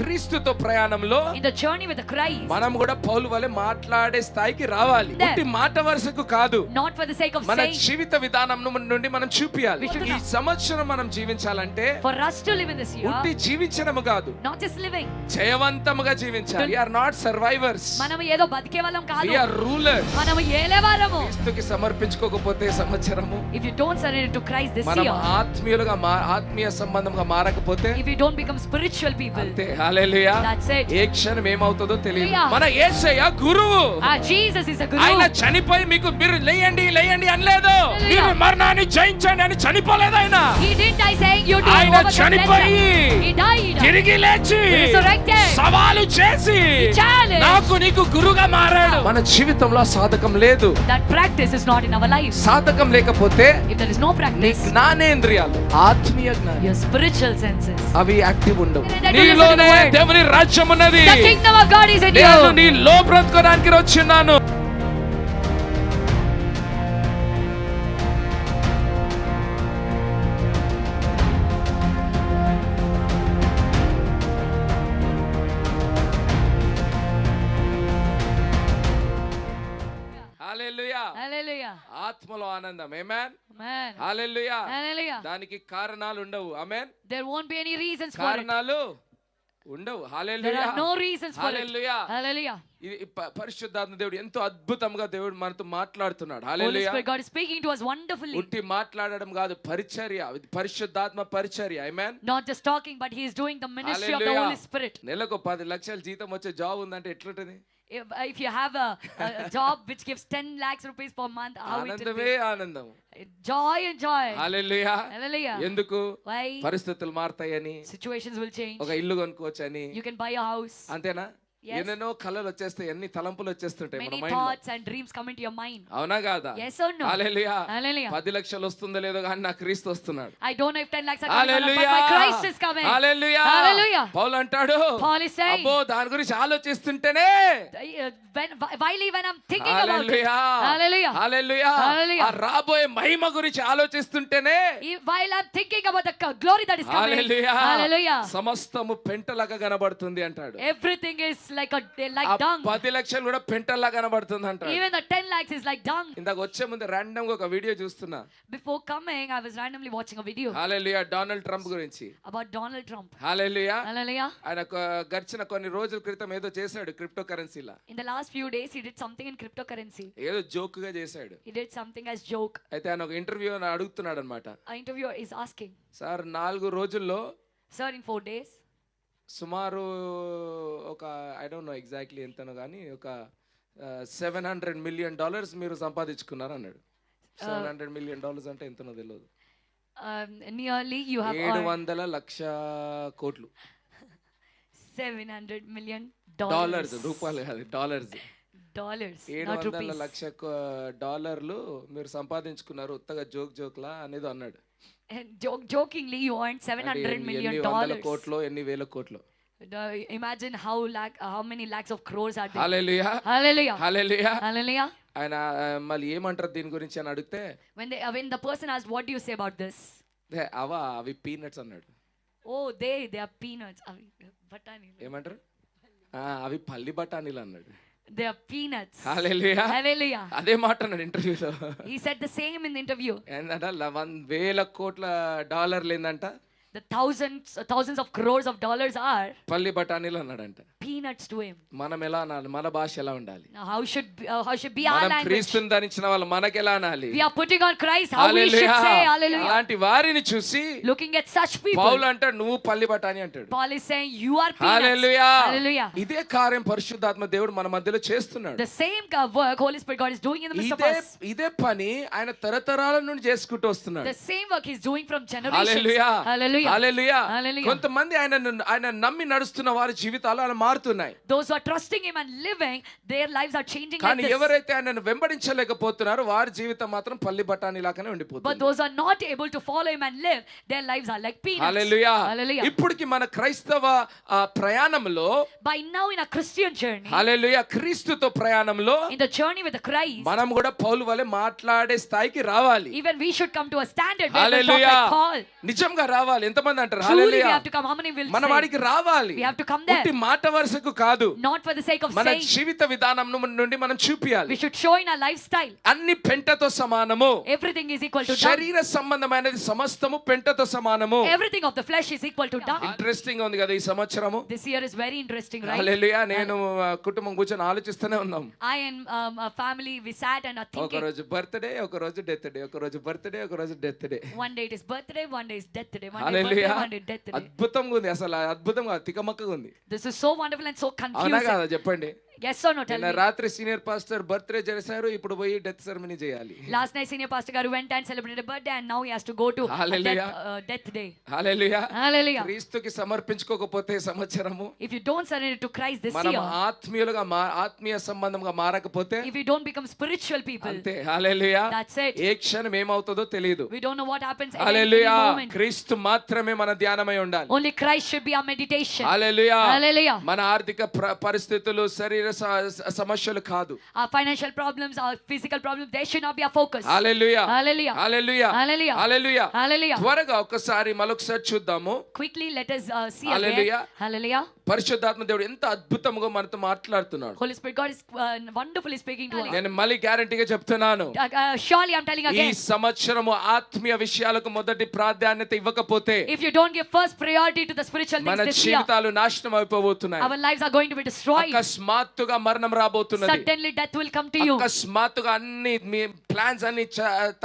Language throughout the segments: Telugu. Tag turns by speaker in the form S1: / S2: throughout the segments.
S1: క్రీస్తుతో ప్రయాణంలో
S2: in the journey with the Christ,
S1: మనం కూడా పౌలు వలె మాట్లాడే స్థాయికి రావాలి. ఉట్టి మాట వరుసకు కాదు,
S2: not for the sake of
S1: మన
S2: saying.
S1: జీవిత విధానం నుండి మనం చూపియాలి.
S2: We should
S1: ఈ
S2: not.
S1: సంవత్సరం మనం జీవించాలంటే
S2: For us to live in this year,
S1: ఉట్టి జీవించడము కాదు,
S2: not just living.
S1: జయవంతముగా జీవించాలి. We are not survivors,
S2: మనం ఏదో బతికే వాళ్ళం కాదు,
S1: we are rulers.
S2: మనం ఏలేవారము.
S1: క్రీస్తుకి సమర్పించుకోకపోతే సంవత్సరము,
S2: If you don't surrender to Christ this
S1: మనం
S2: year,
S1: ఆత్మీయులుగా ఆత్మీయ సంబంధంగా మారకపోతే
S2: if you don't become spiritual people,
S1: అంతే. హల్లెలూయా.
S2: that's it.
S1: ఏ క్షణం ఏమవుతుందో తెలియదు.
S2: Hallelujah.
S1: మన యేసయ్య గురువు.
S2: Jesus is a guru.
S1: ఆయన చనిపోయి మీకు మీరు లేయండి లేయండి అనలేదు.
S2: Hallelujah.
S1: మీరు మరణాన్ని జయించండి అని చనిపోలేదు ఆయన.
S2: He didn't die saying you do
S1: ఆయన
S2: overcome
S1: చనిపోయి
S2: death. He died.
S1: తిరిగి లేచి
S2: Resurrected.
S1: సవాలు చేసి
S2: challenged.
S1: నాకు నీకు గురుగా మారాడు. మన జీవితంలో సాధకం లేదు.
S2: That practice is not in our life.
S1: సాధకం లేకపోతే
S2: If there is no
S1: నీ
S2: practice,
S1: జ్ఞానేంద్రియాలు ఆత్మీయ జ్ఞానం
S2: your spiritual senses,
S1: అవి యాక్టివ్ ఉండవు.
S2: They don't listen to
S1: నీలోనే
S2: the word.
S1: దేవుని రాజ్యం ఉన్నది.
S2: the kingdom of God is in
S1: నేను
S2: you.
S1: నీ లో బ్రతుకోడానికి వచ్చున్నాను. హల్లెలూయా.
S2: Hallelujah.
S1: ఆత్మలో ఆనందం. ఆమేన్.
S2: Amen.
S1: హల్లెలూయా.
S2: Hallelujah.
S1: దానికి కారణాలు ఉండవు. ఆమేన్.
S2: There won't be any reasons for it.
S1: కారణాలు ఉండవు.
S2: There
S1: hallelujah.
S2: are no reasons for it.
S1: Hallelujah.
S2: Hallelujah.
S1: ఇది పరిశుద్ధాత్మ దేవుడు ఎంతో అద్భుతంగా దేవుడు మనతో మాట్లాడుతున్నాడు.
S2: Holy
S1: hallelujah.
S2: Spirit, God is speaking to us wonderfully.
S1: ఉట్టి మాట్లాడడం కాదు, పరిచర్య. ఇది పరిశుద్ధాత్మ పరిచర్య. ఆమేన్.
S2: Not just talking, but He is doing the ministry of the
S1: Hallelujah.
S2: Holy Spirit.
S1: నెలకు 10 లక్షల జీతం వచ్చే జాబ్ ఉందంటే ఎట్లుంటది?
S2: If you have a job which gives 10 lakhs rupees per month, how it will
S1: ఆనందమే
S2: be?
S1: ఆనందం.
S2: Joy and joy.
S1: Hallelujah.
S2: Hallelujah.
S1: ఎందుకు?
S2: Why?
S1: పరిస్థితులు మారతాయని,
S2: Situations will change.
S1: ఒక ఇల్లు కొనుక్కోవచ్చని.
S2: You can buy a house.
S1: అంతేనా?
S2: Yes.
S1: ఎన్నెన్నో కళలు వచ్చేస్తాయి, ఎన్ని తలంపులు వచ్చేస్తుంటాయి మన
S2: Many
S1: మైండ్ లో.
S2: thoughts and dreams come into your mind.
S1: అవునా కాదా?
S2: Yes or no?
S1: Hallelujah.
S2: Hallelujah.
S1: 10 లక్షలు వస్తుందో లేదో కానీ నా క్రీస్తు వస్తున్నాడు.
S2: I don't know if 10 lakhs are coming, or not, but
S1: hallelujah.
S2: my Christ is coming.
S1: Hallelujah.
S2: Hallelujah.
S1: పౌలు అంటాడు,
S2: Paul is saying,
S1: అబ్బో దాని గురించి ఆలోచిస్తుంటేనే
S2: when I'm thinking about it.
S1: Hallelujah.
S2: Hallelujah.
S1: Hallelujah.
S2: Hallelujah.
S1: ఆ రాబోయే మహిమ గురించి ఆలోచిస్తుంటేనే
S2: While I'm thinking about the glory that is coming.
S1: Hallelujah.
S2: Hallelujah.
S1: సమస్తము పెంటలాగా కనబడుతుంది అంటాడు.
S2: Everything is like
S1: ఆ
S2: dung.
S1: 10 లక్షలు కూడా పెంటల్లా కనబడుతుంది అంటాడు.
S2: Even the 10 lakhs is like dung.
S1: ఇందాక వచ్చే ముందు రాండమ్ గా ఒక వీడియో చూస్తున్నా.
S2: Before coming, I was randomly watching a video
S1: hallelujah. Donald Trump గురించి.
S2: about Donald Trump.
S1: Hallelujah.
S2: Hallelujah.
S1: ఆయన గడిచిన కొన్ని రోజుల క్రితం ఏదో చేశాడు crypto కరెన్సీలా.
S2: In the last few days, he did something in cryptocurrency.
S1: ఏదో జోక్ గా చేశాడు.
S2: He did something as joke.
S1: అయితే ఆయన ఒక ఇంటర్వ్యూ అడుగుతున్నాడు అనమాట.
S2: An interviewer is asking,
S1: sir 4 రోజుల్లో
S2: sir, in 4 days,
S1: సుమారు ఒక ఐ డోంట్ నో ఎగ్జాక్ట్లీ ఎంతనో కానీ ఒక $700 million మీరు సంపాదించుకున్నారు అన్నాడు. $700 million అంటే ఎంతనో తెలియదు.
S2: nearly you have earned
S1: 700 లక్షల కోట్లు.
S2: $700 million.
S1: డాలర్స్, రూపాయలు కాదు, డాలర్స్.
S2: Dollars, not
S1: 700
S2: rupees.
S1: లక్షల డాలర్లు మీరు సంపాదించుకున్నారు ఉత్తగా జోక్లా అనేది అన్నాడు.
S2: And jokingly, you earned $700 million.
S1: ఎన్ని వందల కోట్లు, ఎన్ని వేల కోట్లు.
S2: Imagine how many lakhs of crores are there.
S1: Hallelujah.
S2: Hallelujah.
S1: Hallelujah.
S2: Hallelujah.
S1: ఆయన మళ్ళీ ఏమంటారు దీని గురించి అని అడిగితే,
S2: When the person asked, what do you say about this?
S1: అవి పీనట్స్ అన్నాడు.
S2: Oh, they are peanuts. Batanil.
S1: ఏమంటారు? అవి పల్లి బఠానీలు అన్నాడు.
S2: They are peanuts.
S1: Hallelujah.
S2: Hallelujah.
S1: అదే మాట అన్నాడు ఇంటర్వ్యూలో.
S2: He said the same in the interview.
S1: ఏంటంట 1,000 కోట్ల డాలర్లు ఏందంట,
S2: The thousands of crores of dollars are
S1: పల్లి బఠానీలు అన్నాడంట.
S2: peanuts to him.
S1: మనం ఎలా అనాలి? మన భాష ఎలా ఉండాలి?
S2: Now, how should be our
S1: మనం
S2: language?
S1: క్రీస్తుని ధరించిన వాళ్ళు మనకి ఎలా అనాలి?
S2: We are putting on Christ. How we should say hallelujah.
S1: అలాంటి వారిని చూసి
S2: Looking at such people,
S1: పౌలు అంటాడు నువ్వు పల్లి బఠానీ అంటాడు.
S2: Paul is saying you are peanuts.
S1: Hallelujah.
S2: Hallelujah.
S1: ఇదే కార్యం పరిశుద్ధాత్మ దేవుడు మన మధ్యలో చేస్తున్నాడు.
S2: The same work Holy Spirit God is doing in the midst of us.
S1: ఇదే పని ఆయన తరతరాల నుండి చేసుకుంటూ వస్తున్నాడు.
S2: The same work he's doing from generations.
S1: Hallelujah.
S2: Hallelujah.
S1: Hallelujah.
S2: Hallelujah.
S1: కొంతమంది ఆయన నమ్మి నడుస్తున్న వారి జీవితాలు అలా మారుతున్నాయి.
S2: Those who are trusting him and living, their lives are changing like
S1: కానీ
S2: this.
S1: ఎవరైతే ఆయనను వెంబడించలేకపోతున్నారో వారి జీవితం మాత్రం పల్లి బఠానీ లాగానే
S2: But
S1: ఉండిపోతుంది.
S2: those who are not able to follow him and live, their lives are like peanuts.
S1: Hallelujah.
S2: Hallelujah.
S1: ఇప్పటికి మన క్రైస్తవ ప్రయాణంలో,
S2: By now in a Christian journey,
S1: హల్లెలూయా, క్రీస్తుతో ప్రయాణంలో
S2: in the journey with the Christ,
S1: మనం కూడా పౌలు వలె మాట్లాడే స్థాయికి రావాలి.
S2: even we should come to a standard where we talk
S1: hallelujah.
S2: like Paul.
S1: నిజంగా రావాలి. ఎంతమంది అంటారు
S2: Truly we
S1: hallelujah
S2: have to come. How many will
S1: మన
S2: say?
S1: వాడికి రావాలి
S2: We have to come there.
S1: ఉట్టి మాట వరుసకు కాదు
S2: Not for the sake of
S1: మన
S2: saying.
S1: జీవిత విధానం నుండి మనం చూపియాలి
S2: We should show in our lifestyle.
S1: అన్ని పెంటతో సమానము
S2: Everything is equal to dung.
S1: శరీర సంబంధమైనది సమస్తము పెంటతో సమానము
S2: Everything of the flesh is equal to dung.
S1: Interesting ఉంది కదా ఈ సంవత్సరము
S2: This year is very interesting, right?
S1: హల్లెలూయా నేను కుటుంబం కూర్చొని ఆలోచిస్తూనే ఉన్నాం
S2: I and a family, we sat and are
S1: ఒక
S2: thinking.
S1: రోజు బర్త్డే ఒక రోజు డెత్ డే ఒక రోజు బర్త్డే ఒక రోజు death day
S2: One day it is birthday, one day is death day. One day
S1: hallelujah
S2: birthday, one day death day.
S1: అద్భుతంగా ఉంది అసలు అద్భుతంగా తికమక్కగా ఉంది
S2: This is so wonderful and so
S1: అవునా
S2: confusing.
S1: కదా చెప్పండి
S2: Yes or no? Tell
S1: నిన్న
S2: me.
S1: రాత్రి సీనియర్ పాస్టర్ బర్త్డే చేశారు ఇప్పుడు పోయి డెత్ సెరమనీ చేయాలి
S2: Last night senior pastor Garu went and celebrated a birthday and now he has to go to a
S1: Hallelujah.
S2: death day.
S1: Hallelujah
S2: Hallelujah.
S1: క్రీస్తుకి సమర్పించుకోకపోతే ఈ సంవత్సరము
S2: If you don't surrender to Christ this
S1: మనం
S2: year,
S1: ఆత్మీయులుగా ఆత్మీయ సంబంధంగా మారకపోతే
S2: if you don't become spiritual people,
S1: అంతే హల్లెలూయా
S2: that's it.
S1: ఏ క్షణం ఏమవుతుందో తెలియదు
S2: We don't know what happens at any
S1: hallelujah
S2: moment.
S1: క్రీస్తు మాత్రమే మన ధ్యానమై ఉండాలి
S2: Only Christ should be our meditation.
S1: Hallelujah
S2: Hallelujah.
S1: మన ఆర్థిక పరిస్థితులు శరీర సమస్యలు కాదు
S2: Our financial problems, our physical problems, they should not be our focus.
S1: Hallelujah
S2: Hallelujah.
S1: Hallelujah
S2: Hallelujah.
S1: Hallelujah
S2: Hallelujah.
S1: త్వరగా ఒకసారి మరొకసారి చూద్దాము
S2: Quickly, let us see
S1: Hallelujah.
S2: again. Hallelujah.
S1: పరిశుద్ధాత్మ దేవుడు ఎంత అద్భుతంగా మనతో మాట్లాడుతున్నాడు
S2: Holy Spirit God is wonderfully speaking to us.
S1: నేను మళ్ళీ గ్యారంటీగా చెప్తున్నాను
S2: Surely I'm telling
S1: ఈ
S2: again.
S1: సంవత్సరము ఆత్మీయ విషయాలకు మొదటి ప్రాధాన్యత ఇవ్వకపోతే
S2: If you don't give first priority to the spiritual
S1: మన
S2: things this year,
S1: జీవితాలు నాశనం అయిపోబోతున్నాయి
S2: our lives are going to be destroyed.
S1: అకస్మాత్తుగా మరణం రాబోతున్నది
S2: Suddenly death will come to you.
S1: అకస్మాత్తుగా అన్ని మీ ప్లాన్స్ అన్ని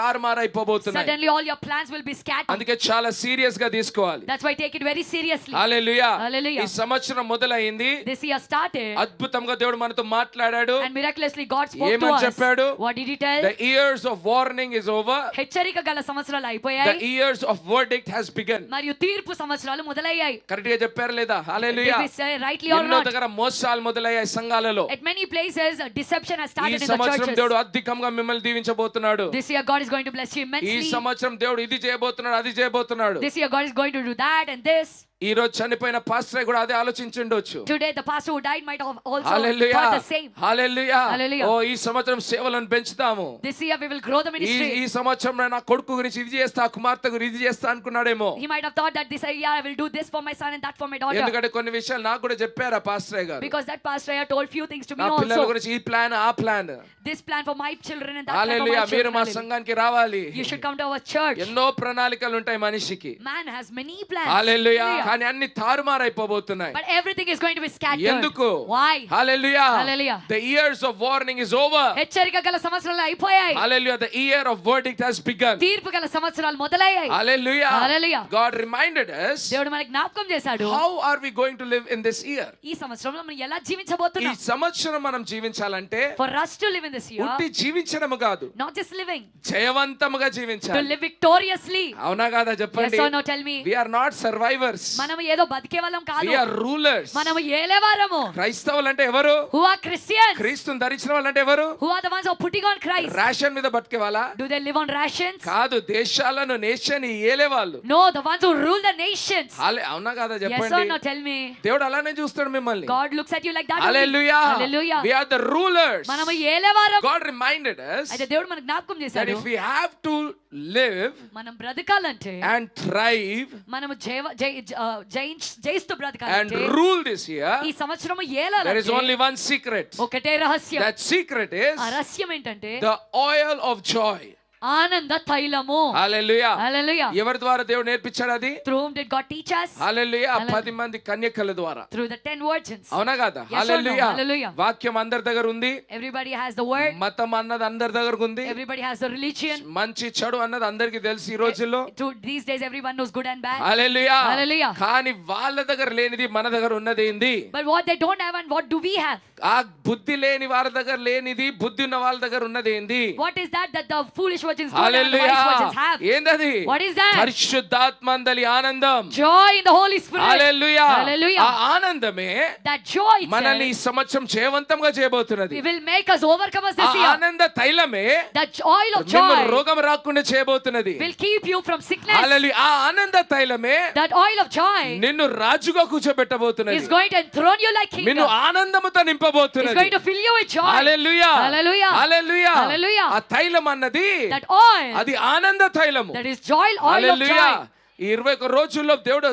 S1: తారుమారైపోబోతున్నాయి
S2: Suddenly all your plans will be scattered.
S1: అందుకే చాలా సీరియస్ గా తీసుకోవాలి
S2: That's why take it very seriously.
S1: Hallelujah
S2: Hallelujah.
S1: ఈ సంవత్సరం మొదలైంది
S2: This year started
S1: అద్భుతంగా దేవుడు మనతో మాట్లాడాడు
S2: and miraculously God spoke to
S1: ఏమని
S2: us.
S1: చెప్పాడు
S2: What did he tell?
S1: the years of warning is over
S2: హెచ్చరిక గల సంవత్సరాలు
S1: the
S2: అయిపోయాయి
S1: years of verdict has begun
S2: మరియు తీర్పు సంవత్సరాలు మొదలయ్యాయి.
S1: కరెక్ట్ గా చెప్పారు లేదా హల్లెలూయా
S2: Did we say rightly or
S1: ఎన్నో
S2: not?
S1: దగ్గర మోసాలు మొదలయ్యాయి సంఘాలలో
S2: At many places deception has
S1: ఈ
S2: started in the
S1: సంవత్సరం
S2: churches.
S1: దేవుడు అధికంగా మిమ్మల్ని దీవించబోతున్నాడు
S2: This year God is going to bless you
S1: ఈ
S2: immensely.
S1: సంవత్సరం దేవుడు ఇది చేయబోతున్నాడు అది చేయబోతున్నాడు
S2: This year God is going to do that and this.
S1: ఈ రోజు చనిపోయిన పాస్టర్ కూడా అదే ఆలోచించుండొచ్చు
S2: Today the pastor who died might have also
S1: hallelujah
S2: thought the same.
S1: Hallelujah
S2: Hallelujah.
S1: ఓ ఈ సంవత్సరం సేవలను పెంచుతాము
S2: This year we will grow the
S1: ఈ
S2: ministry.
S1: ఈ సంవత్సరం నా కొడుకు గురించి ఇది చేస్తా కుమార్తె గురించి ఇది చేస్తా అనుకున్నాడేమో
S2: He might have thought that this year I will do this for my son and that for my daughter.
S1: ఎందుకంటే కొన్ని విషయాలు నాకు కూడా చెప్పారు ఆ పాస్టర్ గారు
S2: Because that pastor had told few things to me
S1: నా పిల్లల
S2: also.
S1: గురించి ఈ ప్లాన్ ఆ plan
S2: This plan for my children and that plan for
S1: hallelujah
S2: my
S1: మీరు మా
S2: children.
S1: సంఘానికి రావాలి
S2: You should come to our church.
S1: ఎన్నో ప్రణాళికలు ఉంటాయి మనిషికి
S2: Man has many plans.
S1: Hallelujah
S2: Hallelujah.
S1: కానీ అన్ని తారుమారైపోబోతున్నాయి
S2: But everything is going to be scattered.
S1: ఎందుకు
S2: Why?
S1: Hallelujah
S2: Hallelujah.
S1: the years of warning is over
S2: హెచ్చరిక గల సంవత్సరాలు అయిపోయాయి.
S1: hallelujah the year of verdict has begun
S2: తీర్పు గల సంవత్సరాలు మొదలయ్యాయి.
S1: hallelujah
S2: Hallelujah.
S1: God reminded us
S2: దేవుడు మనకి జ్ఞాపకం చేశాడు.
S1: how are we going to live in this year
S2: ఈ సంవత్సరంలో మనం ఎలా
S1: ఈ
S2: జీవించబోతున్నాం?
S1: సంవత్సరం మనం జీవించాలంటే
S2: For us to live in this year,
S1: ఉట్టి జీవించడము కాదు
S2: not just living,
S1: జయవంతముగా
S2: to
S1: జీవించాలి
S2: live victoriously.
S1: అవునా కాదా
S2: Yes
S1: చెప్పండి
S2: or no? Tell me.
S1: we are not survivors
S2: మనం ఏదో బతికే వాళ్ళం కాదు.
S1: we are rulers
S2: మనం ఏలేవారము.
S1: క్రైస్తవులు అంటే ఎవరు
S2: Who are Christians?
S1: క్రీస్తుని ధరించిన వాళ్ళు అంటే ఎవరు
S2: Who are the ones who are putting on Christ?
S1: Ration మీద బతికే వాళ్ళ
S2: Do they live on rations?
S1: కాదు దేశాలను నేషన్ ఏలే వాళ్ళు
S2: No, the ones who rule the nations.
S1: అవునా కాదా
S2: Yes or
S1: చెప్పండి
S2: no? Tell me.
S1: దేవుడు అలానే చూస్తాడు మిమ్మల్ని
S2: God looks at you like that. only.
S1: Hallelujah
S2: Hallelujah.
S1: we are the rulers
S2: మనము ఏలేవారం.
S1: God reminded us
S2: అయితే దేవుడు మనకు జ్ఞాపకం
S1: that
S2: చేశాడు.
S1: if we have to live
S2: మనం బ్రతకాలంటే
S1: and thrive
S2: మనము జయిస్తూ
S1: and
S2: బ్రతకాలంటే
S1: rule this year
S2: ఈ సంవత్సరము
S1: there is
S2: ఏలాలంటే
S1: only one secret
S2: ఒకటే రహస్యం.
S1: that secret is
S2: ఆ రహస్యం ఏంటంటే
S1: the oil of joy
S2: ఆనంద తైలము.
S1: హల్లెలూయా
S2: Hallelujah.
S1: ఎవరి ద్వారా దేవుడు నేర్పించాడు అది
S2: Through whom did God teach us?
S1: హల్లెలూయా 10 మంది కన్యకల ద్వారా
S2: Through the 10 virgins.
S1: అవునా కదా
S2: Yes or no?
S1: Hallelujah
S2: Hallelujah.
S1: వాక్యం అందరి దగ్గర ఉంది
S2: Everybody has the word.
S1: మతం అన్నది అందరి దగ్గర ఉంది
S2: Everybody has the religion.
S1: మంచి చెడు అన్నది అందరికి తెలుసు ఈ రోజుల్లో
S2: These days everyone knows good and bad.
S1: Hallelujah
S2: Hallelujah.
S1: కానీ వాళ్ళ దగ్గర లేనిది మన దగ్గర ఉన్నది ఏంది
S2: But what they don't have and what do we have?
S1: ఆ బుద్ధి లేని వారి దగ్గర లేనిది బుద్ధి ఉన్న వాళ్ళ దగ్గర ఉన్నది ఏంది
S2: What is that the foolish virgins don't have and the
S1: hallelujah
S2: wise virgins have?
S1: ఏందది
S2: What is that?
S1: పరిశుద్ధాత్మందలి ఆనందం
S2: Joy in the Holy Spirit.
S1: Hallelujah
S2: Hallelujah.
S1: ఆ ఆనందమే
S2: That joy
S1: మనల్ని ఈ
S2: itself
S1: సంవత్సరం జయవంతంగా చేయబోతున్నది
S2: will make us overcome us
S1: ఆ
S2: this year.
S1: ఆనంద తైలమే
S2: That oil of
S1: నిన్ను
S2: joy
S1: రోగం రాకుండా చేయబోతున్నది
S2: will keep you from sickness.
S1: హల్లెలూయా ఆ ఆనంద తైలమే
S2: That oil of joy
S1: నిన్ను రాజుగా కూర్చోబెట్టబోతున్నది
S2: is going to enthrone you like
S1: నిన్ను
S2: kingdom.
S1: ఆనందముతో
S2: It's
S1: నింపబోతున్నది
S2: going to fill you with joy.
S1: Hallelujah
S2: Hallelujah.
S1: Hallelujah
S2: Hallelujah.
S1: ఆ తైలం అన్నది
S2: That oil,
S1: అది ఆనంద తైలము
S2: that is joy, oil of
S1: hallelujah
S2: joy.
S1: ఈ 21 రోజుల్లో దేవుడు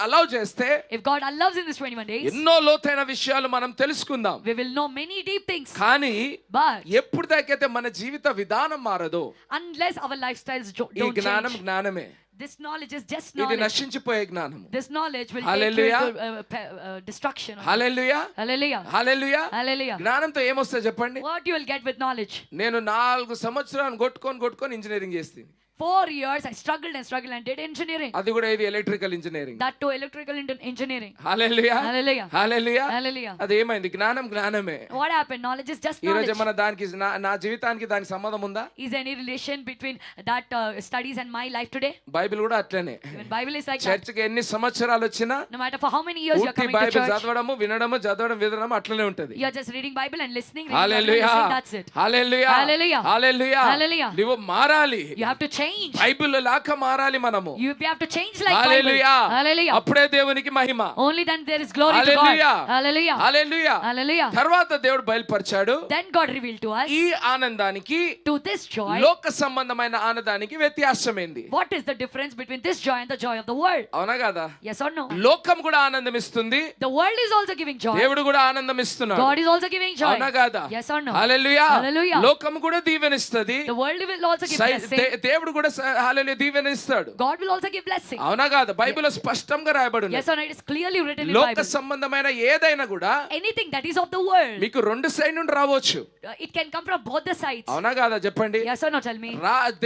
S1: అలౌ చేస్తే
S2: if God allows in this 21 days,
S1: ఎన్నో లోతైన విషయాలు మనం తెలుసుకుందాం.
S2: we will know many deep things.
S1: కానీ
S2: But
S1: ఎప్పుడు దాకైతే మన జీవిత విధానం మారదో
S2: unless our lifestyles
S1: ఈ
S2: don't
S1: జ్ఞానం
S2: change,
S1: జ్ఞానమే,
S2: this knowledge is just
S1: ఇది
S2: knowledge.
S1: నశించిపోయే జ్ఞానము.
S2: This knowledge will
S1: Hallelujah.
S2: take you to destruction.
S1: Hallelujah
S2: Hallelujah.
S1: Hallelujah.
S2: Hallelujah.
S1: జ్ఞానంతో ఏమొస్తుంది చెప్పండి?
S2: What you will get with knowledge?
S1: నేను 4 సంవత్సరాలు కొట్టుకొని ఇంజనీరింగ్ చేస్తాను.
S2: 4 years I struggled and did engineering.
S1: అది కూడా ఇది electrical engineering.
S2: That too electrical engineering.
S1: Hallelujah
S2: Hallelujah.
S1: Hallelujah.
S2: Hallelujah.
S1: అది ఏమైంది? జ్ఞానమే.
S2: What happened? Knowledge is just
S1: ఈ రోజు
S2: knowledge.
S1: మన దానికి నా జీవితానికి దానికి సంబంధం ఉందా?
S2: Is there any relation between that studies and my life today?
S1: Bible కూడా అట్లనే.
S2: Even Bible is like that.
S1: చర్చికి ఎన్ని సంవత్సరాలు వచ్చినా
S2: No matter for how many years you are
S1: పూర్తి
S2: coming to
S1: బైబిల్
S2: church,
S1: చదవడము వినడము అట్లనే ఉంటది.
S2: you are just reading Bible and listening.
S1: Hallelujah
S2: That's it.
S1: Hallelujah
S2: Hallelujah.
S1: Hallelujah.
S2: Hallelujah.
S1: నువ్వు మారాలి,
S2: You have to change.
S1: Bible లాగా మారాలి మనము.
S2: You have to change like Bible.
S1: Hallelujah.
S2: Hallelujah.
S1: అప్పుడే దేవునికి మహిమ.
S2: Only then there is glory to
S1: Hallelujah.
S2: God. Hallelujah.
S1: Hallelujah.
S2: Hallelujah.
S1: తర్వాత దేవుడు బయలుపరిచాడు,
S2: Then God revealed to us,
S1: ఈ ఆనందానికి
S2: to this joy,
S1: లోక సంబంధమైన ఆనందానికి వ్యత్యాసమేంది?
S2: what is the difference between this joy and the joy of the world?
S1: అవునా కదా?
S2: Yes or no?
S1: లోకం కూడా ఆనందం ఇస్తుంది,
S2: The world is also giving joy.
S1: దేవుడు కూడా ఆనందం ఇస్తున్నాడు.
S2: God is also giving joy.
S1: అవునా కదా?
S2: Yes or no?
S1: Hallelujah.
S2: Hallelujah.
S1: లోకం కూడా దీవెనిస్తది,
S2: The world will also give blessing.
S1: దేవుడు కూడా హల్లెలూయా దీవెనిస్తాడు.
S2: God will also give blessing.
S1: అవునా కాదు? బైబిల్లో స్పష్టంగా రాయబడి ఉంది.
S2: Yes or no? It is clearly written in
S1: లోక
S2: Bible.
S1: సంబంధమైన ఏదైనా కూడా
S2: Anything that is of the world,
S1: మీకు 2 సైడ్ నుండి రావచ్చు.
S2: it can come from both the sides.
S1: అవునా కాదా చెప్పండి?
S2: Yes or no? Tell me.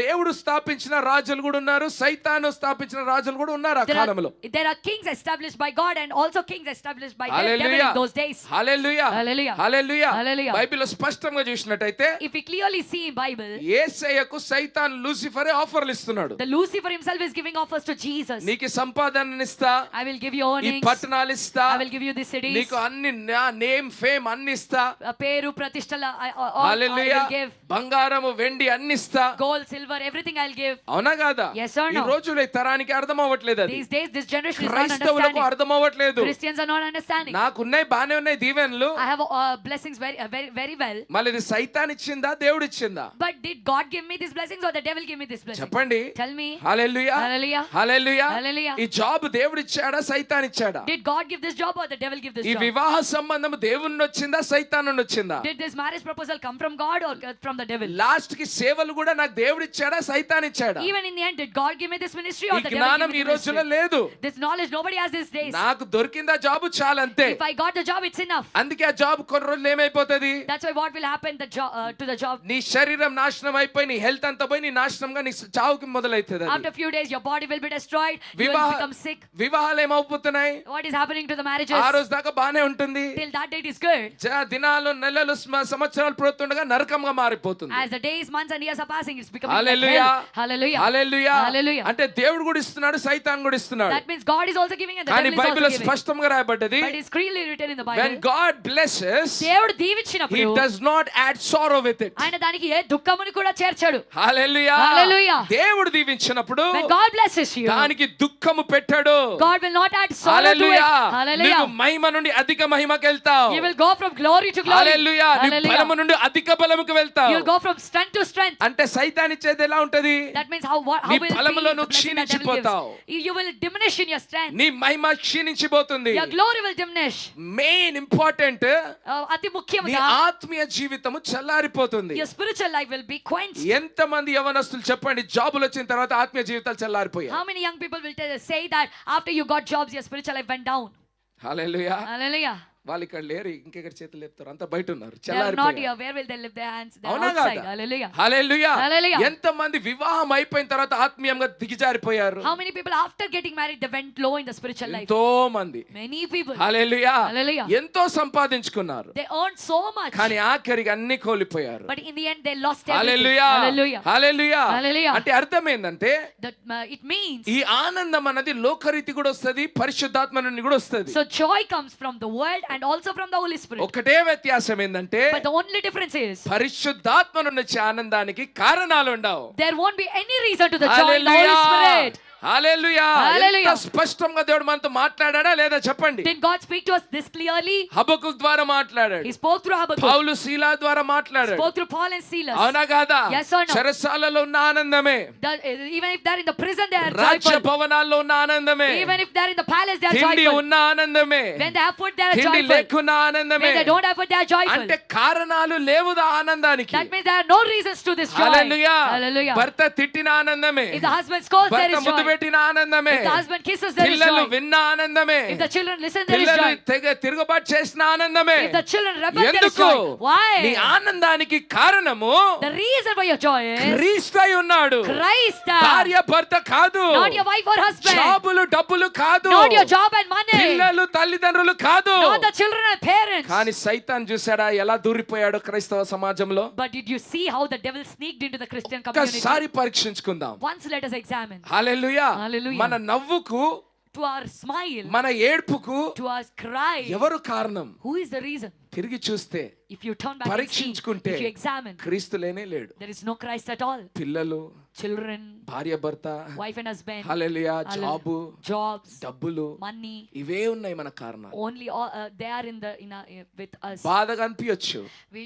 S1: దేవుడు స్థాపించిన రాజులు కూడా ఉన్నారు, సైతాను స్థాపించిన రాజులు కూడా ఉన్నారు ఆ కాలంలో.
S2: There are kings established by God and also kings established by the devil
S1: hallelujah
S2: in those days.
S1: Hallelujah
S2: Hallelujah.
S1: Hallelujah.
S2: Hallelujah.
S1: బైబిల్లో స్పష్టంగా చూసినట్టయితే
S2: If we clearly see in Bible,
S1: యేసయ్యకు సైతాన్ లూసిఫరే ఆఫర్లు ఇస్తున్నాడు.
S2: the Lucifer himself is giving offers to Jesus.
S1: నీకు సంపాదన ఇస్తా,
S2: I will give you
S1: ఈ
S2: earnings.
S1: పట్టణాలు ఇస్తా,
S2: I will give you the cities.
S1: నీకు అన్ని నేమ్ ఫేమ్ అన్ని ఇస్తా,
S2: పేరు ప్రతిష్టల I
S1: హల్లెలూయా.
S2: will give.
S1: బంగారము వెండి అన్ని ఇస్తా.
S2: Gold, silver, everything I'll give.
S1: అవునా కాదా?
S2: Yes or
S1: ఈ
S2: no?
S1: రోజులో ఈ తరానికి అర్థం అవ్వట్లేదు అది.
S2: These days, this generation is not
S1: క్రైస్తవులకు
S2: understanding.
S1: అర్థం అవ్వట్లేదు.
S2: Christians are not understanding.
S1: నాకున్నాయి బానే ఉన్నాయి దీవెనలు,
S2: I have blessings very well.
S1: మళ్ళీ ఇది సైతాన్ ఇచ్చిందా దేవుడు ఇచ్చిందా?
S2: But did God give me these blessings or the devil give me this blessing?
S1: చెప్పండి.
S2: Tell me.
S1: హల్లెలూయా
S2: Hallelujah.
S1: హల్లెలూయా.
S2: Hallelujah.
S1: ఈ జాబ్ దేవుడు ఇచ్చాడా సైతాన్ ఇచ్చాడా?
S2: Did God give this job or the devil give this
S1: ఈ
S2: job?
S1: వివాహ సంబంధం దేవుని నుండి వచ్చిందా సైతాన్ నుండి వచ్చిందా?
S2: Did this marriage proposal come from God or from the devil?
S1: Last కి సేవలు కూడా నాకు దేవుడు ఇచ్చాడా సైతాన్ ఇచ్చాడా?
S2: Even in the end, did God give me this ministry or
S1: ఈ
S2: the devil
S1: జ్ఞానం
S2: give me
S1: ఈ
S2: this
S1: రోజుల్లో
S2: ministry?
S1: లేదు.
S2: This knowledge nobody has these days.
S1: నాకు దొరికిందా job చాలంతే.
S2: If I got the job, it's enough.
S1: అందుకే ఆ జాబ్ కొన్ని రోజులు ఏమైపోతుంది?
S2: That's why what will happen to the job?
S1: నీ శరీరం నాశనం అయిపోయి నీ హెల్త్ అంతా పోయి నీ నాశనంగా నీ చావుకి మొదలైతుంది.
S2: After few days, your body will be destroyed. You will become sick.
S1: వివాహాలు ఏమవుతున్నాయి?
S2: What is happening to the marriages?
S1: ఆ రోజు దాకా బానే ఉంటుంది,
S2: Till that date is good.
S1: దినాలు నెలలు సంవత్సరాలు పోతుండగా నరకంగా మారిపోతుంది.
S2: As the days, months, and years are passing, it's becoming like
S1: hallelujah
S2: hell. Hallelujah.
S1: Hallelujah.
S2: Hallelujah.
S1: అంటే దేవుడు కూడా ఇస్తున్నాడు, సైతాన్ కూడా ఇస్తున్నాడు.
S2: That means God is also giving and the
S1: కానీ
S2: devil is
S1: బైబిల్లో
S2: also giving.
S1: స్పష్టంగా రాయబడ్డది,
S2: But it's clearly written in the
S1: when
S2: Bible.
S1: God blesses,
S2: దేవుడు
S1: he
S2: దీవించినప్పుడు
S1: does not add sorrow with it.
S2: ఆయన దానికి ఏ దుఃఖమును కూడా చేర్చాడు.
S1: హల్లెలూయా
S2: Hallelujah.
S1: దేవుడు దీవించినప్పుడు
S2: When God blesses you,
S1: దానికి దుఃఖము పెట్టాడు.
S2: God will not add sorrow to it.
S1: Hallelujah.
S2: Hallelujah.
S1: నీకు మహిమ నుండి అధిక మహిమకి వెళ్తావు.
S2: You will go from glory to glory.
S1: హల్లెలూయా. నీ
S2: Hallelujah.
S1: బలము నుండి అధిక బలముకి వెళ్తావు.
S2: You will go from strength to strength.
S1: అంటే సైతాన్ ఇచ్చేది ఎలా ఉంటది?
S2: That means how
S1: నీ
S2: will
S1: బలములో
S2: be the
S1: నువ్వు
S2: blessing that devil
S1: క్షీణించిపోతావు.
S2: gives. You will diminish in your strength.
S1: నీ మహిమ క్షీణించిపోతుంది.
S2: Your glory will diminish.
S1: Main important,
S2: అతి
S1: నీ
S2: ముఖ్యంగా
S1: ఆత్మీయ జీవితము చల్లారిపోతుంది.
S2: your spiritual life will be quenched.
S1: ఎంతమంది యవనస్తులు చెప్పండి జాబులు వచ్చిన తర్వాత ఆత్మీయ జీవితాలు చల్లారిపోయాయి?
S2: How many young people will say that after you got jobs your spiritual life went down?
S1: Hallelujah.
S2: Hallelujah.
S1: వాళ్ళు ఇక్కడ లేరు, ఇంకెక్కడ చేతులు లేపుతారు, అంతా బయట ఉన్నారు,
S2: They are not
S1: చల్లారిపోయారు.
S2: here. Where will they lift their hands? They are
S1: అవునా
S2: outside.
S1: కాదా?
S2: Hallelujah.
S1: హల్లెలూయా.
S2: Hallelujah.
S1: ఎంతమంది వివాహం అయిపోయిన తర్వాత ఆత్మీయంగా దిగజారిపోయారు?
S2: How many people after getting married they went low in the spiritual life?
S1: ఎంతో మంది.
S2: Many people.
S1: హల్లెలూయా.
S2: Hallelujah.
S1: ఎంతో సంపాదించుకున్నారు,
S2: They earned so much.
S1: కానీ ఆఖరికి అన్ని కోల్పోయారు.
S2: But in the end they lost everything.
S1: Hallelujah.
S2: Hallelujah.
S1: Hallelujah.
S2: Hallelujah.
S1: అంటే అర్థం ఏందంటే
S2: That it means
S1: ఈ ఆనందం అన్నది లోకరీతి కూడా వస్తది, పరిశుద్ధాత్మ నుండి కూడా వస్తది.
S2: so joy comes from the world and also from the Holy Spirit.
S1: ఒకటే వ్యత్యాసం ఏందంటే
S2: But the only difference is
S1: పరిశుద్ధాత్మ నుండి వచ్చే ఆనందానికి కారణాలు ఉండవు.
S2: there won't be any reason to the joy in the Holy
S1: hallelujah.
S2: Spirit.
S1: Hallelujah.
S2: Hallelujah.
S1: ఎంత స్పష్టంగా దేవుడు మనతో మాట్లాడాడా లేదా చెప్పండి.
S2: Did God speak to us this clearly?
S1: హబక్కుకు ద్వారా మాట్లాడాడు.
S2: He spoke through Habakkuk.
S1: పౌలు శీలా ద్వారా మాట్లాడాడు.
S2: Spoke through Paul and Silas.
S1: అవునా కాదా?
S2: Yes or no?
S1: చెరసాలలో ఉన్న ఆనందమే,
S2: Even if they're in the prison, they are
S1: రాజ్య
S2: joyful.
S1: భవనాల్లో ఉన్న ఆనందమే,
S2: Even if they're in the palace, they are
S1: తిండి
S2: joyful.
S1: ఉన్న ఆనందమే,
S2: When they have food, they are
S1: తిండి
S2: joyful.
S1: లేకున్న ఆనందమే.
S2: When they don't have food, they are joyful.
S1: అంటే కారణాలు లేవు ఆనందానికి.
S2: That means there are no reasons to this joy.
S1: Hallelujah.
S2: Hallelujah.
S1: భర్త తిట్టిన ఆనందమే,
S2: If the husband scores, there
S1: భర్త
S2: is
S1: ముద్దు
S2: joy.
S1: పెట్టిన ఆనందమే,
S2: If the husband kisses, there is
S1: పిల్లలు
S2: joy.
S1: విన్న ఆనందమే,
S2: If the children listen, there is
S1: పిల్లలు
S2: joy.
S1: తిరుగుబాటు చేసిన ఆనందమే.
S2: If the children rebel, there is
S1: ఎందుకు?
S2: joy. Why?
S1: నీ ఆనందానికి కారణము
S2: The reason for your joy is
S1: క్రీస్తై ఉన్నాడు.
S2: Christ.
S1: భార్య భర్త కాదు,
S2: Not your wife or husband.
S1: జాబులు డబ్బులు కాదు,
S2: Not your job and money.
S1: పిల్లలు తల్లిదండ్రులు కాదు.
S2: Not the children and parents.
S1: కానీ సైతాన్ చూసాడా ఎలా దూరిపోయాడు క్రైస్తవ సమాజంలో.
S2: But did you see how the devil sneaked into the Christian community?
S1: ఒక్కసారి పరీక్షించుకుందాం.
S2: Once let us examine.
S1: హల్లెలూయా.
S2: Hallelujah.
S1: మన నవ్వుకు,
S2: To our smile,
S1: మన ఏడ్పుకు
S2: to our cry,
S1: ఎవరు కారణం?
S2: who is the reason?
S1: తిరిగి చూస్తే,
S2: If you turn back and see,
S1: పరీక్షించుకుంటే
S2: if you examine,
S1: క్రీస్తు లేనే లేడు.
S2: there is no Christ at all.
S1: పిల్లలు,
S2: Children,
S1: భార్య భర్త,
S2: wife and husband,
S1: hallelujah,
S2: Hallelujah.
S1: Job,
S2: jobs,
S1: డబ్బులు,
S2: money,
S1: ఇవే ఉన్నాయి మన కారణాలు.
S2: only all, they are with us.
S1: బాధగా అనిపించచ్చు,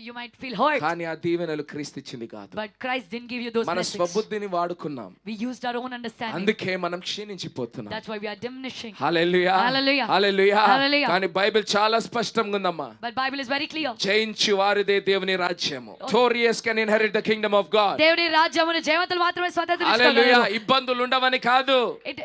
S2: You might feel hurt,
S1: కానీ ఆ దీవెనలు క్రీస్తు ఇచ్చింది కాదు.
S2: but Christ didn't give you those
S1: మన
S2: blessings.
S1: స్వబుద్ధిని వాడుకున్నాం,
S2: We used our own understanding.
S1: అందుకే మనం క్షీణించిపోతున్నాం.
S2: That's why we are diminishing.
S1: Hallelujah,
S2: Hallelujah.
S1: Hallelujah.
S2: Hallelujah.
S1: కానీ బైబిల్ చాలా స్పష్టంగా ఉందమ్మా.
S2: But Bible is very clear.
S1: జయించు వారిదే దేవుని రాజ్యము. Victorious can inherit the kingdom of God.
S2: దేవుని రాజ్యమును జయవంతులు మాత్రమే
S1: హల్లెలూయా.
S2: స్వతంత్రించుకోగలరు.
S1: ఇబ్బందులు ఉండవని కాదు,
S2: It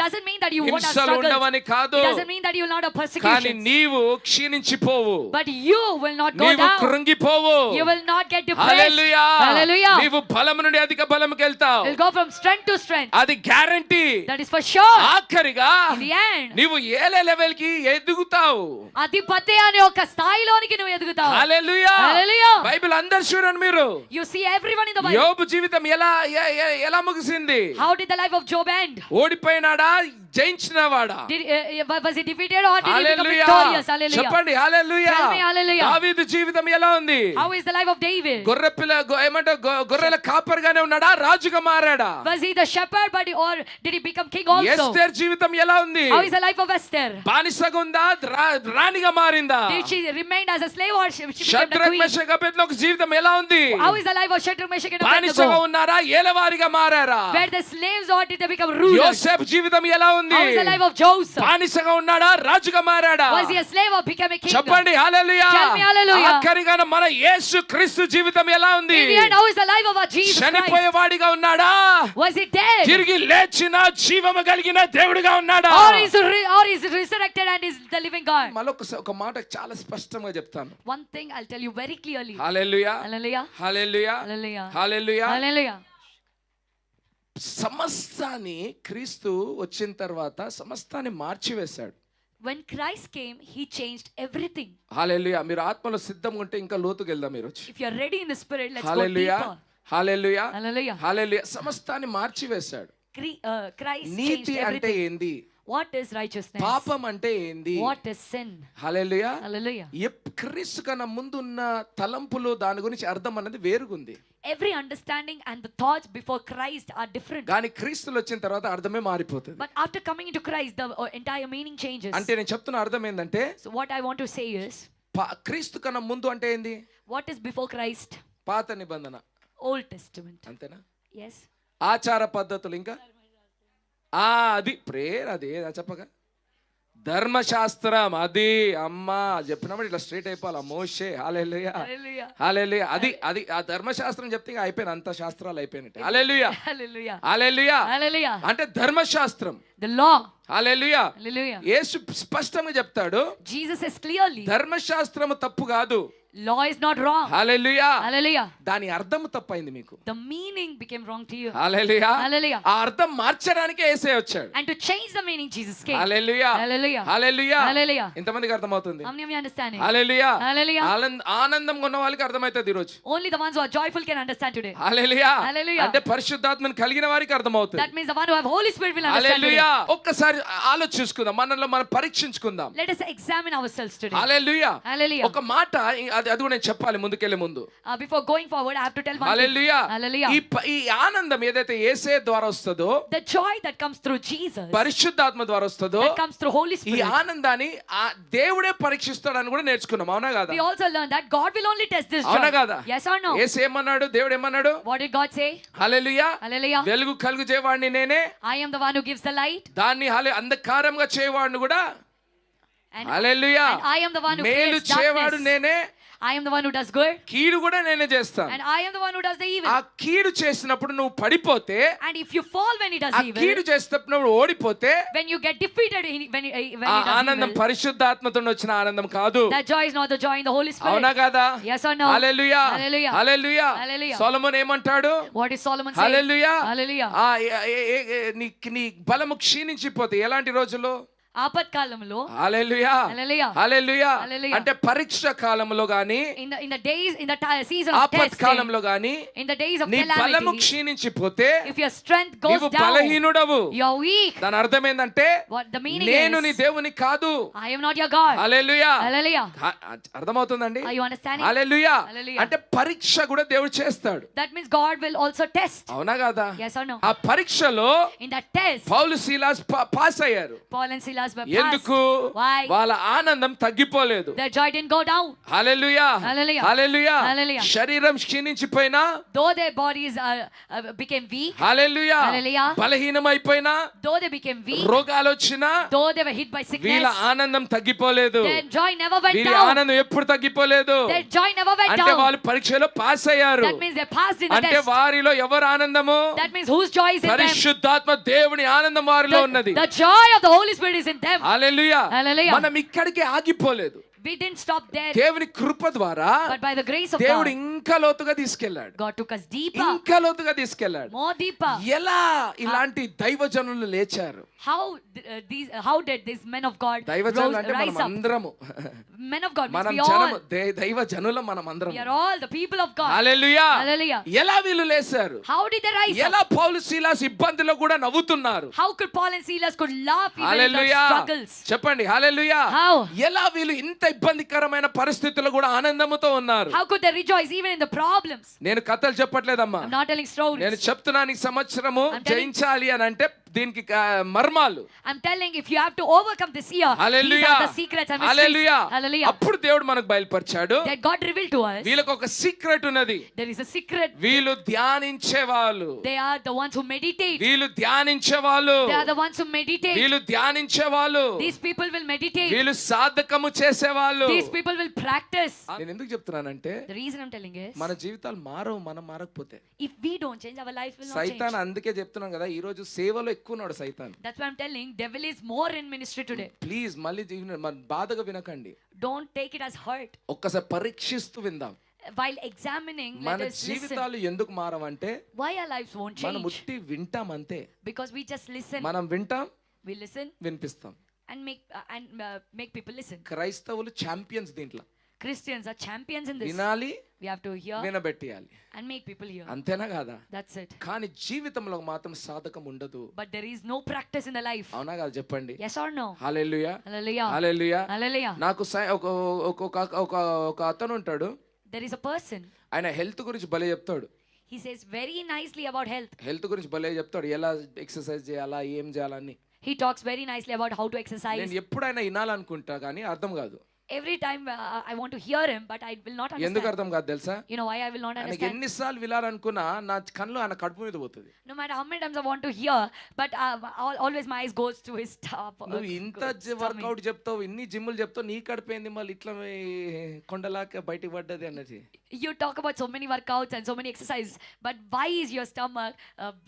S2: doesn't mean that you won't have
S1: హింసలు
S2: struggles.
S1: ఉండవని కాదు,
S2: It doesn't mean that you will not have
S1: కానీ
S2: persecutions.
S1: నీవు క్షీణించిపోవు,
S2: But you will not go
S1: నీవు
S2: down.
S1: కృంగిపోవు.
S2: You will not get depressed.
S1: Hallelujah.
S2: Hallelujah.
S1: నీవు బలము నుండి అధిక బలంకి వెళ్తావు.
S2: You'll go from strength to strength.
S1: అది guarantee.
S2: That is for sure.
S1: ఆఖరిగా
S2: In the end,
S1: నీవు ఏలే లెవెల్ కి ఎదుగుతావు.
S2: అధిపతి అనే ఒక స్థాయిలోనికి నువ్వు ఎదుగుతావు.
S1: హల్లెలూయా.
S2: Hallelujah.
S1: బైబిల్ అందరు చూడండి మీరు.
S2: You see everyone in the Bible.
S1: యోబు జీవితం ఎలా ముగిసింది?
S2: How did the life of Job end?
S1: ఓడిపోయినాడా, జయించినవాడా?
S2: Was he defeated or did he become
S1: hallelujah.
S2: victorious? Hallelujah.
S1: చెప్పండి హల్లెలూయా.
S2: Tell me hallelujah.
S1: దావీదు జీవితం ఎలా ఉంది?
S2: How is the life of David?
S1: గొర్రెల కాపరిగానే ఉన్నాడా, రాజుగా మారాడా?
S2: Was he the shepherd or did he become king also?
S1: Esther జీవితం ఎలా ఉంది?
S2: How is the life of Esther?
S1: బానిసగా ఉందా, రాణిగా మారిందా?
S2: Did she remain as a slave or she became the
S1: Shadrach
S2: queen?
S1: Meshach Abednego జీవితం ఎలా ఉంది?
S2: How is the life of Shadrach, Meshach and
S1: బానిసగా
S2: Abednego?
S1: ఉన్నారా, ఏలవారిగా మారారా?
S2: Were they slaves or did they become rulers?
S1: యోసేపు జీవితం ఎలా ఉంది?
S2: How is the life of Joseph?
S1: బానిసగా ఉన్నాడా, రాజుగా మారాడా?
S2: Was he a slave or became a king?
S1: చెప్పండి హల్లెలూయా.
S2: Tell me hallelujah.
S1: ఆఖరిగా మన యేసు క్రీస్తు జీవితం ఎలా ఉంది?
S2: In the end, how is the life of our Jesus Christ?
S1: చనిపోయేవాడిగా ఉన్నాడా,
S2: Was he dead?
S1: తిరిగి లేచిన జీవము కలిగిన దేవుడిగా ఉన్నాడా?
S2: Or is resurrected and is the living God?
S1: మళ్ళొకసారి ఒక మాట చాలా స్పష్టంగా చెప్తాను.
S2: One thing I'll tell you very clearly.
S1: Hallelujah,
S2: Hallelujah.
S1: Hallelujah,
S2: Hallelujah.
S1: Hallelujah.
S2: Hallelujah.
S1: సమస్తాన్ని క్రీస్తు వచ్చిన తర్వాత సమస్తాన్ని మార్చివేశాడు.
S2: When Christ came, he changed everything.
S1: హల్లెలూయా. మీరు ఆత్మలో సిద్ధంగా ఉంటే ఇంకా లోతుకు వెళ్దాం మీరు.
S2: If you are ready in the spirit, let's go
S1: hallelujah,
S2: deeper.
S1: Hallelujah,
S2: Hallelujah.
S1: హల్లెలూయా. సమస్తాన్ని మార్చివేశాడు.
S2: Christ changed
S1: నీతి అంటే
S2: everything.
S1: ఏంది?
S2: What is righteousness?
S1: పాపం అంటే ఏంది?
S2: What is sin?
S1: Hallelujah.
S2: Hallelujah.
S1: క్రీస్తు కన్నా ముందున్న తలంపులు దాని గురించి అర్థం అన్నది వేరుగుంది.
S2: Every understanding and the thoughts before Christ are different.
S1: కానీ క్రీస్తులో వచ్చిన తర్వాత అర్థమే మారిపోతుంది.
S2: But after coming into Christ, the entire meaning changes.
S1: అంటే నేను చెప్తున్న అర్థం ఏంటంటే,
S2: So what I want to say is,
S1: క్రీస్తు కన్నా ముందు అంటే ఏంది?
S2: what is before Christ?
S1: పాత నిబంధన,
S2: Old Testament.
S1: అంతేనా?
S2: Yes.
S1: ఆచార పద్ధతులు, ఇంకా అది ప్రేయర్, అది చెప్పగా ధర్మశాస్త్రం, అది అమ్మ చెప్పినప్పుడు ఇట్లా స్ట్రైట్ అయిపోవాలి. మోషే, హల్లెలూయా,
S2: Hallelujah.
S1: హల్లెలూయా. అది ఆ ధర్మశాస్త్రం చెప్తే ఇంకా అయిపోయిన అంత శాస్త్రాలు అయిపోయినట్టు. హల్లెలూయా,
S2: Hallelujah.
S1: హల్లెలూయా.
S2: Hallelujah.
S1: అంటే ధర్మశాస్త్రం,
S2: The law.
S1: హల్లెలూయా.
S2: Hallelujah.
S1: యేసు స్పష్టంగా చెప్తాడు,
S2: Jesus says clearly,
S1: ధర్మశాస్త్రము తప్పు కాదు.
S2: law is not wrong.
S1: Hallelujah.
S2: Hallelujah.
S1: దాని అర్థం తప్పైంది మీకు.
S2: The meaning became wrong to you.
S1: Hallelujah.
S2: Hallelujah.
S1: ఆ అర్థం మార్చడానికే యేసే వచ్చాడు.
S2: And to change the meaning, Jesus came.
S1: Hallelujah,
S2: Hallelujah.
S1: Hallelujah.
S2: Hallelujah.
S1: ఎంతమందికి అర్థమవుతుంది?
S2: How many of you understanding?
S1: Hallelujah.
S2: Hallelujah.
S1: ఆనందంగా ఉన్న వాళ్ళకి అర్థమవుతుంది ఈరోజు.
S2: Only the ones who are joyful can understand today.
S1: Hallelujah.
S2: Hallelujah.
S1: అంటే పరిశుద్ధాత్మను కలిగిన వారికి అర్థమవుతుంది.
S2: That means the one who have Holy Spirit will understand today.
S1: హల్లెలూయా. ఒక్కసారి ఆలోచించుకుందాం, మనలో మనం పరీక్షించుకుందాం.
S2: Let us examine ourselves today.
S1: హల్లెలూయా.
S2: Hallelujah.
S1: ఒక మాట అది కూడా నేను చెప్పాలి ముందుకెళ్ళే ముందు.
S2: Before going forward, I have to tell one thing.
S1: Hallelujah.
S2: Hallelujah.
S1: ఈ ఆనందం ఏదైతే యేసే ద్వారా వస్తుందో,
S2: The joy that comes through Jesus,
S1: పరిశుద్ధాత్మ ద్వారా వస్తుందో,
S2: that comes through Holy
S1: ఈ
S2: Spirit.
S1: ఆనందాన్ని దేవుడే పరీక్షిస్తాడని కూడా నేర్చుకున్నాం. అవునా కదా?
S2: We also learned that God will only test this
S1: అవునా
S2: joy.
S1: కదా?
S2: Yes or no?
S1: యేసు ఏమన్నాడు? దేవుడు ఏమన్నాడు?
S2: What did God say?
S1: Hallelujah.
S2: Hallelujah.
S1: వెలుగు కలుగు చేయవాడిని నేనే,
S2: I am the one who gives the light.
S1: దాన్ని అంధకారంగా చేయవాడిని కూడా
S2: And
S1: hallelujah.
S2: I am the one who
S1: మేలు
S2: creates
S1: చేయవాడు
S2: darkness.
S1: నేనే,
S2: I am the one who does good.
S1: కీడు కూడా నేనే చేస్తాను.
S2: And I am the one who does the evil.
S1: ఆ కీడు చేసినప్పుడు నువ్వు పడిపోతే,
S2: And if you fall when he does
S1: ఆ
S2: evil,
S1: కీడు చేసినప్పుడు ఓడిపోతే,
S2: when you get defeated when he
S1: ఆ
S2: does
S1: ఆనందం
S2: evil,
S1: పరిశుద్ధాత్మతో వచ్చిన ఆనందం కాదు.
S2: that joy is not the joy in the Holy Spirit.
S1: అవునా కదా?
S2: Yes or no?
S1: Hallelujah.
S2: Hallelujah.
S1: Hallelujah.
S2: Hallelujah.
S1: Solomon ఏమంటాడు?
S2: What is Solomon saying?
S1: Hallelujah.
S2: Hallelujah.
S1: నీ బలము క్షీణించిపోతే ఎలాంటి రోజుల్లో?
S2: ఆపత్కాలంలో.
S1: హల్లెలూయా.
S2: Hallelujah.
S1: హల్లెలూయా.
S2: Hallelujah.
S1: అంటే పరీక్ష కాలంలో గాని,
S2: in the days in the season of testing,
S1: ఆపత్కాలంలో గాని,
S2: in the days of
S1: నీ బలము
S2: calamity,
S1: క్షీణించిపోతే
S2: if your strength goes
S1: నీవు
S2: down,
S1: బలహీనుడవు.
S2: you're weak.
S1: దాని అర్థం ఏంటంటే,
S2: What the meaning
S1: నేను నీ
S2: is,
S1: దేవుని కాదు.
S2: I am not your God.
S1: Hallelujah.
S2: Hallelujah.
S1: అర్థమవుతుందండి?
S2: Are you understanding?
S1: Hallelujah.
S2: Hallelujah.
S1: అంటే పరీక్ష కూడా దేవుడు చేస్తాడు.
S2: That means God will also test.
S1: అవునా కదా?
S2: Yes or no?
S1: ఆ పరీక్షలో
S2: In that test,
S1: Paul Silas pass అయ్యారు.
S2: Paul and Silas were
S1: ఎందుకు?
S2: passed. Why?
S1: వాళ్ళ ఆనందం తగ్గిపోలేదు.
S2: Their joy didn't go down.
S1: Hallelujah.
S2: Hallelujah.
S1: Hallelujah.
S2: Hallelujah.
S1: శరీరం క్షీణించిపోయినా,
S2: Though their bodies became weak,
S1: hallelujah,
S2: Hallelujah.
S1: బలహీనమైపోయినా,
S2: though they became weak,
S1: రోగాలు వచ్చినా,
S2: though they were hit by
S1: వీళ్ళ
S2: sickness,
S1: ఆనందం తగ్గిపోలేదు.
S2: their joy never went
S1: వీళ్ళ
S2: down.
S1: ఆనందం ఎప్పుడు తగ్గిపోలేదు.
S2: Their joy never went
S1: అంటే
S2: down.
S1: వాళ్ళు పరీక్షలో పాస్ అయ్యారు.
S2: That means they passed in the
S1: అంటే
S2: test.
S1: వారిలో ఎవరు ఆనందము?
S2: That means whose joy is in them?
S1: పరిశుద్ధాత్మ దేవుని ఆనందం వారిలో ఉన్నది.
S2: The joy of the Holy Spirit is in them.
S1: Hallelujah.
S2: Hallelujah.
S1: మనం ఇక్కడికే ఆగిపోలేదు.
S2: We didn't stop there,
S1: దేవుని కృప ద్వారా
S2: but by the grace of
S1: దేవుడు
S2: God,
S1: ఇంకా లోతుగా తీసుకెళ్ళాడు.
S2: God took us deeper,
S1: ఇంకా లోతుగా తీసుకెళ్ళాడు.
S2: more deeper.
S1: ఎలా ఇలాంటి దైవజనులు లేచారు?
S2: How did these men of God
S1: దైవజనులు అంటే
S2: rise
S1: మనం
S2: up?
S1: అందరము,
S2: Men of God means
S1: మనం
S2: we all.
S1: జనము, దైవజనులం మనం
S2: We
S1: అందరము.
S2: are all the people of God.
S1: Hallelujah.
S2: Hallelujah.
S1: ఎలా వీళ్ళు లేచారు?
S2: How did they rise up?
S1: ఎలా పౌలు శీలాస్ ఇబ్బందిలో కూడా నవ్వుతున్నారు?
S2: How could Paul and Silas could laugh even in the
S1: hallelujah.
S2: struggles?
S1: చెప్పండి హల్లెలూయా.
S2: How?
S1: ఎలా వీళ్ళు ఇంత ఇబ్బందికరమైన పరిస్థితుల్లో కూడా ఆనందముతో ఉన్నారు?
S2: How could they rejoice even in the problems?
S1: నేను కథలు చెప్పట్లేదమ్మా,
S2: I'm not telling stories.
S1: నేను చెప్తున్నాను. ఈ సంవత్సరము
S2: I'm telling-
S1: జయించాలి అని అంటే దీనికి మర్మాలు.
S2: I'm telling if you have to overcome this year, these
S1: hallelujah.
S2: are the secrets and mysteries.
S1: Hallelujah.
S2: Hallelujah.
S1: అప్పుడు దేవుడు మనకు బయలుపరిచాడు.
S2: That God revealed to us.
S1: వీళ్ళకి ఒక సీక్రెట్ ఉన్నది.
S2: There is a secret.
S1: వీళ్ళు ధ్యానించే వాళ్ళు.
S2: They are the ones who meditate.
S1: వీళ్ళు ధ్యానించే వాళ్ళు.
S2: They are the ones who meditate.
S1: వీళ్ళు ధ్యానించే వాళ్ళు.
S2: These people will meditate.
S1: వీళ్ళు సాధకము చేసే వాళ్ళు.
S2: These people will practice.
S1: నేను ఎందుకు చెప్తున్నానంటే,
S2: The reason I'm telling is,
S1: మన జీవితాలు మారవు మనం మారకపోతే.
S2: if we don't change, our life will not
S1: సైతాన్
S2: change.
S1: అందుకే చెప్తున్నాం కదా, ఈ రోజు సేవలో ఎక్కువ ఉన్నాడు సైతాన్.
S2: That's why I'm telling, devil is more in ministry today.
S1: Please మళ్ళీ బాధగా వినకండి.
S2: Don't take it as hurt.
S1: ఒక్కసారి పరీక్షిస్తూ విందాం.
S2: While examining, let
S1: మన
S2: us listen.
S1: జీవితాలు ఎందుకు మారవంటే,
S2: Why our lives won't
S1: మనం
S2: change?
S1: ఉట్టి వింటాం అంతే.
S2: Because we just listen.
S1: మనం వింటాం,
S2: We listen
S1: వినిపిస్తాం.
S2: and make people listen.
S1: క్రైస్తవులు ఛాంపియన్స్ దీంట్లో.
S2: Christians are champions in this.
S1: వినాలి,
S2: We have to hear
S1: వినబెట్టియాలి.
S2: and make people hear.
S1: అంతేనా కాదా?
S2: That's it.
S1: కానీ జీవితంలో మాత్రం సాధకం ఉండదు.
S2: But there is no practice in the life.
S1: అవునా కాదు చెప్పండి.
S2: Yes or no?
S1: Hallelujah.
S2: Hallelujah.
S1: Hallelujah.
S2: Hallelujah.
S1: నాకు ఒక అతను ఉంటాడు.
S2: There is a person.
S1: ఆయన హెల్త్ గురించి భలే చెప్తాడు.
S2: He says very nicely about health.
S1: Health గురించి భలే చెప్తాడు, ఎలా ఎక్సర్సైజ్ చేయాలా, ఏం చేయాలని.
S2: He talks very nicely about how to exercise.
S1: నేను ఎప్పుడైనా వినాలనుకుంటా కానీ అర్థం కాదు.
S2: Every time I want to hear him, but I will not
S1: ఎందుకు
S2: understand.
S1: అర్థం కాదు తెలుసా?
S2: You know why I will not
S1: ఆయనకి
S2: understand?
S1: ఎన్నిసార్లు వినాలనుకున్నా నా కళ్ళు ఆయన కడుపు మీద పోతుంది.
S2: No matter how many times I want to hear, but always my eyes goes to his top.
S1: నువ్వు ఇంత వర్కౌట్ చెప్తావు, ఇన్ని జిమ్ములు చెప్తావు, నీ కడిపోయింది మళ్ళీ ఇట్లా కొండలాక బయటికి పడ్డది అన్నది.
S2: You talk about so many workouts and so many exercises, but why is your stomach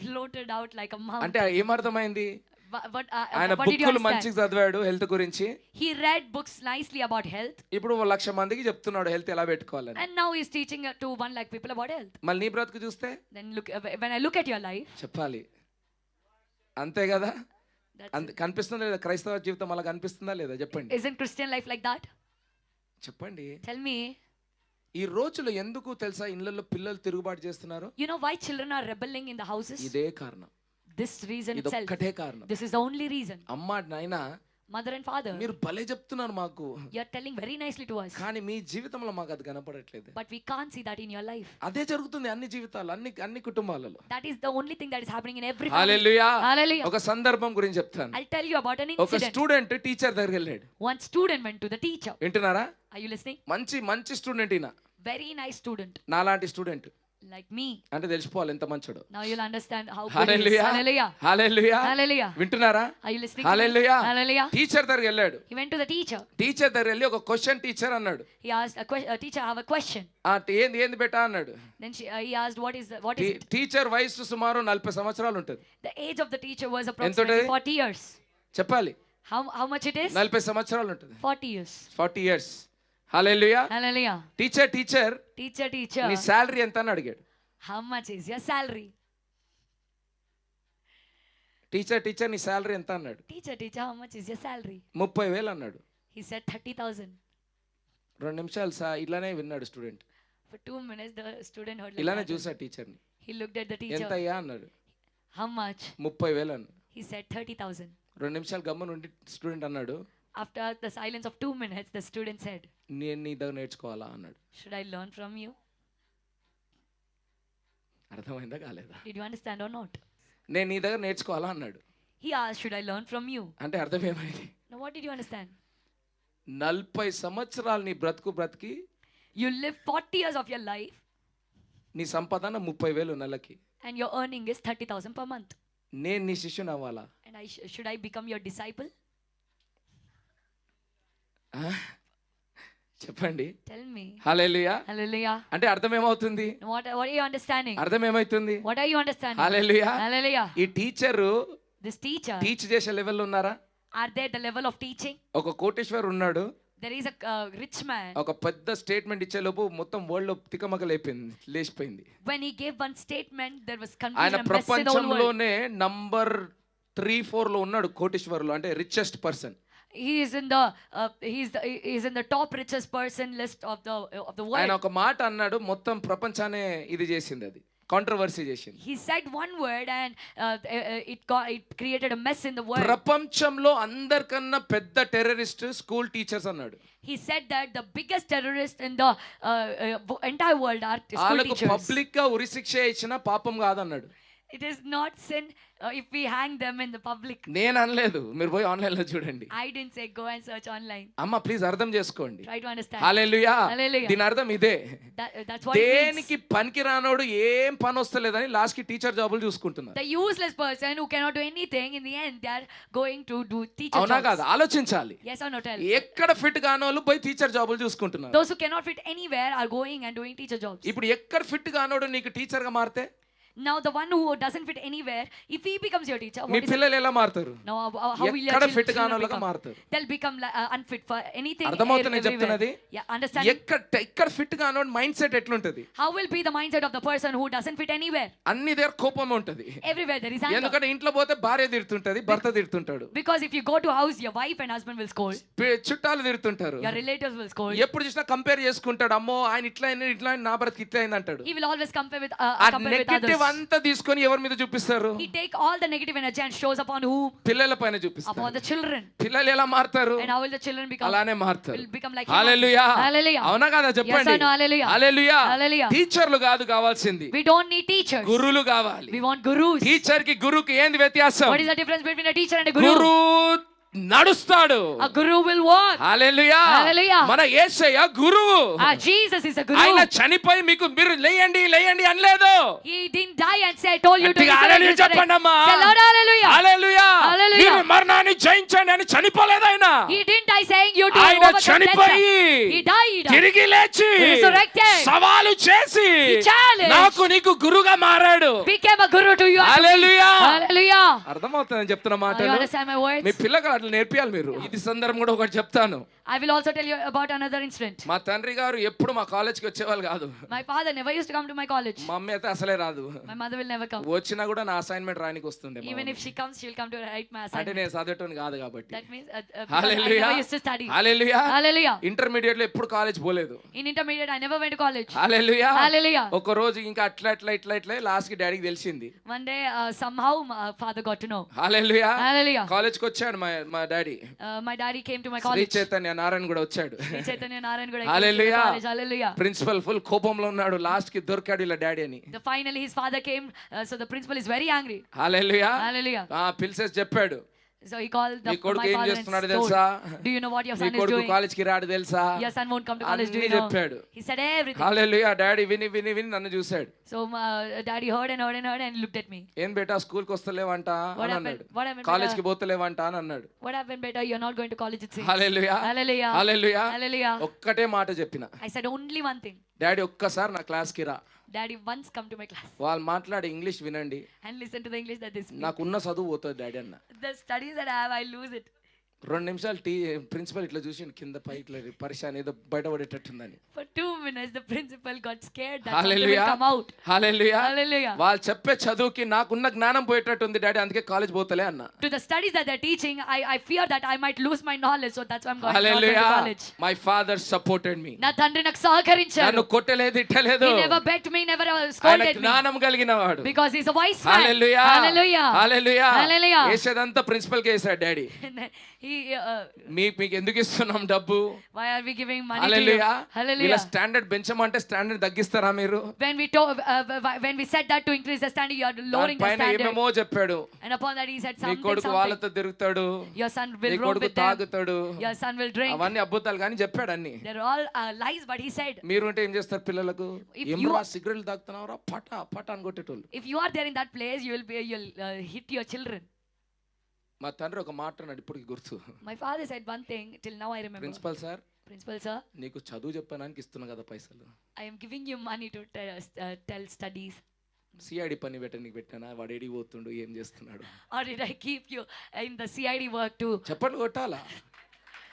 S2: bloated out like a mountain?
S1: అంటే ఏమర్థమైంది? ఆయన
S2: What did you
S1: బుక్కులు
S2: understand?
S1: మంచిగా చదివాడు హెల్త్ గురించి.
S2: He read books nicely about health,
S1: ఇప్పుడు 1,00,000 మందికి చెప్తున్నాడు హెల్త్ ఎలా పెట్టుకోవాలని.
S2: and now he's teaching to 1 lakh people about health.
S1: మళ్ళీ నీ బ్రతుకు చూస్తే
S2: Then look, when I look at your life,
S1: చెప్పాలి అంతే కదా.
S2: that's
S1: కనిపిస్తుందా లేదా క్రైస్తవ జీవితం అలా కనిపిస్తుందా లేదా చెప్పండి.
S2: isn't Christian life like that?
S1: చెప్పండి.
S2: Tell me.
S1: ఈ రోజులో ఎందుకు తెలుసా ఇళ్ళల్లో పిల్లలు తిరుగుబాటు చేస్తున్నారు?
S2: You know why children are rebelling in the houses?
S1: ఇదే కారణం.
S2: This reason itself.
S1: ఇదొక్కటే కారణం.
S2: This is the only reason.
S1: అమ్మ నాయన
S2: mother and father.
S1: మీరు భలే చెప్తున్నారు మాకు,
S2: You're telling very nicely to us,
S1: కానీ మీ జీవితంలో మాకు అది కనపడట్లేదు.
S2: but we can't see that in your life.
S1: అదే జరుగుతుంది అన్ని జీవితాలు, అన్ని కుటుంబాలలో.
S2: That is the only thing that is happening in every family.
S1: Hallelujah.
S2: Hallelujah.
S1: ఒక సందర్భం గురించి చెప్తాను.
S2: I'll tell you about an
S1: ఒక
S2: incident.
S1: స్టూడెంట్ టీచర్ దగ్గరికి వెళ్ళాడు.
S2: One student went to the teacher.
S1: వింటున్నారా?
S2: Are you listening?
S1: మంచి స్టూడెంట్ ఈయన,
S2: Very nice student,
S1: నాలాంటి స్టూడెంట్
S2: like me.
S1: అంటే తెలిసిపోవాలి ఎంత మంచోడు.
S2: Now you'll understand how good he is.
S1: Hallelujah.
S2: Hallelujah.
S1: Hallelujah.
S2: Hallelujah.
S1: వింటున్నారా?
S2: Are you listening? to me?
S1: Hallelujah.
S2: Hallelujah.
S1: Teacher దగ్గరికి వెళ్ళాడు.
S2: He went to the teacher.
S1: Teacher దగ్గర వెళ్ళి ఒక క్వశ్చన్ టీచర్ అన్నాడు.
S2: He asked teacher, I have a question.
S1: ఏంది బెటా అన్నాడు.
S2: Then he asked, what is it?
S1: Teacher వయసు సుమారు 40 సంవత్సరాలు ఉంటుంది.
S2: The age of the teacher was approximately 40 years.
S1: చెప్పాలి.
S2: How much it is?
S1: 40 సంవత్సరాలు ఉంటుంది.
S2: 40 years.
S1: 40 ఇయర్స్. హల్లెలూయా.
S2: Hallelujah.
S1: Teacher
S2: Teacher.
S1: నీ శాలరీ ఎంత అని అడిగాడు.
S2: How much is your salary?
S1: Teacher నీ శాలరీ ఎంత అన్నాడు.
S2: Teacher, how much is your salary?
S1: 30,000 అన్నాడు.
S2: He said 30,000.
S1: 2 నిమిషాలు ఇలానే విన్నాడు student.
S2: For 2 minutes the student heard like
S1: ఇలానే
S2: that.
S1: చూసాడు టీచర్ని.
S2: He looked at the teacher.
S1: ఎంత అయ్యా అన్నాడు.
S2: How much?
S1: 30,000 అన్నాడు.
S2: He said 30,000.
S1: 2 నిమిషాలు గమ్మున ఉండి స్టూడెంట్ అన్నాడు,
S2: After the silence of 2 minutes, the student said,
S1: నేను నీ దగ్గర నేర్చుకోవాలా అన్నాడు.
S2: should I learn from you?
S1: అర్థమైందా కాలేదా?
S2: Did you understand or not?
S1: నేను నీ దగ్గర నేర్చుకోవాలా అన్నాడు.
S2: He asked, should I learn from you?
S1: అంటే అర్థం ఏమైంది?
S2: Now what did you understand?
S1: 40 సంవత్సరాలు నీ బ్రతికి
S2: You live 40 years of your life
S1: నీ సంపాదన 30,000 నెలకి.
S2: and your earning is 30,000 per month.
S1: నేను నీ శిష్యుని అవ్వాలా?
S2: And should I become your disciple?
S1: చెప్పండి.
S2: Tell me.
S1: హల్లెలూయా.
S2: Hallelujah.
S1: అంటే అర్థం ఏమవుతుంది?
S2: What are you understanding?
S1: అర్థం ఏమైతుంది?
S2: What are you understanding?
S1: Hallelujah.
S2: Hallelujah.
S1: ఈ టీచరు
S2: This teacher,
S1: టీచ్ చేసే లెవెల్లో ఉన్నారా?
S2: are they at the level of teaching?
S1: ఒక కోటేశ్వర్ ఉన్నాడు.
S2: There is a rich man.
S1: ఒక పెద్ద స్టేట్మెంట్ ఇచ్చే లోపు మొత్తం వరల్డ్ లో తికమకలైపోయింది, లేచిపోయింది.
S2: When he gave one statement, there was
S1: ఆయన
S2: confusion and mess in the whole world.
S1: ప్రపంచంలోనే నంబర్ 3-4 లో ఉన్నాడు కోటేశ్వర్లో, అంటే richest person.
S2: He is in the top richest person list of the
S1: ఆయన
S2: world.
S1: ఒక మాట అన్నాడు, మొత్తం ప్రపంచానే ఇది చేసింది, అది కాంట్రవర్సీ చేసింది.
S2: He said one word and it created a mess in the world.
S1: ప్రపంచంలో అందరికన్నా పెద్ద టెర్రరిస్ట్ స్కూల్ టీచర్స్ అన్నాడు.
S2: He said that the biggest terrorist in the entire world are school
S1: వాళ్ళకు
S2: teachers.
S1: పబ్లిక్ గా ఉరిశిక్ష ఇచ్చిన పాపం కాదన్నాడు.
S2: It is not sin if we hang them in the public.
S1: నేను అనలేదు, మీరు పోయి ఆన్లైన్ లో చూడండి.
S2: I didn't say go and search online.
S1: అమ్మ ప్లీజ్ అర్థం చేసుకోండి.
S2: Try to understand.
S1: Hallelujah.
S2: Hallelujah.
S1: దీని అర్థం ఇదే.
S2: That's what it means.
S1: దేనికి పనికి రానోడు ఏం పని వస్తలేదని లాస్ట్ కి టీచర్ జాబులు చూసుకుంటున్నారు.
S2: The useless person who cannot do anything, in the end they are going to do teacher
S1: అవునా
S2: jobs.
S1: కాదు? ఆలోచించాలి.
S2: Yes or no? Tell.
S1: ఎక్కడ ఫిట్ కానోళ్ళు పోయి టీచర్ జాబులు చూసుకుంటున్నారు.
S2: Those who cannot fit anywhere are going and doing teacher jobs.
S1: ఇప్పుడు ఎక్కడ ఫిట్ కానోడు నీకు టీచర్ గా మారితే,
S2: Now the one who doesn't fit anywhere, if he becomes your teacher,
S1: me
S2: what is it?
S1: పిల్లలు ఎలా మారుతారు?
S2: Now how will your
S1: ఎక్కడ ఫిట్
S2: children
S1: కానోళ్ళగా
S2: become?
S1: మారుతారు.
S2: They'll become unfit for anything.
S1: అర్థమవుతుంది నేను
S2: everywhere.
S1: చెప్తున్నది?
S2: Yeah, understand?
S1: ఎక్కడ ఫిట్ కానోడు మైండ్ సెట్ ఎట్లుంటది?
S2: How will be the mindset of the person who doesn't fit anywhere?
S1: అన్ని దగ్గర కోపం ఉంటది.
S2: Everywhere there is anger.
S1: ఎందుకంటే ఇంట్లో పోతే భార్య తిడుతుంటది, భర్త తిడుతుంటాడు,
S2: Because if you go to house, your wife and husband will scold.
S1: చుట్టాలు తిడుతుంటారు,
S2: Your relatives will scold.
S1: ఎప్పుడు చూసినా కంపేర్ చేసుకుంటాడు. అమ్మో ఆయన ఇట్లా ఇట్లా నా బ్రతికి ఇట్లా అయింది అంటాడు.
S2: He will always compare with
S1: ఆ
S2: others.
S1: నెగటివ్ అంతా తీసుకొని ఎవరి మీద చూపిస్తారు?
S2: He take all the negative energy and shows upon who?
S1: పిల్లల పైన
S2: Upon
S1: చూపిస్తారు.
S2: the children.
S1: పిల్లలు ఎలా మారుతారు?
S2: And how will the children become?
S1: అలానే మారుతారు.
S2: Will become like him.
S1: Hallelujah.
S2: Hallelujah.
S1: అవునా కదా చెప్పండి?
S2: Yes or no? Hallelujah.
S1: Hallelujah.
S2: Hallelujah.
S1: టీచర్లు కాదు కావాల్సింది,
S2: We don't need teachers.
S1: గురువులు కావాలి.
S2: We want gurus.
S1: టీచర్ కి గురువుకి ఏంది వ్యత్యాసం?
S2: What is the difference between a teacher and a guru?
S1: Guru నడుస్తాడు.
S2: A guru will walk.
S1: Hallelujah.
S2: Hallelujah.
S1: మన యేసయ్య గురువు.
S2: Jesus is a guru.
S1: ఆయన చనిపోయి మీరు లేయండి అనలేదు.
S2: He didn't die and say, told you to
S1: గట్టిగా హల్లెలూయా చెప్పండి అమ్మా.
S2: Say Lord, hallelujah.
S1: హల్లెలూయా.
S2: Hallelujah.
S1: మీరు మరణాన్ని జయించండి అని చనిపోలేదు ఆయన.
S2: He didn't die saying you to
S1: ఆయన
S2: overcome
S1: చనిపోయి
S2: death. He died.
S1: తిరిగి లేచి
S2: Resurrected.
S1: సవాలు చేసి
S2: He challenged.
S1: నాకు నీకు గురుగా మారాడు.
S2: Became a guru to you.
S1: Hallelujah.
S2: Hallelujah.
S1: అర్థమవుతుందని చెప్తున్న
S2: You
S1: మాటలు
S2: understand my words?
S1: మీ పిల్లలకు అట్లా నేర్పియాలి మీరు. ఇది సందర్భం కూడా ఒకటి చెప్తాను.
S2: I will also tell you about another incident.
S1: మా తండ్రి గారు ఎప్పుడు మా కాలేజ్కి వచ్చేవాళ్ళు కాదు.
S2: My father never used to come to my college.
S1: మా అమ్మ అయితే అసలే రాదు.
S2: My mother will never come.
S1: వచ్చినా కూడా నా అసైన్మెంట్ రానికి వస్తుండే.
S2: Even if she comes, she will come to write my
S1: అంటే
S2: assignment.
S1: నేను చదివేటోని కాదు కాబట్టి.
S2: That means because I
S1: hallelujah.
S2: never used to study.
S1: Hallelujah.
S2: Hallelujah.
S1: Intermediate లో ఎప్పుడు కాలేజ్ పోలేదు.
S2: In intermediate, I never went to college.
S1: Hallelujah.
S2: Hallelujah.
S1: ఒక రోజు ఇంకా అట్లా లాస్ట్ కి డాడీకి తెలిసింది.
S2: One day, somehow, my father got to know.
S1: Hallelujah.
S2: Hallelujah.
S1: College కి వచ్చాడు మా daddy
S2: My daddy came to my
S1: Shri
S2: college.
S1: Chaitanya Narayana కూడా వచ్చాడు.
S2: Sri Chaitanya Narayan Gura.
S1: Hallelujah.
S2: Hallelujah.
S1: Principal full కోపంలో ఉన్నాడు, లాస్ట్ కి దొరికాడు ఇలా డాడీ అని.
S2: Finally his father came, so the principal is very angry.
S1: Hallelujah.
S2: Hallelujah.
S1: పిలిచేసి చెప్పాడు,
S2: So he called
S1: మీ కొడుకు
S2: my
S1: ఏం
S2: father and
S1: చేస్తున్నాడు
S2: told,
S1: తెలుసా,
S2: do you know what your
S1: me
S2: son is
S1: కొడుకు
S2: doing?
S1: కాలేజ్ కి రాడు తెలుసా,
S2: Your son won't come to college, do
S1: అన్ని
S2: you know?
S1: చెప్పాడు.
S2: He said everything.
S1: Hallelujah. Daddy విని విని విని నన్ను చూశాడు.
S2: So daddy heard and heard and heard and looked at me.
S1: ఏం బేటా స్కూల్ కి వస్తలేవంట అని అన్నాడు.
S2: What happened?
S1: కాలేజ్ కి పోతలేవంట అని అన్నాడు.
S2: What happened, beta? You're not going to college, it seems.
S1: Hallelujah.
S2: Hallelujah.
S1: Hallelujah.
S2: Hallelujah.
S1: ఒక్కటే మాట చెప్పిన,
S2: I said only one thing.
S1: Daddy ఒక్కసారి నా క్లాస్ కి రా,
S2: Daddy once come to my class
S1: వాళ్ళు మాట్లాడే ఇంగ్లీష్ వినండి,
S2: and listen to the English that they speak.
S1: నాకున్న చదువు పోతుంది డాడీ అన్న.
S2: The studies that I have, I lose it.
S1: 2 నిమిషాలు ప్రిన్సిపల్ ఇట్లా చూసి కింద పై ఇట్లా పరిశాన్ ఏదో బయటపడేటట్టుందని.
S2: For 2 minutes, the principal got scared that something will
S1: hallelujah.
S2: come out.
S1: Hallelujah.
S2: Hallelujah.
S1: వాళ్ళు చెప్పే చదువుకి నాకున్న జ్ఞానం పోయేటట్టుంది డాడీ, అందుకే కాలేజ్ పోతలే అన్న.
S2: To the studies that they're teaching, I fear that I might lose my knowledge, so that's why I'm not going
S1: hallelujah.
S2: to college.
S1: My father supported me.
S2: నా తండ్రి నాకు సహకరించాడు.
S1: నన్ను కొట్టలేదు, ఇట్టలేదు.
S2: He never begged me, never
S1: ఆయన
S2: scolded me,
S1: జ్ఞానం కలిగిన వాడు.
S2: because he's a wise man.
S1: Hallelujah.
S2: Hallelujah.
S1: Hallelujah.
S2: Hallelujah.
S1: వేసేదంతా principal కి వేసాడు డాడీ.
S2: And then he
S1: మీకు ఎందుకు ఇస్తున్నాం డబ్బు?
S2: why are we giving money to you?
S1: హల్లెలూయా. వీళ్ళ
S2: Hallelujah.
S1: స్టాండర్డ్ పెంచమంటే స్టాండర్డ్ తగ్గిస్తారా మీరు?
S2: When we said that to increase the standard, you are lowering the
S1: పైన
S2: standard.
S1: ఏమేమో చెప్పాడు,
S2: And upon that he said
S1: నీ
S2: something,
S1: కొడుకు వాళ్ళతో తిరుగుతాడు,
S2: your son
S1: నీ
S2: will roam
S1: కొడుకు
S2: with them,
S1: తాగుతాడు,
S2: your son will drink.
S1: అవన్నీ అబద్ధాలు కానీ చెప్పాడు అన్ని.
S2: They're all lies, but he said,
S1: మీరు అంటే ఏం చేస్తారు పిల్లలకు?
S2: If
S1: ఏమరా సిగరెట్లు తాగుతున్నావురా, పటా పటా అని కొట్టేటోళ్ళు.
S2: if you are there in that place, you'll hit your children.
S1: మా తండ్రి ఒక మాట అన్నాడు ఇప్పటికి గుర్తు.
S2: My father said one thing till now I remember.
S1: Principal sir,
S2: Principal sir,
S1: నీకు చదువు చెప్పడానికి ఇస్తున్నా కదా పైసలు,
S2: I am giving you money to tell studies.
S1: CID పని పెట్టడానికి పెట్టానా, వాడు ఏడికి పోతుండు, ఏం చేస్తున్నాడు?
S2: Or did I keep you in the CID work too?
S1: చెప్పండి కొట్టాలా?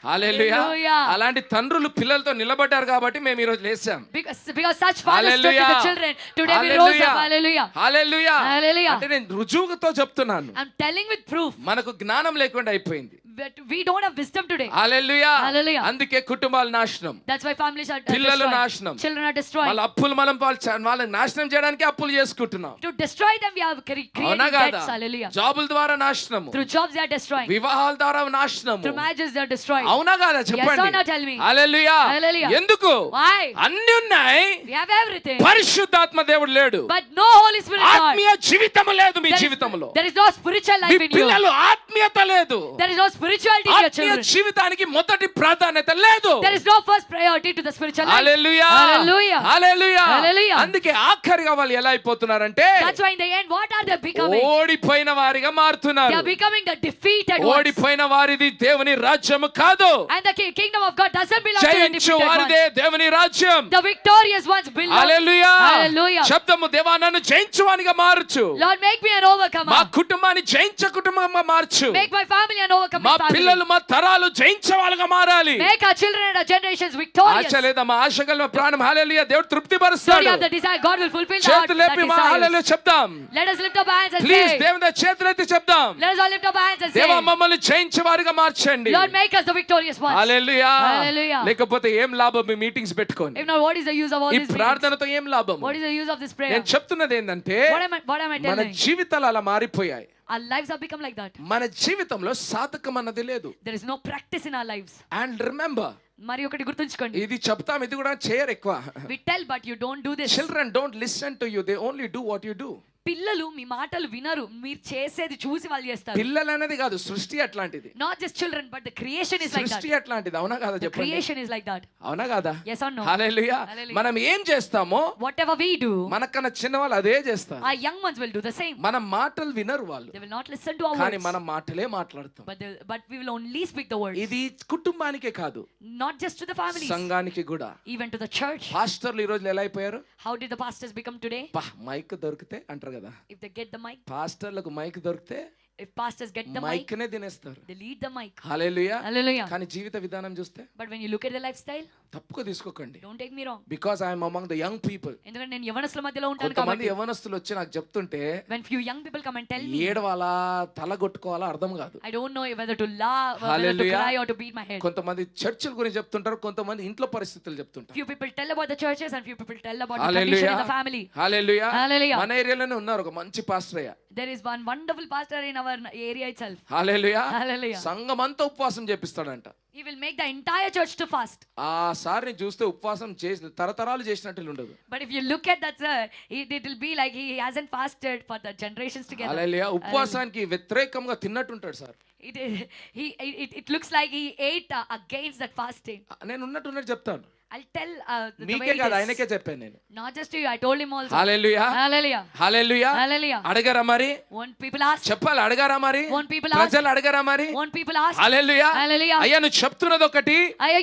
S1: హల్లెలూయా.
S2: Hallelujah.
S1: అలాంటి తండ్రులు పిల్లలతో నిలబడ్డారు కాబట్టి మేము ఈ రోజు లేసాం.
S2: Because such fathers stood to the
S1: Hallelujah.
S2: children. Today we rose up. Hallelujah.
S1: Hallelujah.
S2: Hallelujah.
S1: అంటే నేను రుజువుతో చెప్తున్నాను,
S2: I'm telling with proof.
S1: మనకు జ్ఞానం లేకుండా అయిపోయింది.
S2: But we don't have wisdom today.
S1: Hallelujah.
S2: Hallelujah.
S1: అందుకే కుటుంబాలు నాశనం,
S2: That's why families are
S1: పిల్లలు
S2: destroyed.
S1: నాశనం.
S2: Children are destroyed.
S1: వాళ్ళ అప్పులు మనం వాళ్ళని నాశనం చేయడానికి అప్పులు చేసుకుంటున్నాం.
S2: To destroy them, we have created
S1: అవునా కాదా?
S2: debts. Hallelujah.
S1: జాబుల ద్వారా నాశనము,
S2: Through jobs, they are destroying.
S1: వివాహాల ద్వారా నాశనము.
S2: Through marriages, they are destroying.
S1: అవునా కాదా?
S2: Yes or
S1: చెప్పండి.
S2: no? Tell me.
S1: హల్లెలూయా.
S2: Hallelujah.
S1: ఎందుకు?
S2: Why?
S1: అన్ని ఉన్నాయి,
S2: We have everything,
S1: పరిశుద్ధాత్మ దేవుడు లేడు.
S2: but no Holy Spirit. God.
S1: ఆత్మీయ జీవితం లేదు మీ
S2: There is-
S1: జీవితంలో.
S2: there is no spiritual
S1: me
S2: life in you.
S1: పిల్లలు ఆత్మీయత లేదు.
S2: There is no spirituality in your
S1: ఆత్మీయ
S2: children.
S1: జీవితానికి మొదటి ప్రాధాన్యత లేదు.
S2: There is no first priority to the spiritual life.
S1: Hallelujah.
S2: Hallelujah.
S1: Hallelujah.
S2: Hallelujah.
S1: అందుకే ఆఖరిగా వాళ్ళు ఎలా అయిపోతున్నారంటే
S2: That's why in the end, what are they becoming?
S1: ఓడిపోయిన వారిగా
S2: They
S1: మారుతున్నారు.
S2: are becoming the defeated ones.
S1: ఓడిపోయిన వారిది దేవుని రాజ్యము కాదు,
S2: And the kingdom of God doesn't belong to the
S1: జయించు
S2: defeated
S1: వారిదే
S2: ones.
S1: దేవుని రాజ్యం.
S2: The victorious ones belong.
S1: Hallelujah.
S2: Hallelujah.
S1: శబ్దము దేవా నన్ను జయించువానిగా మార్చు,
S2: Lord, make me an
S1: మా
S2: overcomer.
S1: కుటుంబాన్ని జయించ కుటుంబంగా మార్చు,
S2: Make my family an
S1: మా
S2: overcoming family.
S1: పిల్లలు మా తరాలు జయించే వాళ్ళగా మారాలి.
S2: Make our children and our generations victorious.
S1: ఆశ లేదా మా ఆశ కలిగిన ప్రాణం హల్లెలూయా దేవుడు తృప్తి
S2: So we
S1: పరుస్తాడు.
S2: have the desire. God will fulfill the
S1: చేతులు లేపి మా
S2: desires.
S1: హల్లెలూయా చెప్దాం.
S2: Let us lift up our hands and
S1: please
S2: say,
S1: దేవుని చేతులెత్తి చెప్దాం,
S2: let us all lift up our hands and say,
S1: దేవా మమ్మల్ని జయించే వారిగా మార్చండి.
S2: Lord, make us the victorious ones.
S1: Hallelujah.
S2: Hallelujah.
S1: లేకపోతే ఏం లాభం మీ మీటింగ్స్ పెట్టుకొని?
S2: If not, what is the use of all
S1: ఈ
S2: these meetings?
S1: ప్రార్థనతో ఏం లాభం?
S2: What is the use of this prayer?
S1: నేను చెప్తున్నది ఏంటంటే
S2: What am I
S1: మన
S2: telling?
S1: జీవితాలు అలా మారిపోయాయి.
S2: Our lives have become like that.
S1: మన జీవితంలో సాధకం అన్నది లేదు.
S2: There is no practice in our lives.
S1: And remember,
S2: మరి ఒకటి గుర్తుంచుకోండి.
S1: ఇది చెప్తాం, ఇది కూడా చేయరు ఎక్కువ.
S2: We tell but you don't do this.
S1: Children don't listen to you, they only do what you do.
S2: పిల్లలు మీ మాటలు వినరు, మీరు చేసేది చూసి వాళ్ళు చేస్తారు.
S1: పిల్లలు అనేది కాదు, సృష్టి అట్లాంటిది.
S2: Not just children but the creation is like that.
S1: సృష్టి అట్లాంటిది. అవునా కాదా?
S2: The
S1: చెప్పండి.
S2: creation is like that.
S1: అవునా కాదా?
S2: Yes or no?
S1: Hallelujah.
S2: Hallelujah.
S1: మనం ఏం చేస్తామో
S2: Whatever we do,
S1: మనకన్నా చిన్న వాళ్ళు అదే చేస్తారు.
S2: our young ones will do the same.
S1: మన మాటలు వినరు వాళ్ళు,
S2: They will not listen to our
S1: కానీ
S2: words,
S1: మన మాటలే మాట్లాడతాం.
S2: but we will only speak the words.
S1: ఇది కుటుంబానికే కాదు,
S2: Not just to the families,
S1: సంఘానికి కూడా.
S2: even to the church.
S1: పాస్టర్లు ఈ రోజు ఎలా అయిపోయారు?
S2: How did the pastors become today?
S1: Mic దొరికితే అంటారు కదా,
S2: If they get the mic,
S1: పాస్టర్లకు మైక్ దొరికితే
S2: if pastors get the mic,
S1: mic నే తినేస్తారు.
S2: they lead the mic.
S1: Hallelujah.
S2: Hallelujah.
S1: కానీ జీవిత విధానం చూస్తే
S2: But when you look at the lifestyle,
S1: తప్పుగా తీసుకోకండి.
S2: don't take me wrong.
S1: Because I'm among the young people.
S2: ఎందుకంటే నేను యవనస్తుల మధ్యలో ఉంటాను
S1: కొంతమంది
S2: కాబట్టి.
S1: యవనస్తులు వచ్చి నాకు చెప్తుంటే
S2: When few young people come and tell me,
S1: ఏడవాలా తల కొట్టుకోవాలా అర్థం కాదు.
S2: I don't know whether to laugh, whether to
S1: Hallelujah.
S2: cry or to beat my head.
S1: కొంతమంది చర్చిల గురించి చెప్తుంటారు, కొంతమంది ఇంట్లో పరిస్థితులు చెప్తుంటారు.
S2: Few people tell about the churches and few people tell about the
S1: Hallelujah.
S2: condition in the family.
S1: Hallelujah.
S2: Hallelujah.
S1: మన ఏరియాలోనే ఉన్నారు ఒక మంచి పాస్టర్ అయ్య.
S2: There is one wonderful pastor in our area itself.
S1: Hallelujah.
S2: Hallelujah.
S1: సంఘం అంతా ఉపవాసం చేపిస్తాడంట.
S2: He will make the entire church to fast.
S1: ఆ సార్ని చూస్తే ఉపవాసం చేసి తరతరాలు చేసినట్టు ఉండదు.
S2: But if you look at that sir, it will be like he hasn't fasted for the generations together.
S1: హల్లెలూయా. ఉపవాసానికి వ్యతిరేకంగా తిన్నట్టుంటాడు sir.
S2: It looks like he ate against that fasting.
S1: నేను ఉన్నట్టు చెప్తాను.
S2: I'll tell the
S1: మీకే
S2: way
S1: కాదు
S2: it
S1: ఆయనకే
S2: is.
S1: చెప్పాను నేను.
S2: Not just to you, I told him also.
S1: Hallelujah.
S2: Hallelujah.
S1: Hallelujah.
S2: Hallelujah.
S1: అడగరా మరి?
S2: Won't people ask?
S1: చెప్పాలి, అడగరా మరి?
S2: Won't people ask?
S1: ప్రజలు అడగరా మరి?
S2: Won't people ask?
S1: Hallelujah.
S2: Hallelujah.
S1: అయ్యా నువ్వు చెప్తున్నది ఒకటి,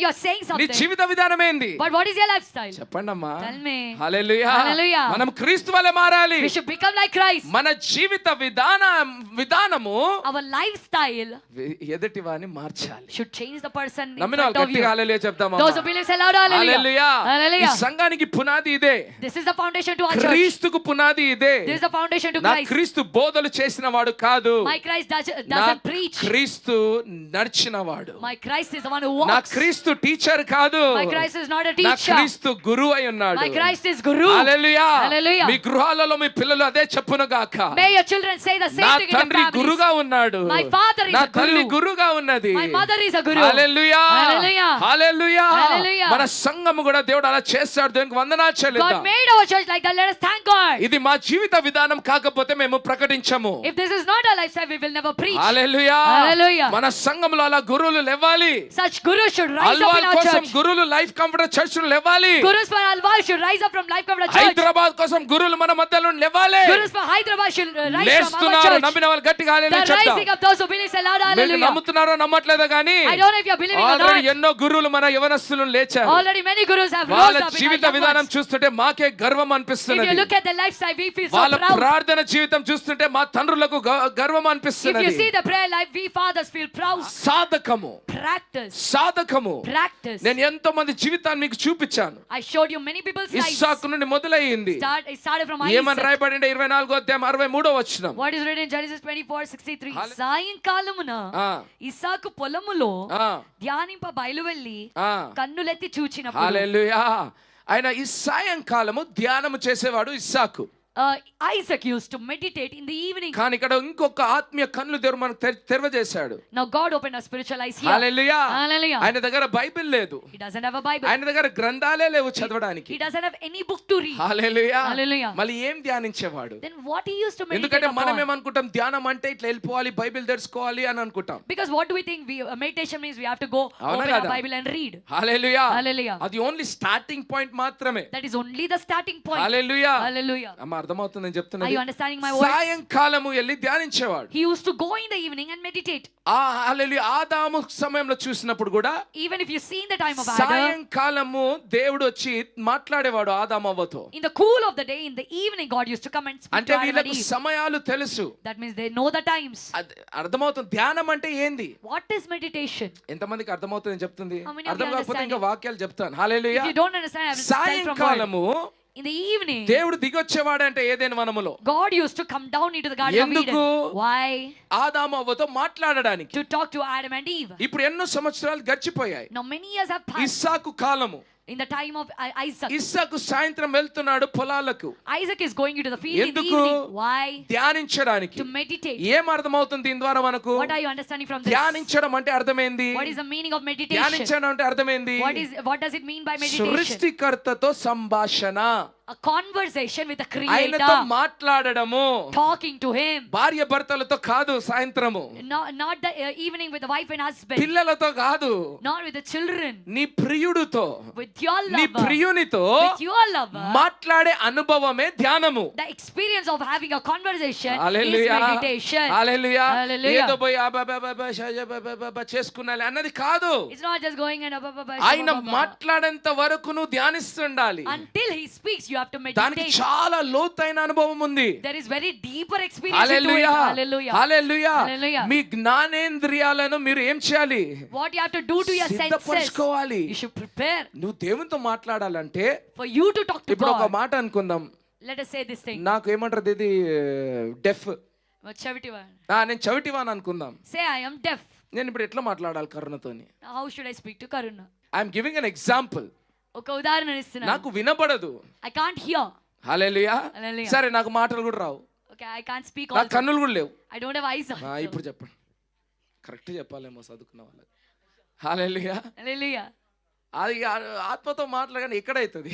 S2: You're saying
S1: నీ
S2: something.
S1: జీవిత విధానం ఏంది?
S2: But what is your lifestyle?
S1: చెప్పండి అమ్మా.
S2: Tell me.
S1: హల్లెలూయా.
S2: Hallelujah.
S1: మనం క్రీస్తు వలె మారాలి.
S2: We should become like Christ.
S1: మన జీవిత విధానము
S2: Our lifestyle
S1: ఎదుటి వారిని మార్చాలి.
S2: should change the person in
S1: నమ్మిన
S2: front
S1: వాళ్ళు
S2: of you.
S1: గట్టిగా హల్లెలూయా చెప్తామా?
S2: Those who believe say loud hallelujah.
S1: హల్లెలూయా. ఈ సంఘానికి పునాది ఇదే.
S2: This is the foundation to our church.
S1: క్రీస్తుకు పునాది ఇదే.
S2: This is the foundation to
S1: నా
S2: Christ.
S1: క్రీస్తు బోధలు చేసిన వాడు కాదు.
S2: My Christ
S1: నా
S2: doesn't preach.
S1: క్రీస్తు నడిచిన వాడు.
S2: My Christ is the one who
S1: నా
S2: walks.
S1: క్రీస్తు టీచర్ కాదు.
S2: My Christ is not a
S1: నా
S2: teacher.
S1: క్రీస్తు గురువు అయి ఉన్నాడు.
S2: My Christ is guru.
S1: Hallelujah.
S2: Hallelujah.
S1: మీ గృహాలలో మీ పిల్లలు అదే చెప్పును గాక.
S2: May your children say the same
S1: నా
S2: thing in the
S1: తండ్రి
S2: families.
S1: గురుగా ఉన్నాడు.
S2: My father is
S1: నా
S2: a guru.
S1: తల్లి గురుగా ఉన్నది.
S2: My mother is a guru.
S1: Hallelujah.
S2: Hallelujah.
S1: Hallelujah.
S2: Hallelujah.
S1: మన సంఘము కూడా దేవుడు అలా చేస్తాడు. దేవునికి వందనాలు చెల్లిద్దాం.
S2: God made our church like that. Let us thank God.
S1: ఇది మా జీవిత విధానం కాకపోతే మేము ప్రకటించము.
S2: If this is not our lifestyle, we will never preach.
S1: Hallelujah.
S2: Hallelujah.
S1: మన సంఘంలో అలా గురువులు లేవాలి.
S2: Such gurus should rise up in
S1: Alwal
S2: our
S1: కోసం
S2: church.
S1: గురువులు లైఫ్ కంఫర్ట్ చర్చ్ లేవాలి.
S2: Gurus for Alwal should rise up from Life Comfort Church.
S1: Hyderabad కోసం గురువులు మన మధ్యలో లేవాలి.
S2: Gurus for Hyderabad should rise from our
S1: లేస్తున్నారు.
S2: church.
S1: నమ్మిన వాళ్ళు గట్టిగా
S2: The
S1: హల్లెలూయా చెప్తాం.
S2: rising of those who believe say loud
S1: మీరు
S2: hallelujah.
S1: నమ్ముతున్నారో నమ్మట్లేదో గానీ
S2: I don't know if you are believing or
S1: already
S2: not.
S1: ఎన్నో గురువులు మన యవనస్తులను లేచారు.
S2: Already many gurus have
S1: వాళ్ళ
S2: rose up in
S1: Jeevitha
S2: our
S1: విధానం
S2: efforts.
S1: చూస్తుంటే మాకే గర్వం
S2: If you
S1: అనిపిస్తున్నది.
S2: look at the lifestyle, we feel so
S1: వాళ్ళ
S2: proud.
S1: ప్రార్థన జీవితం చూస్తుంటే మా తండ్రులకు గర్వం
S2: If you
S1: అనిపిస్తున్నది.
S2: see the prayer life, we fathers feel proud.
S1: సాధకము
S2: Practice. Practice.
S1: నేను ఎంతో మంది జీవితాన్ని మీకు చూపించాను.
S2: I showed you many people's lives.
S1: ఇస్సాకు నుండి మొదలయ్యింది.
S2: It started from
S1: ఏమని
S2: Isaac.
S1: రాయబడింది 24వ అధ్యాయం 63వ వచనం.
S2: What is written in Genesis 24:63? సాయంకాలమున ఇస్సాకు పొలములో ధ్యానింప బయలువెళ్ళి కన్నులెత్తి చూచినప్పుడు.
S1: హల్లెలూయా. ఆయన ఈ సాయంకాలము ధ్యానము చేసేవాడు ఇస్సాకు.
S2: Isaac used to meditate in the evening.
S1: కానీ ఇక్కడ ఇంకొక ఆత్మీయ కన్నులు దేవుడు మనకు తెరవజేశాడు.
S2: Now God opened our spiritual eyes here.
S1: Hallelujah.
S2: Hallelujah.
S1: ఆయన దగ్గర బైబిల్ లేదు.
S2: He doesn't have a Bible.
S1: ఆయన దగ్గర గ్రంథాలే లేవు చదవడానికి.
S2: He doesn't have any book to read.
S1: Hallelujah.
S2: Hallelujah.
S1: మళ్ళీ ఏం ధ్యానించేవాడు?
S2: Then what he used to meditate
S1: ఎందుకంటే మనం
S2: upon?
S1: ఏమనుకుంటాం, ధ్యానం అంటే ఇట్లా వెళ్ళిపోవాలి, బైబిల్ తెలుసుకోవాలి అని అనుకుంటాం.
S2: Because what do we think? Meditation means we have to go
S1: అవునా
S2: open our
S1: కదా?
S2: Bible and read.
S1: Hallelujah.
S2: Hallelujah.
S1: అది ఓన్లీ స్టార్టింగ్ పాయింట్ మాత్రమే.
S2: That is only the starting point.
S1: Hallelujah.
S2: Hallelujah.
S1: అమ్మ అర్థమవుతుందని చెప్తున్నా.
S2: Are you understanding my words?
S1: సాయంకాలము వెళ్ళి ధ్యానించేవాడు.
S2: He used to go in the evening and meditate.
S1: హల్లెలూయా. ఆదాము సమయంలో చూసినప్పుడు కూడా
S2: Even if you see in the time of Adam,
S1: సాయంకాలము దేవుడు వచ్చి మాట్లాడేవాడు ఆదాము అవ్వతో.
S2: in the cool of the day, in the evening, God used to come and speak
S1: అంటే
S2: to Adam and
S1: వీళ్ళకు
S2: Eve.
S1: సమయాలు తెలుసు.
S2: That means they know the times.
S1: అర్థమవుతుంది. ధ్యానం అంటే ఏంది?
S2: What is meditation?
S1: ఎంతమందికి అర్థమవుతుందని చెప్తుంది?
S2: How many of you
S1: అర్థం కాకపోతే
S2: understand
S1: ఇంకా
S2: it?
S1: వాక్యాలు చెప్తాను. హల్లెలూయా.
S2: If you don't understand, I will tell from word.
S1: సాయంకాలము
S2: In the evening,
S1: దేవుడు దిగొచ్చేవాడంటే ఏదైనా వనములో.
S2: God used to come down into the garden of
S1: ఎందుకు?
S2: Eden. Why?
S1: ఆదాము అవ్వతో మాట్లాడడానికి.
S2: To talk to Adam and Eve.
S1: ఇప్పుడు ఎన్నో సంవత్సరాలు గడిచిపోయాయి.
S2: Now many years have passed.
S1: ఇస్సాకు కాలము.
S2: In the time of Isaac.
S1: ఇస్సాకు సాయంత్రం వెళ్తున్నాడు పొలాలకు.
S2: Isaac is going into the field in the
S1: ఎందుకు?
S2: evening. Why?
S1: ధ్యానించడానికి.
S2: To meditate.
S1: ఏం అర్థమవుతుంది దీని ద్వారా మనకు?
S2: What are you understanding from this?
S1: ధ్యానించడం అంటే అర్థమైంది.
S2: What is the meaning of meditation?
S1: ధ్యానించడం అంటే అర్థమైంది.
S2: What does it mean by meditation?
S1: సృష్టికర్తతో సంభాషణ.
S2: A conversation with the
S1: ఆయనతో
S2: Creator.
S1: మాట్లాడడము.
S2: Talking to Him.
S1: భార్య భర్తలతో కాదు సాయంత్రము.
S2: Not the evening with the wife and husband.
S1: పిల్లలతో కాదు.
S2: Not with the children.
S1: నీ ప్రియుడితో,
S2: With your
S1: నీ
S2: lover.
S1: ప్రియునితో
S2: With your lover.
S1: మాట్లాడే అనుభవమే ధ్యానము.
S2: The experience of having a conversation
S1: hallelujah.
S2: is meditation.
S1: Hallelujah.
S2: Hallelujah.
S1: ఏదో పోయి చేసుకున్నాలి అన్నది కాదు.
S2: It's not just going and
S1: ఆయన మాట్లాడేంత వరకు నువ్వు ధ్యానిస్తుండాలి.
S2: until He speaks, you have to
S1: దానికి
S2: meditate.
S1: చాలా లోతైన అనుభవం ఉంది.
S2: There is very deeper experience into it.
S1: Hallelujah.
S2: Hallelujah.
S1: Hallelujah.
S2: Hallelujah.
S1: మీ జ్ఞానేంద్రియాలను మీరు ఏం చేయాలి?
S2: What you have to do to your senses.
S1: సిద్ధపరచుకోవాలి.
S2: You should prepare
S1: నువ్వు దేవునితో మాట్లాడాలంటే
S2: for you to talk to
S1: ఇప్పుడు ఒక
S2: God.
S1: మాట అనుకుందాం.
S2: Let us say this thing.
S1: నాకు ఏమంటారు ఇది డెఫ్. నేను చవిటివాన్ అనుకుందాం.
S2: Say I am deaf.
S1: నేను ఇప్పుడు ఎట్లా మాట్లాడాలి కరుణతోని?
S2: How should I speak to Karuna?
S1: I'm giving an example.
S2: ఒక ఉదాహరణ ఇస్తున్నాను.
S1: నాకు వినపడదు.
S2: I can't hear.
S1: Hallelujah.
S2: Hallelujah.
S1: సరే నాకు మాటలు కూడా రావు.
S2: Okay, I can't speak
S1: నాకు
S2: also.
S1: కన్నులు కూడా లేవు.
S2: I don't have eyes also.
S1: ఇప్పుడు చెప్పండి, కరెక్ట్ చెప్పాలేమో చదువుకున్న వాళ్ళకి. హల్లెలూయా.
S2: Hallelujah.
S1: అది ఆత్మతో మాట్లాడగానే ఎక్కడైతుంది?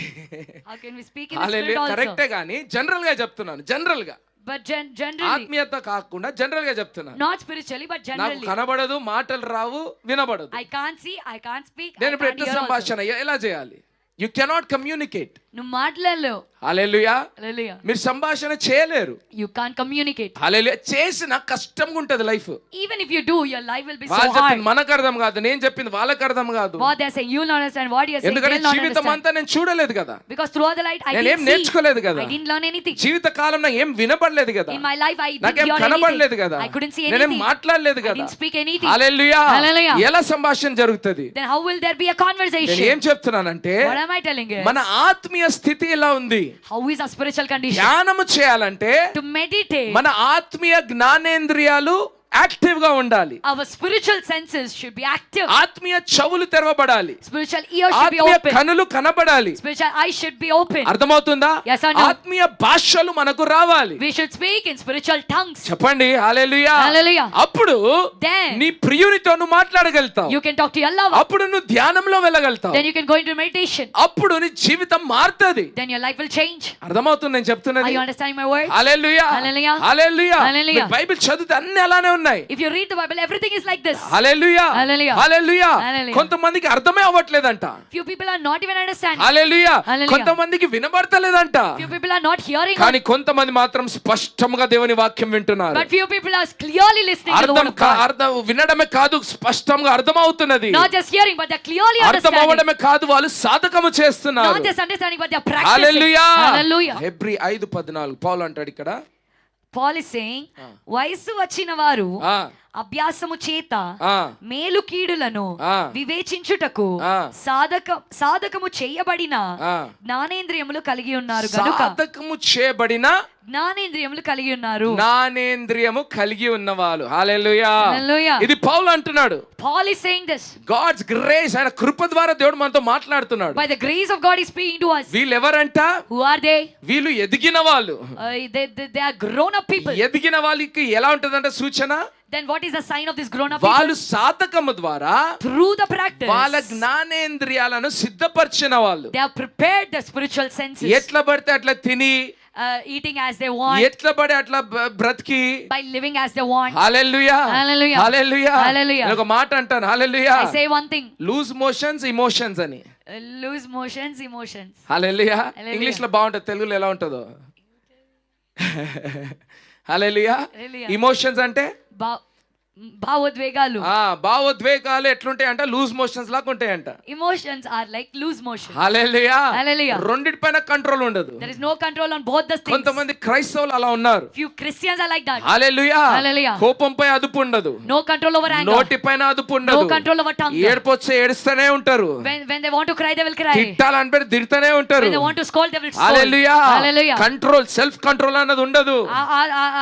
S2: How can we speak in the spirit
S1: hallelujah.
S2: also?
S1: కరెక్టే, కానీ జనరల్ గా చెప్తున్నాను, జనరల్ గా,
S2: But generally,
S1: ఆత్మీయత కాకుండా జనరల్ గా చెప్తున్నాను.
S2: not spiritually, but
S1: నాకు
S2: generally.
S1: కనబడదు, మాటలు రావు, వినబడదు.
S2: I can't see, I can't speak,
S1: నేను
S2: I
S1: ఇప్పుడు
S2: can't
S1: ఎట్లా
S2: hear also.
S1: సంభాషణ ఎలా చేయాలి? You cannot communicate.
S2: నువ్వు మాట్లాడలేవు.
S1: హల్లెలూయా.
S2: Hallelujah.
S1: మీరు సంభాషణ చేయలేరు.
S2: You can't communicate.
S1: హల్లెలూయా. చేసిన కష్టంగా ఉంటది life.
S2: Even if you do, your life will be so
S1: వాళ్ళు
S2: hard.
S1: చెప్పింది మనకు అర్థం కాదు, నేను చెప్పింది వాళ్ళకి అర్థం కాదు.
S2: What they're saying, you'll not understand. What you're saying,
S1: ఎందుకంటే
S2: they'll not
S1: జీవితం
S2: understand.
S1: అంతా నేను చూడలేదు కదా,
S2: Because throughout the light, I
S1: నేను ఏం
S2: didn't see.
S1: నేర్చుకోలేదు కదా,
S2: I didn't learn anything.
S1: జీవిత కాలం నాకు ఏం వినబడలేదు కదా,
S2: In my life, I didn't
S1: నాకేం
S2: hear
S1: కనబడలేదు
S2: anything.
S1: కదా,
S2: I couldn't see
S1: నేనేం
S2: anything.
S1: మాట్లాడలేదు
S2: I
S1: కదా.
S2: didn't speak anything.
S1: Hallelujah.
S2: Hallelujah.
S1: ఎలా సంభాషణ జరుగుతుంది?
S2: Then how will there be a
S1: నేను
S2: conversation?
S1: ఏం చెప్తున్నానంటే,
S2: What am I telling you?
S1: మన ఆత్మీయ స్థితి ఎలా ఉంది?
S2: How is our spiritual condition?
S1: ధ్యానము చేయాలంటే
S2: To meditate,
S1: మన ఆత్మీయ జ్ఞానేంద్రియాలు యాక్టివ్ గా ఉండాలి.
S2: our spiritual senses should be active.
S1: ఆత్మీయ చెవులు తెరవబడాలి.
S2: Spiritual ears should be
S1: ఆత్మీయ
S2: open.
S1: కనులు కనబడాలి.
S2: Spiritual eyes should be open.
S1: అర్థమవుతుందా?
S2: Yes or no?
S1: ఆత్మీయ భాషలు మనకు రావాలి.
S2: We should speak in spiritual tongues.
S1: చెప్పండి హల్లెలూయా.
S2: Hallelujah.
S1: అప్పుడు
S2: Then
S1: నీ ప్రియునితో నువ్వు మాట్లాడగలుగుతావు.
S2: you can talk to your lover.
S1: అప్పుడు నువ్వు ధ్యానంలో వెళ్ళగలుగుతావు.
S2: Then you can go into meditation.
S1: అప్పుడు నీ జీవితం మారుతుంది.
S2: Then your life will change.
S1: అర్థమవుతుంది నేను
S2: Are
S1: చెప్తున్నది?
S2: you understanding my word?
S1: Hallelujah.
S2: Hallelujah.
S1: Hallelujah.
S2: Hallelujah.
S1: మీరు బైబిల్ చదివితే అన్ని అలానే ఉన్నాయి.
S2: If you read the Bible, everything is like this.
S1: Hallelujah.
S2: Hallelujah.
S1: Hallelujah.
S2: Hallelujah.
S1: కొంతమందికి అర్థమే అవ్వట్లేదంట.
S2: Few people are not even understanding.
S1: Hallelujah.
S2: Hallelujah.
S1: కొంతమందికి వినబడతలేదంట.
S2: Few people are not hearing.
S1: కానీ కొంతమంది మాత్రం స్పష్టంగా దేవుని వాక్యం వింటున్నారు.
S2: But few people are clearly listening to the word of God.
S1: అర్థం వినడమే కాదు, స్పష్టంగా అర్థమవుతున్నది.
S2: Not just hearing, but they're clearly
S1: అర్థం
S2: understanding.
S1: అవ్వడమే కాదు, వాళ్ళు సాధకము చేస్తున్నారు.
S2: Not just understanding, but they're practicing.
S1: Hallelujah.
S2: Hallelujah.
S1: Hebrew 5:14 పౌలు అంటాడు ఇక్కడ.
S2: Paul is saying, వయసు వచ్చిన వారు
S1: ఆ
S2: అభ్యాసము చేత
S1: ఆ
S2: మేలు కీడులను
S1: ఆ.
S2: వివేచించుటకు
S1: ఆ.
S2: సాధకము చేయబడిన
S1: ఆ.
S2: జ్ఞానేంద్రియములు కలిగి ఉన్నారు గనుక
S1: సాధకము చేయబడిన
S2: జ్ఞానేంద్రియములు కలిగి ఉన్నారు.
S1: జ్ఞానేంద్రియము కలిగి ఉన్నవాళ్ళు. హల్లెలూయా.
S2: Hallelujah.
S1: ఇది పౌలు అంటున్నాడు.
S2: Paul is saying this.
S1: God's grace, ఆయన కృప ద్వారా దేవుడు మనతో మాట్లాడుతున్నాడు.
S2: By the grace of God is speaking to us.
S1: వీళ్ళు ఎవరంట?
S2: Who are they?
S1: వీళ్ళు ఎదిగిన వాళ్ళు.
S2: They are grown up people.
S1: ఎదిగిన వాళ్ళకి ఎలా ఉంటదంటే సూచన,
S2: Then what is the sign of this grown up
S1: వాళ్ళు
S2: people?
S1: సాధకము ద్వారా
S2: Through the practice,
S1: వాళ్ళ జ్ఞానేంద్రియాలను సిద్ధపరిచిన వాళ్ళు.
S2: they have prepared the spiritual senses.
S1: ఎట్లా పడితే అట్లా తిని,
S2: Eating as they want,
S1: ఎట్లా పడి అట్లా బ్రతికి,
S2: by living as they want.
S1: Hallelujah.
S2: Hallelujah.
S1: Hallelujah.
S2: Hallelujah.
S1: నేను ఒక మాట అంటాను, హల్లెలూయా.
S2: I say one thing.
S1: Loose motions emotions అని.
S2: Lose motions, emotions.
S1: హల్లెలూయా.
S2: Hallelujah.
S1: ఇంగ్లీష్ లో బాగుంటుంది, తెలుగులో ఎలా ఉంటుందో? హల్లెలూయా.
S2: Hallelujah.
S1: ఇమోషన్స్ అంటే
S2: భావోద్వేగాలు.
S1: భావోద్వేగాలు ఎట్లుంటాయి అంటే లూజ్ మోషన్స్ లాగా ఉంటాయంట.
S2: Emotions are like loose motion.
S1: Hallelujah.
S2: Hallelujah.
S1: రెండిటిపైన control ఉండదు.
S2: There is no control on both the things.
S1: కొంతమంది క్రైస్తవులు అలా ఉన్నారు.
S2: Few Christians are like that.
S1: Hallelujah.
S2: Hallelujah.
S1: కోపంపై అదుపు ఉండదు.
S2: No control over anger.
S1: నోటిపైన అదుపు ఉండదు.
S2: No control over tongue.
S1: ఏడ్పొచ్చే ఏడుస్తూనే ఉంటారు.
S2: When they want to cry, they will cry.
S1: తిట్టాలంటే తిడుతూనే ఉంటారు.
S2: When they want to scold, they will scold.
S1: Hallelujah.
S2: Hallelujah.
S1: Control, self control అన్నది ఉండదు.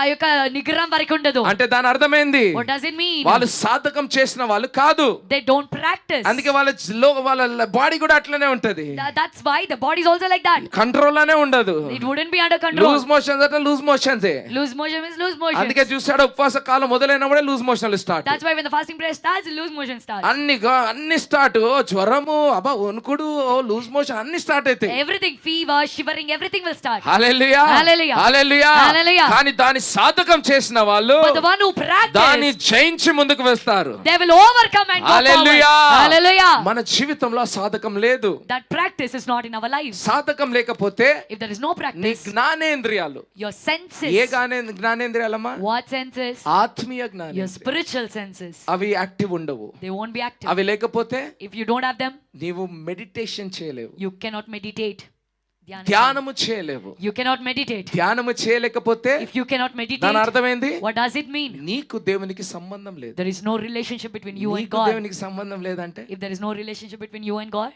S2: ఆ యొక్క నిగ్రహం వరకు ఉండదు.
S1: అంటే దాని అర్థమైంది,
S2: What does it mean?
S1: వాళ్ళు సాధకం చేసిన వాళ్ళు కాదు.
S2: They don't practice.
S1: అందుకే వాళ్ళ బాడీ కూడా అట్లనే ఉంటది.
S2: That's why the body is also like that.
S1: Control లోనే ఉండదు.
S2: It wouldn't be under control.
S1: Loose motions అంటే loose motions.
S2: Loose motion means loose motion.
S1: అందుకే చూసాడు, ఉపవాస కాలం మొదలైనప్పుడే లూజ్ మోషన్లు start.
S2: That's why when the fasting prayer starts, loose motion starts.
S1: అన్ని స్టార్ట్. జ్వరము, అబ్బా వణుకుడు, లూజ్ మోషన్ అన్ని స్టార్ట్ అవుతాయి.
S2: Everything, fever, shivering, everything will start.
S1: Hallelujah.
S2: Hallelujah.
S1: Hallelujah.
S2: Hallelujah.
S1: కానీ దాని సాధకం చేసిన వాళ్ళు
S2: But the one who
S1: దాన్ని
S2: practice,
S1: జయించి ముందుకు వెళ్తారు.
S2: they will overcome and go forward.
S1: Hallelujah.
S2: Hallelujah.
S1: మన జీవితంలో సాధకం లేదు.
S2: That practice is not in our lives.
S1: సాధకం లేకపోతే
S2: If there is no
S1: నీ
S2: practice,
S1: జ్ఞానేంద్రియాలు,
S2: your senses.
S1: ఏ జ్ఞానేంద్రియాలమ్మా?
S2: What senses?
S1: ఆత్మీయ
S2: Your
S1: జ్ఞానేంద్రియాలు.
S2: spiritual senses.
S1: అవి యాక్టివ్ ఉండవు.
S2: They won't be active.
S1: అవి లేకపోతే
S2: If you don't have them,
S1: నీవు మెడిటేషన్ చేయలేవు,
S2: you cannot meditate.
S1: ధ్యానము చేయలేవు.
S2: You cannot meditate.
S1: ధ్యానము చేయలేకపోతే
S2: If you cannot
S1: దాని
S2: meditate,
S1: అర్థమైంది,
S2: what does it mean?
S1: నీకు దేవునికి సంబంధం లేదు.
S2: There is no relationship between you and
S1: నీకు
S2: God.
S1: దేవునికి సంబంధం లేదంటే
S2: If there is no relationship between you and God,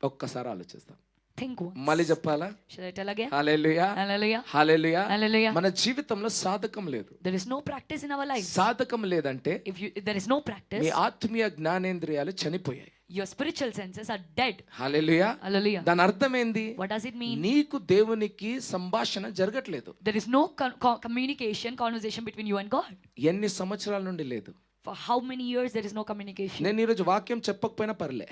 S1: ఒక్కసారి ఆలోచిస్తాం.
S2: think once.
S1: మళ్ళీ చెప్పాలా?
S2: Should I tell again?
S1: Hallelujah.
S2: Hallelujah.
S1: Hallelujah.
S2: Hallelujah.
S1: మన జీవితంలో సాధకం లేదు.
S2: There is no practice in our lives.
S1: సాధకం లేదంటే
S2: If there is no
S1: నీ
S2: practice,
S1: ఆత్మీయ జ్ఞానేంద్రియాలు చనిపోయాయి.
S2: your spiritual senses are dead.
S1: Hallelujah.
S2: Hallelujah.
S1: దాని అర్థం ఏంది?
S2: What does it mean?
S1: నీకు దేవునికి సంభాషణ జరగట్లేదు.
S2: There is no communication, conversation between you and God.
S1: ఎన్ని సంవత్సరాల నుండి లేదు.
S2: For how many years there is no communication?
S1: నేను ఈరోజు వాక్యం చెప్పకపోయినా పర్లే.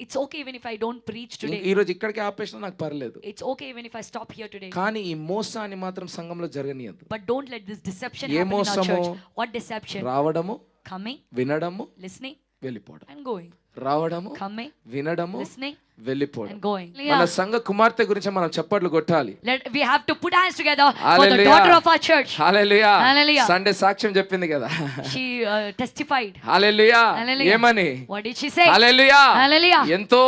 S2: It's okay even if I don't preach today.
S1: ఈరోజు ఇక్కడికి ఆపేసినా నాకు పర్లేదు.
S2: It's okay even if I stop here today.
S1: కానీ ఈ మోసాన్ని మాత్రం సంఘంలో జరగనీయద్దు.
S2: But don't let this deception
S1: A
S2: happen in our
S1: మోసము?
S2: church. What deception?
S1: రావడము,
S2: Coming,
S1: వినడము,
S2: listening,
S1: వెళ్ళిపోవడం.
S2: and going.
S1: రావడము,
S2: Coming,
S1: వినడము,
S2: listening,
S1: వెళ్ళిపోవడం.
S2: and going.
S1: మన సంఘ కుమార్తె గురించి మనం చప్పట్లు కొట్టాలి.
S2: We have to put hands together for the
S1: Hallelujah.
S2: daughter of our church.
S1: Hallelujah.
S2: Hallelujah.
S1: Sunday సాక్ష్యం చెప్పింది కదా.
S2: She testified.
S1: హల్లెలూయా.
S2: Hallelujah.
S1: ఏమని?
S2: What did she say?
S1: Hallelujah.
S2: Hallelujah.
S1: ఎంతో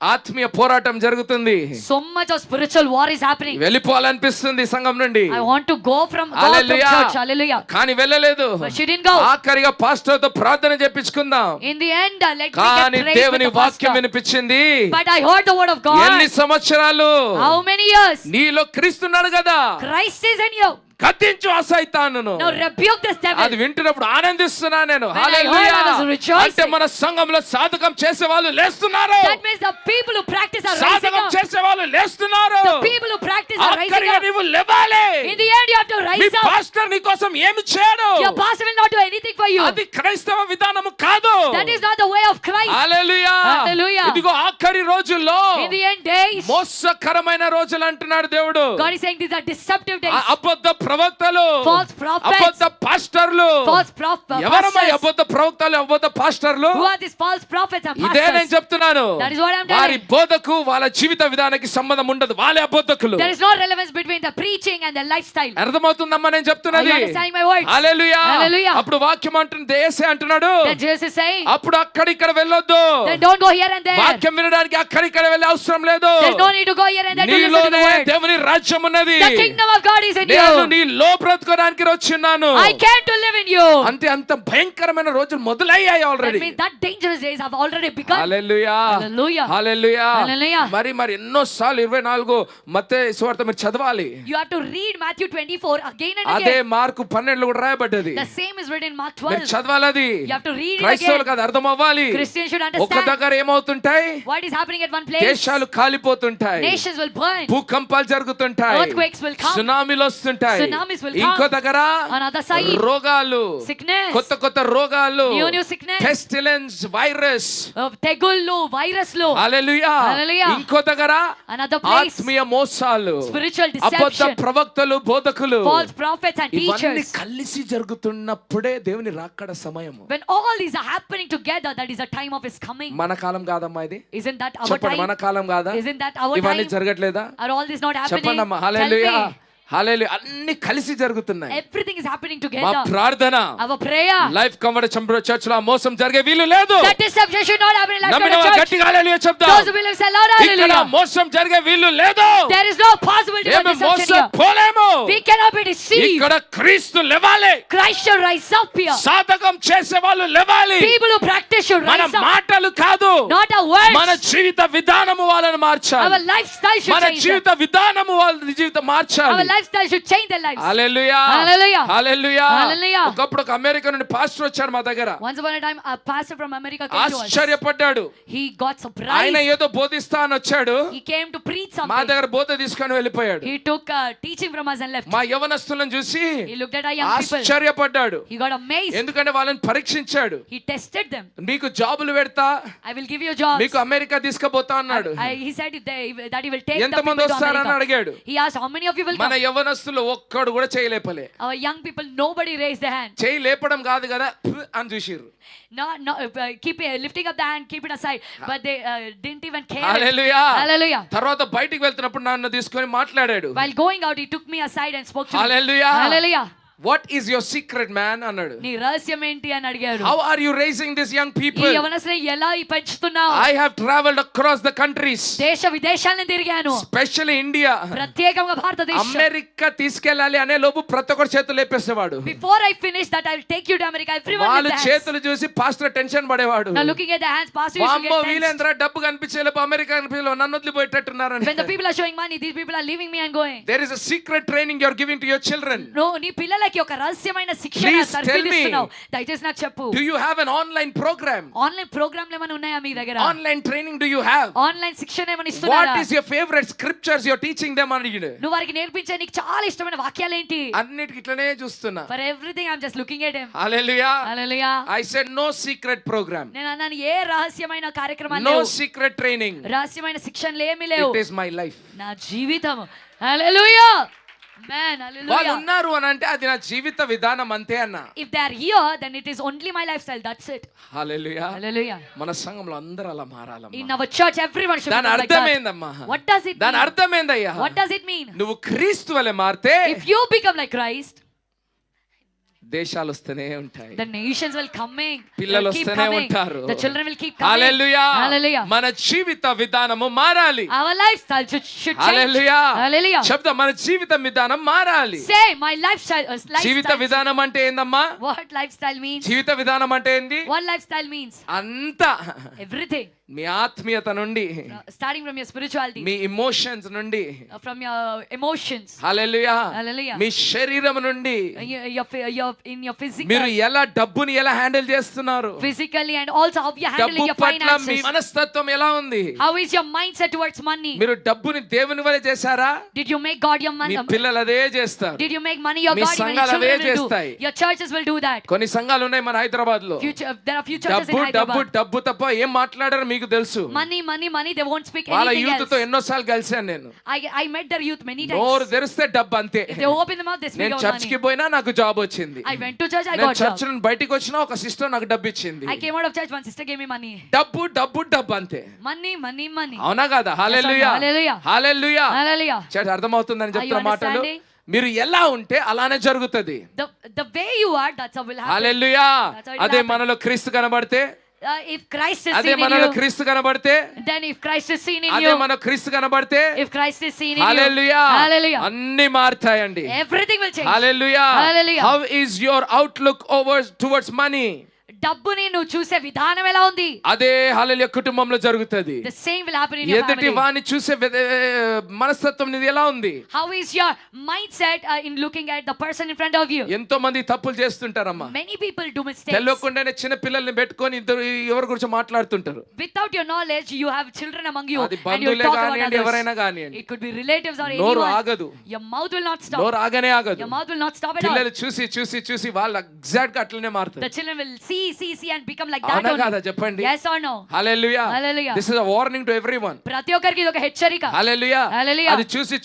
S1: ఆత్మీయ పోరాటం జరుగుతుంది.
S2: So much of spiritual war is happening.
S1: వెళ్ళిపోవాలనిపిస్తుంది సంఘం నుండి.
S2: I want to go from
S1: Hallelujah.
S2: church. Hallelujah.
S1: కానీ వెళ్ళలేదు.
S2: But she didn't go.
S1: ఆఖరిగా పాస్టర్ తో ప్రార్థన చేపించుకుందాం.
S2: In the end, let me
S1: కానీ
S2: get prayed with
S1: దేవుని
S2: the
S1: వాక్యం
S2: pastor.
S1: వినిపించింది.
S2: But I heard the word of God.
S1: ఎన్ని సంవత్సరాలు?
S2: How many years?
S1: నీలో క్రీస్తున్నాడు కదా.
S2: Christ is in you.
S1: గద్దించు ఆ సైతానును.
S2: Now rebuke this devil.
S1: అది వింటున్నప్పుడు ఆనందిస్తున్నా నేను.
S2: When I heard, I was rejoicing.
S1: అంటే మన సంఘంలో సాధకం చేసే వాళ్ళు లేస్తున్నారు.
S2: That means the people who practice are rising
S1: సాధకం
S2: up.
S1: చేసే వాళ్ళు లేస్తున్నారు.
S2: The people who practice are rising
S1: ఆఖరిగా
S2: up.
S1: నీవు లేవాలి.
S2: In the end, you have to
S1: me
S2: rise up.
S1: Pastor నీ కోసం ఏమి చేయడు.
S2: Your pastor will not do anything for you.
S1: అది క్రైస్తవ విధానము కాదు.
S2: That is not the way of Christ.
S1: Hallelujah.
S2: Hallelujah.
S1: ఇదిగో ఆఖరి రోజుల్లో
S2: In the end days,
S1: మోసకరమైన రోజులు అంటున్నాడు దేవుడు.
S2: God is saying these are deceptive days.
S1: అబద్ధ ప్రవక్తలు,
S2: False prophets,
S1: అబద్ధ పాస్టర్లు.
S2: false prophets.
S1: ఎవరమ్మా అబద్ధ ప్రవక్తలు, అబద్ధ పాస్టర్లు?
S2: Who are these false prophets and
S1: ఇదే నేను
S2: pastors?
S1: చెప్తున్నాను.
S2: That is what I'm telling.
S1: వారి బోధకు వాళ్ళ జీవిత విధానానికి సంబంధం ఉండదు. వాళ్ళే అబద్ధకులు.
S2: There is no relevance between the preaching and the lifestyle.
S1: అర్థమవుతుందమ్మా నేను చెప్తున్నది?
S2: Are you understanding my words?
S1: Hallelujah.
S2: Hallelujah.
S1: అప్పుడు వాక్యం అంటుంది, యేసే అంటున్నాడు,
S2: Then Jesus is saying,
S1: అప్పుడు అక్కడిక్కడ వెళ్ళొద్దు.
S2: then don't go here and there.
S1: వాక్యం వినడానికి అక్కడిక్కడ వెళ్ళే అవసరం లేదు.
S2: There's no need to go here and there to listen to the
S1: నీలోనే
S2: word.
S1: దేవుని రాజ్యం ఉన్నది.
S2: The kingdom of God is in
S1: నేను
S2: you.
S1: నీలో బ్రతుకోడానికి వచ్చున్నాను.
S2: I came to live in you.
S1: అంతే, అంత భయంకరమైన రోజులు మొదలయ్యాయి
S2: That
S1: already.
S2: means that dangerous days have already begun.
S1: Hallelujah.
S2: Hallelujah.
S1: Hallelujah.
S2: Hallelujah.
S1: మరి ఎన్నో సార్లు 24 మత్తయి సువార్త మీరు చదవాలి.
S2: You have to read Matthew 24 again and
S1: అదే
S2: again.
S1: మార్కు 12 కూడా రాయబడ్డది.
S2: The same is written in Mark
S1: మీరు
S2: 12.
S1: చదవాలి అది.
S2: You have to read it
S1: క్రైస్తవులు
S2: again.
S1: కాదు, అర్థం అవ్వాలి.
S2: Christians should
S1: ఒక
S2: understand
S1: దగ్గర ఏమవుతుంటాయి?
S2: what is happening at one place.
S1: దేశాలు కాలిపోతుంటాయి,
S2: Nations will burn.
S1: భూకంపాలు జరుగుతుంటాయి,
S2: Earthquakes will come.
S1: సునామీలు వస్తుంటాయి.
S2: Tsunamis will come.
S1: ఇంకో దగ్గర
S2: Another side,
S1: రోగాలు,
S2: sickness,
S1: కొత్త కొత్త రోగాలు,
S2: new sickness,
S1: పెస్టిలెన్స్, వైరస్.
S2: తెగుళ్ళు, వైరస్లు.
S1: హల్లెలూయా.
S2: Hallelujah.
S1: ఇంకో దగ్గర
S2: Another place,
S1: ఆత్మీయ మోసాలు,
S2: spiritual
S1: అబద్ధ
S2: deception,
S1: ప్రవక్తలు, బోధకులు.
S2: false prophets and
S1: ఇవన్నీ
S2: teachers.
S1: కలిసి జరుగుతున్నప్పుడే దేవుని రాకడ సమయము.
S2: When all these are happening together, that is a time of his coming.
S1: మన కాలం కాదమ్మా ఇది.
S2: Isn't that our
S1: చెప్పండి, మన
S2: time?
S1: కాలం కాదా?
S2: Isn't that our
S1: ఇవన్నీ
S2: time?
S1: జరగట్లేదా?
S2: Are all this not happening?
S1: చెప్పండి అమ్మా.
S2: Tell
S1: హల్లెలూయా.
S2: me.
S1: హల్లెలూయా. అన్ని కలిసి జరుగుతున్నాయి.
S2: Everything is happening
S1: మా
S2: together.
S1: ప్రార్థన
S2: Our prayer,
S1: life convert church లో ఆ మోసం జరిగే వీలు లేదు.
S2: that deception should not happen in Life
S1: నమ్మిన
S2: Convert
S1: వారు
S2: Church.
S1: గట్టిగా హల్లెలూయా చెప్దాం.
S2: Those who believe say loud
S1: ఇక్కడ
S2: hallelujah.
S1: మోసం జరిగే వీలు లేదు.
S2: There is no possibility of
S1: ఏమి
S2: deception here.
S1: మోసపోలేము.
S2: We cannot be deceived.
S1: ఇక్కడ క్రీస్తు లేవాలి.
S2: Christ should rise up here.
S1: సాధకం చేసే వాళ్ళు లేవాలి.
S2: People who practice should
S1: మన
S2: rise up.
S1: మాటలు కాదు,
S2: Not our words.
S1: మన జీవిత విధానము వాళ్ళని
S2: Our
S1: మార్చాలి.
S2: lifestyle should
S1: మన
S2: change them.
S1: జీవిత విధానము వాళ్ళ జీవితం
S2: Our
S1: మార్చాలి.
S2: lifestyle should change their lives.
S1: Hallelujah.
S2: Hallelujah.
S1: Hallelujah.
S2: Hallelujah.
S1: ఒకప్పుడు ఒక అమెరికా నుండి పాస్టర్ వచ్చాడు మా దగ్గర.
S2: Once upon a time, a pastor from America came to us.
S1: ఆశ్చర్యపడ్డాడు.
S2: He got
S1: ఆయన
S2: surprised.
S1: ఏదో బోధిస్తా అని వచ్చాడు.
S2: He came to preach
S1: మా
S2: something.
S1: దగ్గర బోధ తీసుకొని వెళ్ళిపోయాడు.
S2: He took teaching from us and left.
S1: మా యవనస్తులను చూసి
S2: He looked at our young people.
S1: ఆశ్చర్యపడ్డాడు.
S2: He got amazed.
S1: ఎందుకంటే వాళ్ళని పరీక్షించాడు.
S2: He tested them.
S1: మీకు జాబులు పెడతా,
S2: I will give you jobs.
S1: మీకు అమెరికా తీసుకుపోతా అన్నాడు.
S2: He said that he will take the
S1: ఎంతమంది
S2: people to
S1: వస్తారని
S2: America.
S1: అడిగాడు.
S2: He asked how many of you will
S1: మన
S2: come.
S1: యవనస్తులు ఒక్కడు కూడా చేయలేపలే.
S2: Our young people, nobody raised their hand.
S1: చేయి లేపడం కాదు కదా అని చూసిర్రు.
S2: No, keep lifting up the hand, keep it aside. But they didn't even care.
S1: Hallelujah.
S2: Hallelujah.
S1: తర్వాత బయటికి వెళ్తున్నప్పుడు నన్ను తీసుకొని మాట్లాడాడు.
S2: While going out, he took me aside and spoke to me.
S1: Hallelujah.
S2: Hallelujah.
S1: What is your secret, man? అన్నాడు.
S2: నీ రహస్యం ఏంటి అని అడిగాడు.
S1: How are you raising these young
S2: ఈ
S1: people?
S2: యవనస్తులను ఎలా పెంచుతున్నావు?
S1: I have traveled across the countries,
S2: దేశ విదేశాలను తిరిగాను.
S1: especially India.
S2: ప్రత్యేకంగా భారతదేశం.
S1: అమెరికా తీసుకెళ్ళాలి అనే లోపు ప్రతి ఒక్కరు చేతులు లేపేసేవాడు.
S2: Before I finish that, I will take you to America. Everyone
S1: వాళ్ళు
S2: with the hands.
S1: చేతులు చూసి పాస్టర్ టెన్షన్ పడేవాడు.
S2: Now looking at the hands, pastor, you should
S1: వామ్మో
S2: get tense.
S1: వీలేంద్ర డబ్బు కనిపించే లోపు అమెరికా కనిపించే నన్ను వదిలిపోయేటట్టున్నారని.
S2: When the people are showing money, these people are leaving me and going.
S1: There is a secret training you are giving to your children.
S2: No, నీ పిల్లల పిల్లలకి ఒక రహస్యమైన శిక్షణ
S1: Please tell me.
S2: తర్ఫీదిస్తున్నావు. దయచేసి నాకు చెప్పు.
S1: Do you have an online program?
S2: Online ప్రోగ్రామ్లు ఏమైనా ఉన్నాయా మీ దగ్గర?
S1: Online training do you have?
S2: Online శిక్షణ ఏమైనా ఇస్తున్నారా?
S1: What is your favorite scriptures you're teaching them అని అడిగాడు.
S2: నువ్వు వారికి నేర్పించే నీకు చాలా ఇష్టమైన వాక్యాలు ఏంటి?
S1: అన్నిటికి ఇట్లనే చూస్తున్నా.
S2: For everything I'm just looking at him.
S1: Hallelujah.
S2: Hallelujah.
S1: I said no secret program.
S2: నేను అన్నాను ఏ రహస్యమైన కార్యక్రమాలు
S1: No
S2: లేవు.
S1: secret training.
S2: రహస్యమైన శిక్షణలు ఏమీ లేవు.
S1: It is my life.
S2: నా జీవితం. హల్లెలూయా. Man,
S1: వాళ్ళు
S2: hallelujah.
S1: ఉన్నారు అని అంటే అది నా జీవిత విధానం అంతే అన్న.
S2: If they are here, then it is only my lifestyle. That's it.
S1: Hallelujah.
S2: Hallelujah.
S1: మన సంఘంలో అందరూ అలా మారాలమ్మా.
S2: In our church, everyone should
S1: దాని
S2: become like
S1: అర్థం
S2: that.
S1: ఏందమ్మా?
S2: What does it
S1: దాని
S2: mean?
S1: అర్థం ఏందయ్యా?
S2: What does it mean?
S1: నువ్వు క్రీస్తు వలె మారితే
S2: If you become like Christ,
S1: దేశాలు వస్తూనే ఉంటాయి.
S2: the nations will coming.
S1: పిల్లలు
S2: Keep
S1: వస్తూనే
S2: coming.
S1: ఉంటారు.
S2: The children will keep coming.
S1: Hallelujah.
S2: Hallelujah.
S1: మన జీవిత విధానము మారాలి.
S2: Our lifestyle should change.
S1: Hallelujah.
S2: Hallelujah.
S1: చెప్తా మన జీవిత విధానం మారాలి.
S2: Say my lifestyle.
S1: జీవిత విధానం అంటే ఏందమ్మా?
S2: What lifestyle means?
S1: జీవిత విధానం అంటే ఏంది?
S2: What lifestyle means?
S1: అంతా
S2: Everything.
S1: మీ ఆత్మీయత నుండి,
S2: Starting from your spirituality,
S1: me emotions నుండి,
S2: from your emotions,
S1: hallelujah,
S2: Hallelujah.
S1: మీ శరీరం నుండి,
S2: in your physical,
S1: మీరు ఎలా డబ్బుని ఎలా హ్యాండిల్ చేస్తున్నారు,
S2: physically, and also how you handle
S1: డబ్బు
S2: your
S1: పట్ల మీ
S2: finances.
S1: మనస్తత్వం ఎలా ఉంది,
S2: How is your mindset towards money?
S1: మీరు డబ్బుని దేవుని వలె చేశారా?
S2: Did you make God your
S1: me
S2: money?
S1: పిల్లలు అదే చేస్తారు.
S2: Did you make money your
S1: me
S2: God? Even your
S1: సంఘాలు అవే
S2: children will
S1: చేస్తాయి.
S2: do. Your churches will do that.
S1: కొన్ని సంఘాలు ఉన్నాయి మన హైదరాబాద్ లో.
S2: There are few churches in
S1: డబ్బు డబ్బు
S2: Hyderabad.
S1: డబ్బు తప్ప ఏం మాట్లాడారో మీకు తెలుసు.
S2: Money, they won't speak
S1: వాళ్ళ
S2: anything
S1: యూత్
S2: else.
S1: తో ఎన్నోసార్లు కలిసాను నేను.
S2: I met their youth many
S1: నోరు
S2: times.
S1: తెరిస్తే డబ్బు అంతే.
S2: If they open the mouth, they speak
S1: నేను
S2: about
S1: చర్చ్ కి
S2: money.
S1: పోయినా నాకు జాబ్ వచ్చింది.
S2: I went to church, I
S1: నేను
S2: got
S1: చర్చ్
S2: job.
S1: నుండి బయటికి వచ్చినా ఒక సిస్టర్ నాకు డబ్బు ఇచ్చింది.
S2: I came out of church, one sister gave me money.
S1: డబ్బు డబ్బు డబ్బు అంతే.
S2: Money.
S1: అవునా కదా? హల్లెలూయా.
S2: Hallelujah.
S1: హల్లెలూయా.
S2: Hallelujah.
S1: చర్చ్ అర్థమవుతుందని
S2: Are you
S1: చెప్తున్న మాటలు.
S2: understanding?
S1: మీరు ఎలా ఉంటే అలానే జరుగుతది.
S2: The way you are, that's how will happen.
S1: Hallelujah.
S2: That's how it will
S1: అదే
S2: happen.
S1: మనలో క్రీస్తు కనబడితే,
S2: If Christ is
S1: అదే
S2: seen in
S1: మనలో
S2: you,
S1: క్రీస్తు కనబడితే,
S2: then if Christ is seen in
S1: అదే
S2: you,
S1: మన క్రీస్తు కనబడితే,
S2: if Christ is seen in you,
S1: hallelujah,
S2: Hallelujah.
S1: అన్ని మారుతాయండి.
S2: Everything will change.
S1: Hallelujah.
S2: Hallelujah.
S1: How is your outlook towards money?
S2: డబ్బుని నువ్వు చూసే విధానం ఎలా ఉంది?
S1: అదే హల్లెలూయా కుటుంబంలో జరుగుతది.
S2: The same will happen in your
S1: ఎదుటి
S2: family.
S1: వాని చూసే మనస్తత్వం నీది ఎలా ఉంది?
S2: How is your mindset in looking at the person in front of you?
S1: ఎంతో మంది తప్పులు చేస్తుంటారమ్మా.
S2: Many people do mistakes.
S1: తెలియకుండానే చిన్న పిల్లల్ని పెట్టుకొని ఇద్దరు ఎవరి గురించి మాట్లాడుతుంటారు.
S2: Without your knowledge, you have children among you,
S1: అది
S2: and you
S1: బంధువులే
S2: talk about
S1: కానివ్వండి,
S2: others.
S1: ఎవరైనా కానివ్వండి.
S2: It could be relatives or
S1: నోరు
S2: anyone.
S1: ఆగదు.
S2: Your mouth will not stop.
S1: నోరు ఆగనే ఆగదు.
S2: Your mouth will not stop at all.
S1: పిల్లలు చూసి వాళ్ళు ఎగ్జాక్ట్ గా అట్లనే
S2: The
S1: మారుతారు.
S2: children will see and become like that
S1: అవునా
S2: only.
S1: కాదా చెప్పండి?
S2: Yes or no?
S1: Hallelujah.
S2: Hallelujah.
S1: This is a warning to everyone.
S2: ప్రతి ఒక్కరికి ఇది ఒక హెచ్చరిక.
S1: హల్లెలూయా.
S2: Hallelujah.
S1: అది చూసి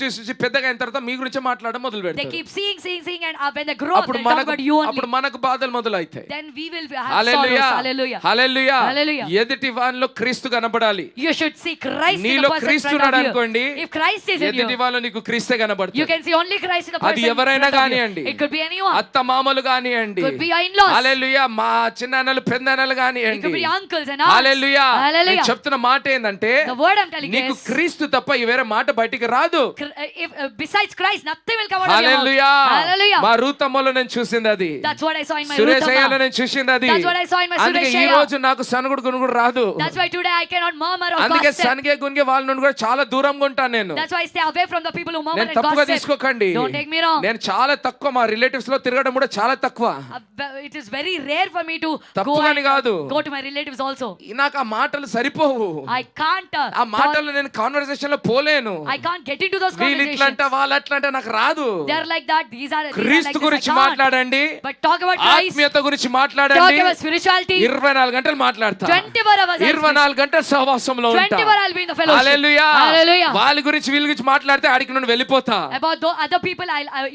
S1: పెద్దగా అయిన తర్వాత మీ గురించి మాట్లాడడం మొదలు
S2: They
S1: పెడతారు.
S2: keep seeing, and when they grow up,
S1: అప్పుడు
S2: they'll talk about you
S1: అప్పుడు
S2: only.
S1: మనకు బాధలు మొదలవుతాయి.
S2: Then we will have
S1: hallelujah.
S2: sorrows. Hallelujah.
S1: Hallelujah.
S2: Hallelujah.
S1: ఎదుటి వానిలో క్రీస్తు కనబడాలి.
S2: You should see Christ in the
S1: నీలో
S2: person in
S1: క్రీస్తు
S2: front
S1: ఉన్నాడు
S2: of you.
S1: అనుకోండి,
S2: If Christ is in
S1: ఎదుటి
S2: you,
S1: వాళ్ళు నీకు క్రీస్తే
S2: you
S1: కనబడతాడు.
S2: can see only Christ in the person
S1: అది
S2: in
S1: ఎవరైనా
S2: front of you.
S1: కానివ్వండి.
S2: It could be anyone.
S1: అత్త మామలు కానివ్వండి,
S2: Could be your in-laws.
S1: హల్లెలూయా, మా చిన్నన్నలు పెద్దన్నలు
S2: It could
S1: కానివ్వండి.
S2: be your uncles and aunts.
S1: Hallelujah.
S2: Hallelujah.
S1: నేను చెప్తున్న మాట ఏంటంటే,
S2: The word I'm telling you
S1: నీకు
S2: is,
S1: క్రీస్తు తప్ప ఈ వేరే మాట బయటికి రాదు.
S2: besides Christ, nothing will come out of your mouth.
S1: Hallelujah.
S2: Hallelujah.
S1: మా రూతమ్మలో నేను చూసింది అది.
S2: That's what I saw in my
S1: Suresh
S2: Ruth
S1: అయ్యలో
S2: Amma.
S1: నేను చూసింది అది.
S2: That's what I saw in my
S1: అందుకే
S2: Suresh
S1: ఈ
S2: Ayya.
S1: రోజు నాకు సనుగుడు గునుగుడు రాదు.
S2: That's why today I cannot murmur or
S1: అందుకే
S2: gossip.
S1: సనిగే గునిగే వాళ్ళ నుండి కూడా చాలా దూరంగా ఉంటాను నేను.
S2: That's why I stay away from the people who murmur
S1: నేను
S2: and
S1: తప్పుగా
S2: gossip.
S1: తీసుకోకండి.
S2: Don't take me wrong.
S1: నేను చాలా తక్కువ, మా రిలేటివ్స్ లో తిరగడం కూడా చాలా తక్కువ.
S2: It is very rare for me to go
S1: తప్పుగాని కాదు.
S2: and go to my relatives also.
S1: నాకు ఆ మాటలు సరిపోవు.
S2: I can't
S1: ఆ మాటలు నేను కాన్వర్సేషన్ లో పోలేను.
S2: I can't get into those
S1: వీళ్ళు
S2: conversations.
S1: ఇట్లంట వాళ్ళు అట్లంట నాకు రాదు.
S2: They're like that. These are like
S1: క్రీస్తు
S2: this.
S1: గురించి
S2: I can't.
S1: మాట్లాడండి,
S2: But talk about Christ.
S1: ఆత్మీయత గురించి
S2: Talk
S1: మాట్లాడండి.
S2: about spirituality.
S1: 24 గంటలు మాట్లాడతా.
S2: 24 hours.
S1: 24 గంటలు సహవాసంలో ఉంటా.
S2: 24 I'll be in the fellowship.
S1: Hallelujah.
S2: Hallelujah.
S1: వాళ్ళ గురించి వీళ్ళ గురించి మాట్లాడితే ఆడికి నుండి వెళ్ళిపోతా.
S2: About other people,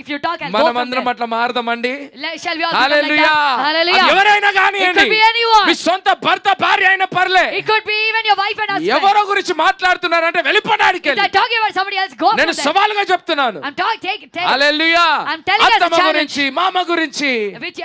S2: if you talk, I'll go from
S1: మనమందరం
S2: there.
S1: అట్లా మారదామండి.
S2: Shall we all become like
S1: hallelujah.
S2: that? Hallelujah.
S1: అది ఎవరైనా
S2: It
S1: కానియండి,
S2: could be anyone.
S1: మీ సొంత భర్త భార్య అయినా పర్లే,
S2: It could be even your wife and husband.
S1: ఎవరో గురించి మాట్లాడుతున్నారంటే వెళ్ళిపోవడానికి
S2: If they're talking about somebody else, go
S1: నేను
S2: from there.
S1: సవాలుగా చెప్తున్నాను.
S2: I'm talking, take.
S1: Hallelujah.
S2: I'm telling you as a
S1: అత్తమ్మ
S2: challenge.
S1: గురించి, మామ గురించి,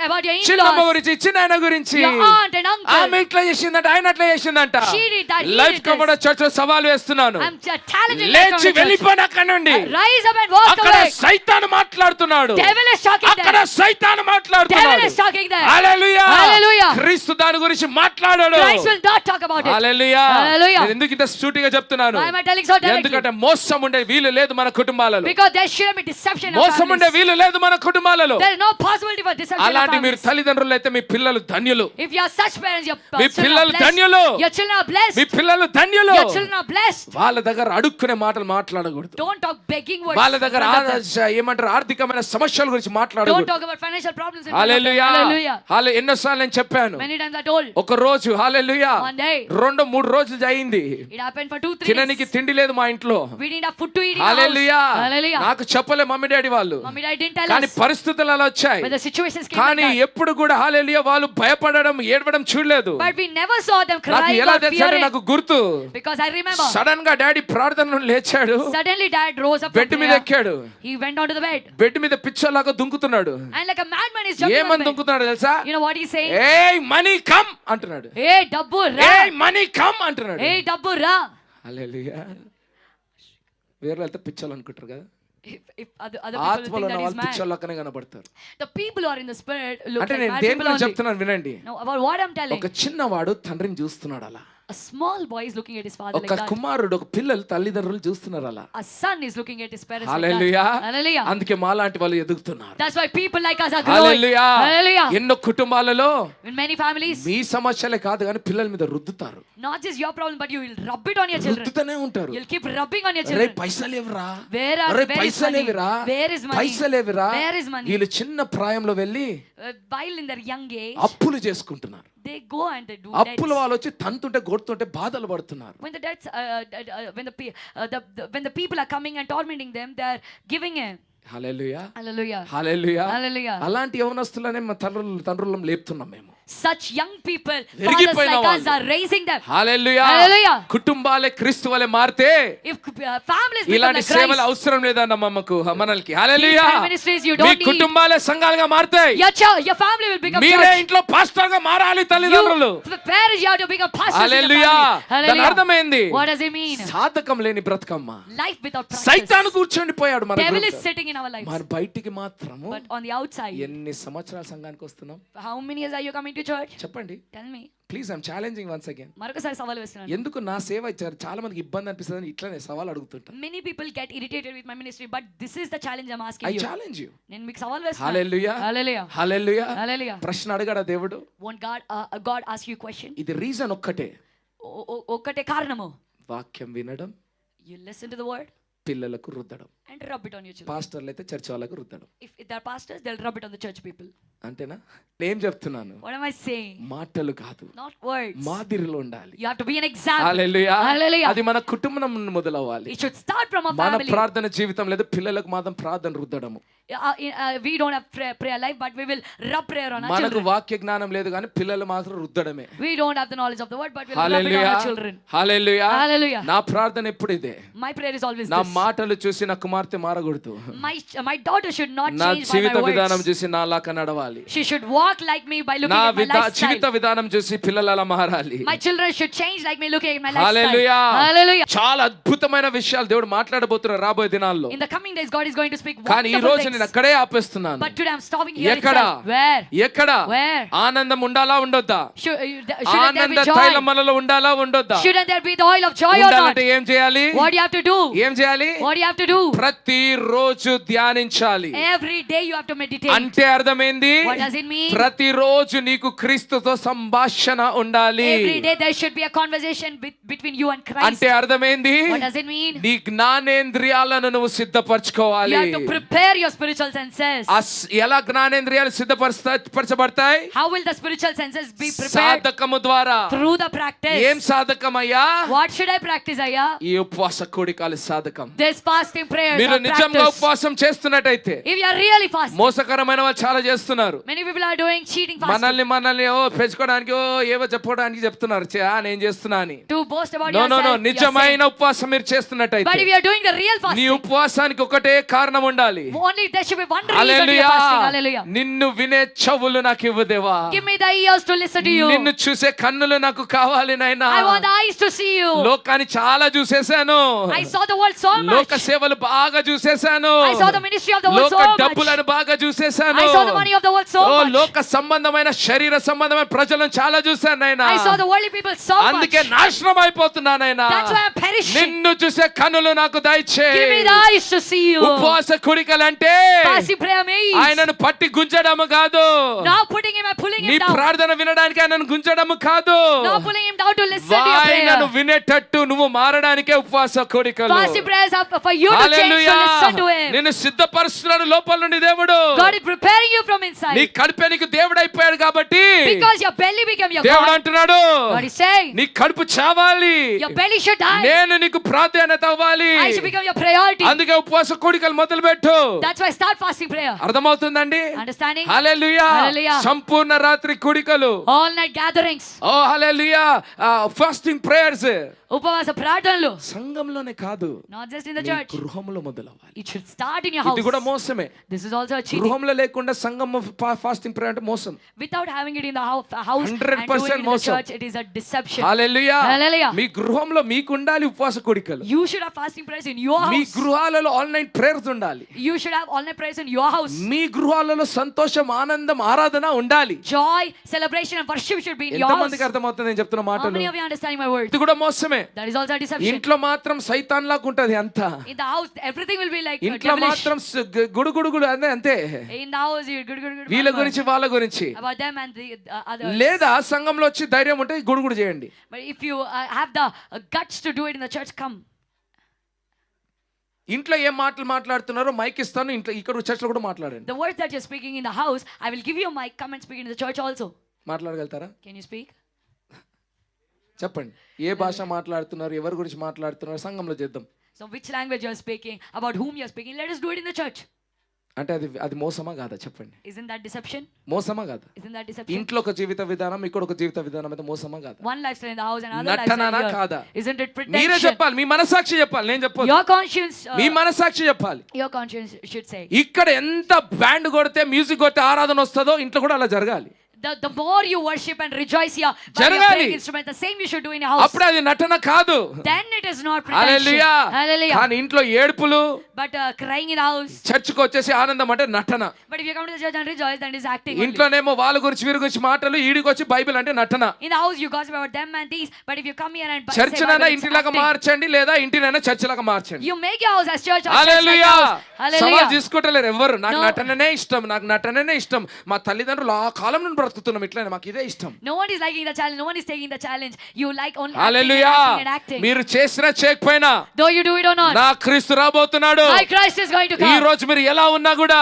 S2: About your
S1: చిన్నమ్మ
S2: in-laws,
S1: గురించి, చిన్నాయన గురించి,
S2: your aunt and uncle.
S1: ఆమె ఇట్లా చేసిందంట, ఆయన అట్లా చేసిందంట.
S2: She did that, he
S1: life
S2: did
S1: కమోడా చర్చ్ లో సవాల్ వేస్తున్నాను.
S2: I'm challenging them
S1: లేచి
S2: from the church.
S1: వెళ్ళిపోయిన అక్కడ నుండి.
S2: Rise up and walk
S1: అక్కడ
S2: away.
S1: సైతాను మాట్లాడుతున్నాడు.
S2: Devil is talking
S1: అక్కడ
S2: there.
S1: సైతాను
S2: Devil
S1: మాట్లాడుతున్నాడు.
S2: is talking there.
S1: Hallelujah.
S2: Hallelujah. Hallelujah.
S1: క్రీస్తు దాని గురించి మాట్లాడాడు.
S2: Christ will not talk about it.
S1: Hallelujah.
S2: Hallelujah.
S1: నేను ఎందుకు ఇంత సూటిగా చెప్తున్నాను?
S2: Why am I telling so directly?
S1: ఎందుకంటే మోసం ఉండే వీలు లేదు మన కుటుంబాలలో.
S2: Because there shouldn't be deception in
S1: మోసం ఉండే
S2: families.
S1: వీలు లేదు మన కుటుంబాలలో.
S2: There is no possibility for deception in
S1: అలాంటి మీరు
S2: families.
S1: తల్లిదండ్రులు అయితే మీ పిల్లలు ధన్యులు.
S2: If you are such parents, your
S1: me
S2: children
S1: పిల్లలు
S2: are blessed.
S1: ధన్యులు.
S2: Your children are blessed.
S1: మీ పిల్లలు ధన్యులు.
S2: Your children are blessed.
S1: వాళ్ళ దగ్గర అడుక్కునే మాటలు మాట్లాడకూడదు.
S2: Don't talk begging words.
S1: వాళ్ళ దగ్గర
S2: in front of them.
S1: ఏమంటారు ఆర్థికమైన సమస్యల గురించి
S2: Don't
S1: మాట్లాడకూడదు.
S2: talk about financial problems in front of them.
S1: Hallelujah.
S2: Hallelujah.
S1: ఎన్నోసార్లు నేను చెప్పాను.
S2: Many times I told.
S1: ఒక రోజు హల్లెలూయా
S2: One day.
S1: 2-3 రోజులు అయింది.
S2: It happened for 2-3
S1: తినడానికి
S2: days.
S1: తిండి లేదు మా ఇంట్లో.
S2: We didn't have food to eat in our
S1: hallelujah.
S2: house. Hallelujah.
S1: నాకు చెప్పలే మమ్మీ డాడీ వాళ్ళు.
S2: Mommy daddy didn't tell
S1: కానీ
S2: us.
S1: పరిస్థితులు అలా వచ్చాయి.
S2: But the situations came
S1: కానీ
S2: like that.
S1: ఎప్పుడు కూడా హల్లెలూయా వాళ్ళు భయపడడం ఏడవడం చూడలేదు.
S2: But we never saw them
S1: నాకు
S2: crying
S1: ఎలా
S2: or
S1: తెలుసంటే
S2: fearing.
S1: నాకు గుర్తు.
S2: Because I remember.
S1: సడన్ గా డాడీ ప్రార్థన నుండి లేచాడు.
S2: Suddenly dad rose up from
S1: bed మీద
S2: prayer.
S1: ఎక్కాడు.
S2: He went onto the bed.
S1: Bed మీద పిచ్చలాగా దుంకుతున్నాడు.
S2: And like a madman is jumping on the
S1: ఏమని
S2: bed.
S1: దుంకుతున్నాడు తెలుసా?
S2: You know what he's saying?
S1: ఏయ్ మనీ కమ్ అంటున్నాడు.
S2: Hey dabbu ra.
S1: ఏయ్ మనీ కమ్ అంటున్నాడు.
S2: Hey dabbu ra.
S1: హల్లెలూయా. వేరే వెళ్తే పిచ్చలు అనుకుంటారు కదా.
S2: If other people
S1: ఆత్మలో
S2: think
S1: ఉన్న
S2: that
S1: వాళ్ళు
S2: he's mad.
S1: పిచ్చలక్కనే కనబడతారు.
S2: The people who are in the spirit look
S1: అంటే
S2: like
S1: నేను
S2: mad
S1: దేని
S2: people
S1: గురించి
S2: only.
S1: చెప్తున్నాను వినండి.
S2: No, about what I'm telling.
S1: ఒక చిన్నవాడు తండ్రిని చూస్తున్నాడు అలా.
S2: A small boy is looking at his father like
S1: ఒక
S2: that.
S1: కుమారుడు ఒక పిల్లలు తల్లిదండ్రులు చూస్తున్నారు అలా.
S2: A son is looking at his parents like
S1: hallelujah.
S2: that. Hallelujah.
S1: అందుకే మాలాంటి వాళ్ళు ఎదుగుతున్నారు.
S2: That's why people like us are growing.
S1: Hallelujah.
S2: Hallelujah.
S1: ఎన్నో కుటుంబాలలో
S2: In many families,
S1: మీ సమస్యలే కాదు కానీ పిల్లల మీద రుద్దుతారు.
S2: not just your problem, but you will rub it on your children.
S1: రుద్దుతూనే ఉంటారు.
S2: You'll keep rubbing on your
S1: అరే
S2: children.
S1: పైసలు ఏవిరా?
S2: Where
S1: అరే
S2: is
S1: పైసలు
S2: money?
S1: ఏవిరా?
S2: Where is money?
S1: పైసలు ఏవిరా?
S2: Where is money?
S1: వీళ్ళు చిన్న ప్రాయంలో వెళ్ళి
S2: While in their young age,
S1: అప్పులు చేసుకుంటున్నారు.
S2: they go and they do
S1: అప్పుల
S2: debts.
S1: వాళ్ళు వచ్చి తంతుంటే కొడుతుంటే బాధలు పడుతున్నారు.
S2: When the debts, when the people are coming and tormenting them, they are giving in.
S1: Hallelujah.
S2: Hallelujah.
S1: Hallelujah.
S2: Hallelujah.
S1: అలాంటి యవనస్తులనే మా తండ్రులం లేపుతున్నాం మేము.
S2: Such young people, fathers
S1: విరిగిపోయిన
S2: like us
S1: వాళ్ళు.
S2: are raising them.
S1: Hallelujah.
S2: Hallelujah.
S1: కుటుంబాలే క్రీస్తు వలె మారితే
S2: If families become
S1: ఇలాంటి
S2: like
S1: సేవలు
S2: Christ,
S1: అవసరం లేదన్న మమ్మకు మనల్కి. హల్లెలూయా.
S2: These kind of ministries you
S1: me
S2: don't need.
S1: కుటుంబాలే సంఘాలుగా మారుతాయి.
S2: your family will become
S1: మీరే
S2: church.
S1: ఇంట్లో పాస్టర్ గా మారాలి తల్లిదండ్రులు.
S2: You, parents, you have to become pastors in the
S1: hallelujah.
S2: family.
S1: దాని అర్థమైంది.
S2: What does it mean?
S1: సాధకం లేని బ్రతకమ్మ.
S2: Life without practice.
S1: సైతాను కూర్చొని పోయాడు మన
S2: Devil is
S1: గ్రూప్లో.
S2: sitting in our lives.
S1: మన బయటికి మాత్రము
S2: But on the outside,
S1: ఎన్ని సంవత్సరాల సంఘానికి వస్తున్నాం
S2: how many years are you coming to church?
S1: చెప్పండి.
S2: Tell me.
S1: Please I'm challenging once again.
S2: మరొకసారి సవాల్ వేస్తున్నాను.
S1: ఎందుకు నా సేవ ఇచ్చారు చాలా మందికి ఇబ్బంది అనిపిస్తుంది ఇట్లానే సవాల్ అడుగుతుంటా.
S2: Many people get irritated with my ministry, but this is the challenge I'm asking
S1: I
S2: you.
S1: Challenge you.
S2: నేను మీకు సవాల్ వేస్తున్నాను.
S1: హల్లెలూయా.
S2: Hallelujah.
S1: హల్లెలూయా.
S2: Hallelujah.
S1: ప్రశ్న అడగడా దేవుడు?
S2: Won't God ask you a question?
S1: ఇది రీజన్ ఒక్కటే.
S2: ఒక్కటే కారణము.
S1: వాక్యం వినడం,
S2: You listen to the word
S1: పిల్లలకు రుద్దడం.
S2: and rub it on your children.
S1: పాస్టర్లు అయితే చర్చ్ వాళ్ళకు రుద్దడం.
S2: If they're pastors, they'll rub it on the church people.
S1: అంతేనా? నేను చెప్తున్నాను
S2: What am I saying?
S1: మాటలు కాదు,
S2: Not words.
S1: మాదిరిలో ఉండాలి.
S2: You have to be an example.
S1: Hallelujah.
S2: Hallelujah.
S1: అది మన కుటుంబం నుండి మొదలవ్వాలి.
S2: It should start from a
S1: మన
S2: family.
S1: ప్రార్థన జీవితం లేదు, పిల్లలకు మాత్రం ప్రార్థన రుద్దడము.
S2: We don't have prayer life, but we will rub prayer on our
S1: మనకు
S2: children.
S1: వాక్య జ్ఞానం లేదు కానీ పిల్లలు మాత్రం రుద్దడమే.
S2: We don't have the knowledge of the word, but we'll rub it on
S1: hallelujah.
S2: our children.
S1: Hallelujah.
S2: Hallelujah.
S1: నా ప్రార్థన ఎప్పుడు ఇదే.
S2: My prayer is always
S1: నా
S2: this.
S1: మాటలు చూసి నా కుమార్తె మారకూడదు.
S2: My daughter should not
S1: నా
S2: change by
S1: జీవిత
S2: my
S1: విధానం
S2: words.
S1: చూసి నా లాగా నడవాలి.
S2: She should walk like me by looking
S1: నా
S2: at my lifestyle.
S1: జీవిత విధానం చూసి పిల్లలు అలా మారాలి.
S2: My children should change like me looking at my lifestyle.
S1: Hallelujah.
S2: Hallelujah.
S1: చాలా అద్భుతమైన విషయాలు దేవుడు మాట్లాడబోతున్నారు రాబోయే దినాల్లో.
S2: In the coming days, God is going to speak
S1: కానీ ఈ
S2: wonderful
S1: రోజు
S2: things.
S1: నేను అక్కడే ఆపేస్తున్నాను.
S2: But today I'm stopping here
S1: ఎక్కడ?
S2: itself. Where?
S1: ఎక్కడ?
S2: Where?
S1: ఆనందం ఉండాలా ఉండొద్దా?
S2: Shouldn't there be
S1: ఆనంద
S2: joy?
S1: తైలం మనలో ఉండాలా ఉండొద్దా?
S2: Shouldn't there be the oil of joy or not?
S1: ఉండాలంటే ఏం చేయాలి?
S2: What do you have to do?
S1: ఏం చేయాలి?
S2: What do you have to do?
S1: ప్రతి రోజు ధ్యానించాలి.
S2: Every day you have to meditate.
S1: అంటే అర్థమైంది?
S2: What does it mean?
S1: ప్రతి రోజు నీకు క్రీస్తుతో సంభాషణ ఉండాలి.
S2: Every day there should be a conversation between you and Christ.
S1: అంటే అర్థమైంది?
S2: What does it mean?
S1: నీ జ్ఞానేంద్రియాలను నువ్వు సిద్ధపరచుకోవాలి.
S2: You have to prepare your spiritual senses.
S1: ఎలా జ్ఞానేంద్రియాలు సిద్ధపరచబడతాయి?
S2: How will the spiritual senses be prepared?
S1: సాధకము ద్వారా.
S2: Through the practice.
S1: ఏం సాధకమయ్యా?
S2: What should I practice, Ayya?
S1: ఈ ఉపవాస కూడికలు సాధకం.
S2: This fasting prayers
S1: మీరు
S2: are
S1: నిజంగా
S2: practice.
S1: ఉపవాసం చేస్తున్నట్టయితే,
S2: If you are really fasting,
S1: మోసకరమైన వాళ్ళు చాలా చేస్తున్నారు.
S2: many people are doing cheating fasting.
S1: మనల్ని పెంచుకోవడానికి ఏవో చెప్పుకోవడానికి చెప్తున్నారు నేను చేస్తున్నా అని.
S2: To boast about
S1: no
S2: yourself.
S1: నిజమైన ఉపవాసం మీరు
S2: But
S1: చేస్తున్నట్టయితే
S2: if you are doing the real
S1: నీ
S2: fasting,
S1: ఉపవాసానికి ఒకటే కారణం ఉండాలి.
S2: only there should be one reason to your
S1: hallelujah.
S2: fasting. Hallelujah.
S1: నిన్ను వినే చెవులు నాకు ఇవ్వు దేవా.
S2: Give me the ears to listen to you.
S1: నిన్ను చూసే కన్నులు నాకు కావాలి నాయనా.
S2: I want the eyes to see you.
S1: లోకాన్ని చాలా చూసేశాను.
S2: I saw the world so much.
S1: లోక సేవలు బాగా చూసేశాను.
S2: I saw the ministry of the world so
S1: లోక
S2: much.
S1: డబ్బులను బాగా చూసేశాను.
S2: I saw the money of the world so
S1: oh
S2: much.
S1: లోక సంబంధమైన శరీర సంబంధమైన ప్రజలను చాలా చూశాను నాయనా.
S2: I saw the worldly people so much.
S1: అందుకే నాశనం అయిపోతున్నా నాయనా.
S2: That's why I'm perishing.
S1: నిన్ను చూసే కన్నులు నాకు దయచేయి.
S2: Give me the eyes to see you.
S1: ఉపవాస కుడికలంటే
S2: Fasting prayer means
S1: ఆయనను పట్టి గుంజడము కాదు.
S2: not putting him and pulling
S1: నీ
S2: him down.
S1: ప్రార్థన వినడానికి ఆయనను గుంజడము కాదు.
S2: Not pulling him down to listen to your
S1: ఆయనను
S2: prayer.
S1: వినేటట్టు నువ్వు మారడానికే ఉపవాస కోడికలు.
S2: Fasting prayers are for you to change to
S1: hallelujah.
S2: listen to him.
S1: నిన్ను సిద్ధపరుస్తున్నాడు లోపల నుండి దేవుడు.
S2: God is preparing you from
S1: నీ
S2: inside.
S1: కడుపే నీకు దేవుడు అయిపోయాడు కాబట్టి
S2: Because your belly became your
S1: దేవుడు
S2: God.
S1: అంటున్నాడు
S2: God is saying
S1: నీ కడుపు చావాలి.
S2: your belly should die.
S1: నేను నీకు ప్రాధాన్యత అవ్వాలి.
S2: I should become your priority.
S1: అందుకే ఉపవాస కోడికలు మొదలు పెట్టు.
S2: That's why start fasting prayer.
S1: అర్థమవుతుందండి?
S2: Understanding?
S1: హల్లెలూయా.
S2: Hallelujah.
S1: సంపూర్ణ రాత్రి కోడికలు.
S2: All night gatherings.
S1: ఓ హల్లెలూయా. ఫాస్టింగ్ ప్రేయర్స్
S2: ఉపవాస ప్రార్థనలు.
S1: సంఘంలోనే కాదు,
S2: Not just in the
S1: నీ
S2: church.
S1: గృహంలో మొదలవ్వాలి.
S2: It should start in your
S1: ఇది కూడా
S2: house.
S1: మోసమే.
S2: This is also a cheating.
S1: గృహంలో లేకుండా సంఘం ఫాస్టింగ్ ప్రేయర్ అంటే మోసం.
S2: Without having it in the house and doing it
S1: 100%
S2: in the
S1: మోసం.
S2: church, it is a deception.
S1: Hallelujah.
S2: Hallelujah.
S1: మీ గృహంలో మీకు ఉండాలి ఉపవాస కోడికలు.
S2: You should have fasting prayers in your
S1: మీ
S2: house.
S1: గృహాలలో ఆల్ నైట్ ప్రేయర్స్ ఉండాలి.
S2: You should have all night prayers in your house.
S1: మీ గృహాలలో సంతోషం, ఆనందం, ఆరాధన ఉండాలి.
S2: Joy, celebration and worship should be in your
S1: ఎంత
S2: house.
S1: మందికి అర్థమవుతుంది నేను చెప్తున్న
S2: How
S1: మాటలు?
S2: many of you understanding my words?
S1: ఇది కూడా మోసమే.
S2: That is also a deception.
S1: ఇంట్లో మాత్రం సైతాన్ లాగా ఉంటది అంతా.
S2: In the house, everything will be like
S1: ఇంట్లో
S2: devilish.
S1: మాత్రం గుడుగుడుగుడు అదే అంతే.
S2: In the house, you good.
S1: వీళ్ళ గురించి వాళ్ళ గురించి.
S2: About them and the others.
S1: లేదా సంఘంలో వచ్చి ధైర్యం ఉంటే గుడుగుడు చేయండి.
S2: But if you have the guts to do it in the church, come.
S1: ఇంట్లో ఏం మాటలు మాట్లాడుతున్నారో మైక్ ఇస్తాను, ఇంట్లో ఇక్కడ చర్చలో కూడా మాట్లాడండి.
S2: The words that you're speaking in the house, I will give you a mic. Come and speak in the church also.
S1: మాట్లాడగలుగుతారా?
S2: Can you speak?
S1: చెప్పండి. ఏ భాష మాట్లాడుతున్నారు, ఎవరి గురించి మాట్లాడుతున్నారు, సంఘంలో చేద్దాం.
S2: So which language you're speaking, about whom you're speaking, let us do it in the church.
S1: అంటే అది మోసమా కాదా చెప్పండి?
S2: Isn't that deception?
S1: మోసమా కాదా?
S2: Isn't that deception?
S1: ఇంట్లో ఒక జీవిత విధానం, ఇక్కడ ఒక జీవిత విధానం అయితే మోసమా కాదా?
S2: One lifestyle in the house and other
S1: నటననా
S2: lifestyle
S1: కాదా?
S2: here. Isn't it
S1: మీరే
S2: pretension?
S1: చెప్పాలి, మీ మనసాక్షి చెప్పాలి, నేను చెప్పొద్దు.
S2: Your conscience,
S1: మీ మనసాక్షి చెప్పాలి.
S2: your conscience should say.
S1: ఇక్కడ ఎంత బ్యాండ్ కొడితే, మ్యూజిక్ కొడితే ఆరాధన వస్తుందో ఇంట్లో కూడా అలా జరగాలి.
S2: The more you worship and rejoice here by your
S1: జరగాలి.
S2: playing instrument, the same you should do in your house.
S1: అప్పుడు అది నటన కాదు.
S2: Then it is not pretension.
S1: Hallelujah.
S2: Hallelujah.
S1: కానీ ఇంట్లో ఏడుపులు,
S2: But crying in the house.
S1: చర్చికి వచ్చేసి ఆనందం అంటే నటన.
S2: But if you come to the church and rejoice, then it is acting. only.
S1: ఇంట్లోనేమో వాళ్ళ గురించి వీరి గురించి మాటలు, ఈడికి వచ్చి బైబిల్ అంటే నటన.
S2: In the house you gossip about them and these, but if you come here and say
S1: చర్చినైనా
S2: Bible, it's
S1: ఇంటిలాగా
S2: acting.
S1: మార్చండి, లేదా ఇంటినైనా చర్చిలాగా మార్చండి.
S2: You make your house as church or church like
S1: hallelujah.
S2: house. Hallelujah.
S1: సవాల్ తీసుకుంటలేరు ఎవరు. నాకు
S2: No.
S1: నటననే ఇష్టం, నాకు నటననే ఇష్టం. మా తల్లిదండ్రులు ఆ కాలం నుండి బ్రతుకుతున్నాం ఇట్లా, మాకు ఇదే ఇష్టం.
S2: No one is liking the challenge. No one is taking the challenge. You like only acting
S1: hallelujah.
S2: and acting.
S1: మీరు చేసినా చేయకపోయినా
S2: Though you do it or not,
S1: నా క్రీస్తు రాబోతున్నాడు.
S2: my Christ is going to
S1: ఈ
S2: come.
S1: రోజు మీరు ఎలా ఉన్నా కూడా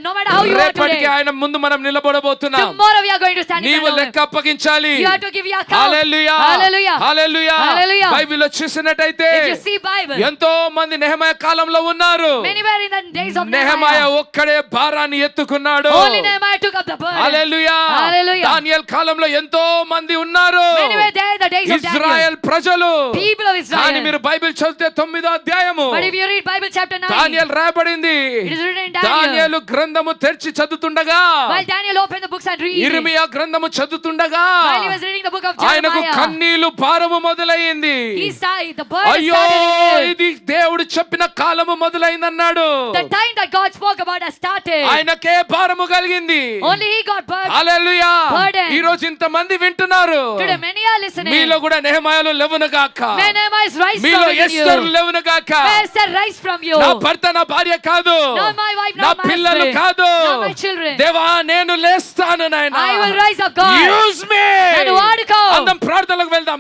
S2: No matter how you are
S1: రేపటికి
S2: today,
S1: ఆయన ముందు మనం నిలబడబోతున్నాం.
S2: tomorrow we are going to stand in
S1: నీవు
S2: front of
S1: లెక్క
S2: him.
S1: అప్పగించాలి.
S2: You have to give your account.
S1: Hallelujah.
S2: Hallelujah.
S1: Hallelujah.
S2: Hallelujah.
S1: బైబిల్లో చూసినట్టయితే
S2: If you see Bible,
S1: ఎంతో మంది నెహెమయా కాలంలో ఉన్నారు.
S2: many were in the days of
S1: నెహెమయా
S2: Nehemiah.
S1: ఒక్కడే భారాన్ని ఎత్తుకున్నాడు.
S2: Only Nehemiah took up the burden.
S1: Hallelujah.
S2: Hallelujah.
S1: Daniel కాలంలో ఎంతో మంది ఉన్నారు.
S2: Many were there in the days of Daniel.
S1: Israel ప్రజలు.
S2: People of Israel.
S1: కానీ మీరు బైబిల్ చదివితే 9వ అధ్యాయము
S2: But if you read Bible chapter 9,
S1: Daniel రాయబడింది.
S2: it is written in Daniel.
S1: దానియేలు గ్రంథము తెరిచి చదువుతుండగా,
S2: While Daniel opened the books and read,
S1: ఇర్మియా గ్రంథము చదువుతుండగా
S2: while he was reading the book of
S1: ఆయనకు
S2: Jeremiah,
S1: కన్నీళ్లు భారము మొదలైంది.
S2: he sighed. The burden
S1: అయ్యో
S2: started in him.
S1: ఇది దేవుడు చెప్పిన కాలము మొదలైందన్నాడు.
S2: The time that God spoke about has started.
S1: ఆయనకే భారము కలిగింది.
S2: Only he got burden.
S1: Hallelujah.
S2: Burden.
S1: ఈ రోజు ఇంత మంది వింటున్నారు.
S2: Today many are listening.
S1: మీలో కూడా నెహెమయాలు లేవును గాక.
S2: May Nehemiah rise
S1: మీలో
S2: from you.
S1: ఎస్తరు లేవును గాక.
S2: May Esther rise from you.
S1: నా భర్త నా భార్య కాదు,
S2: Not my wife,
S1: నా
S2: not my
S1: పిల్లలు
S2: husband,
S1: కాదు.
S2: not my children.
S1: దేవా నేను లేస్తాను నాయనా.
S2: I will rise up, God.
S1: Use me.
S2: నన్ను వాడుకో.
S1: అందరం ప్రార్థనలకు వెళ్దాం.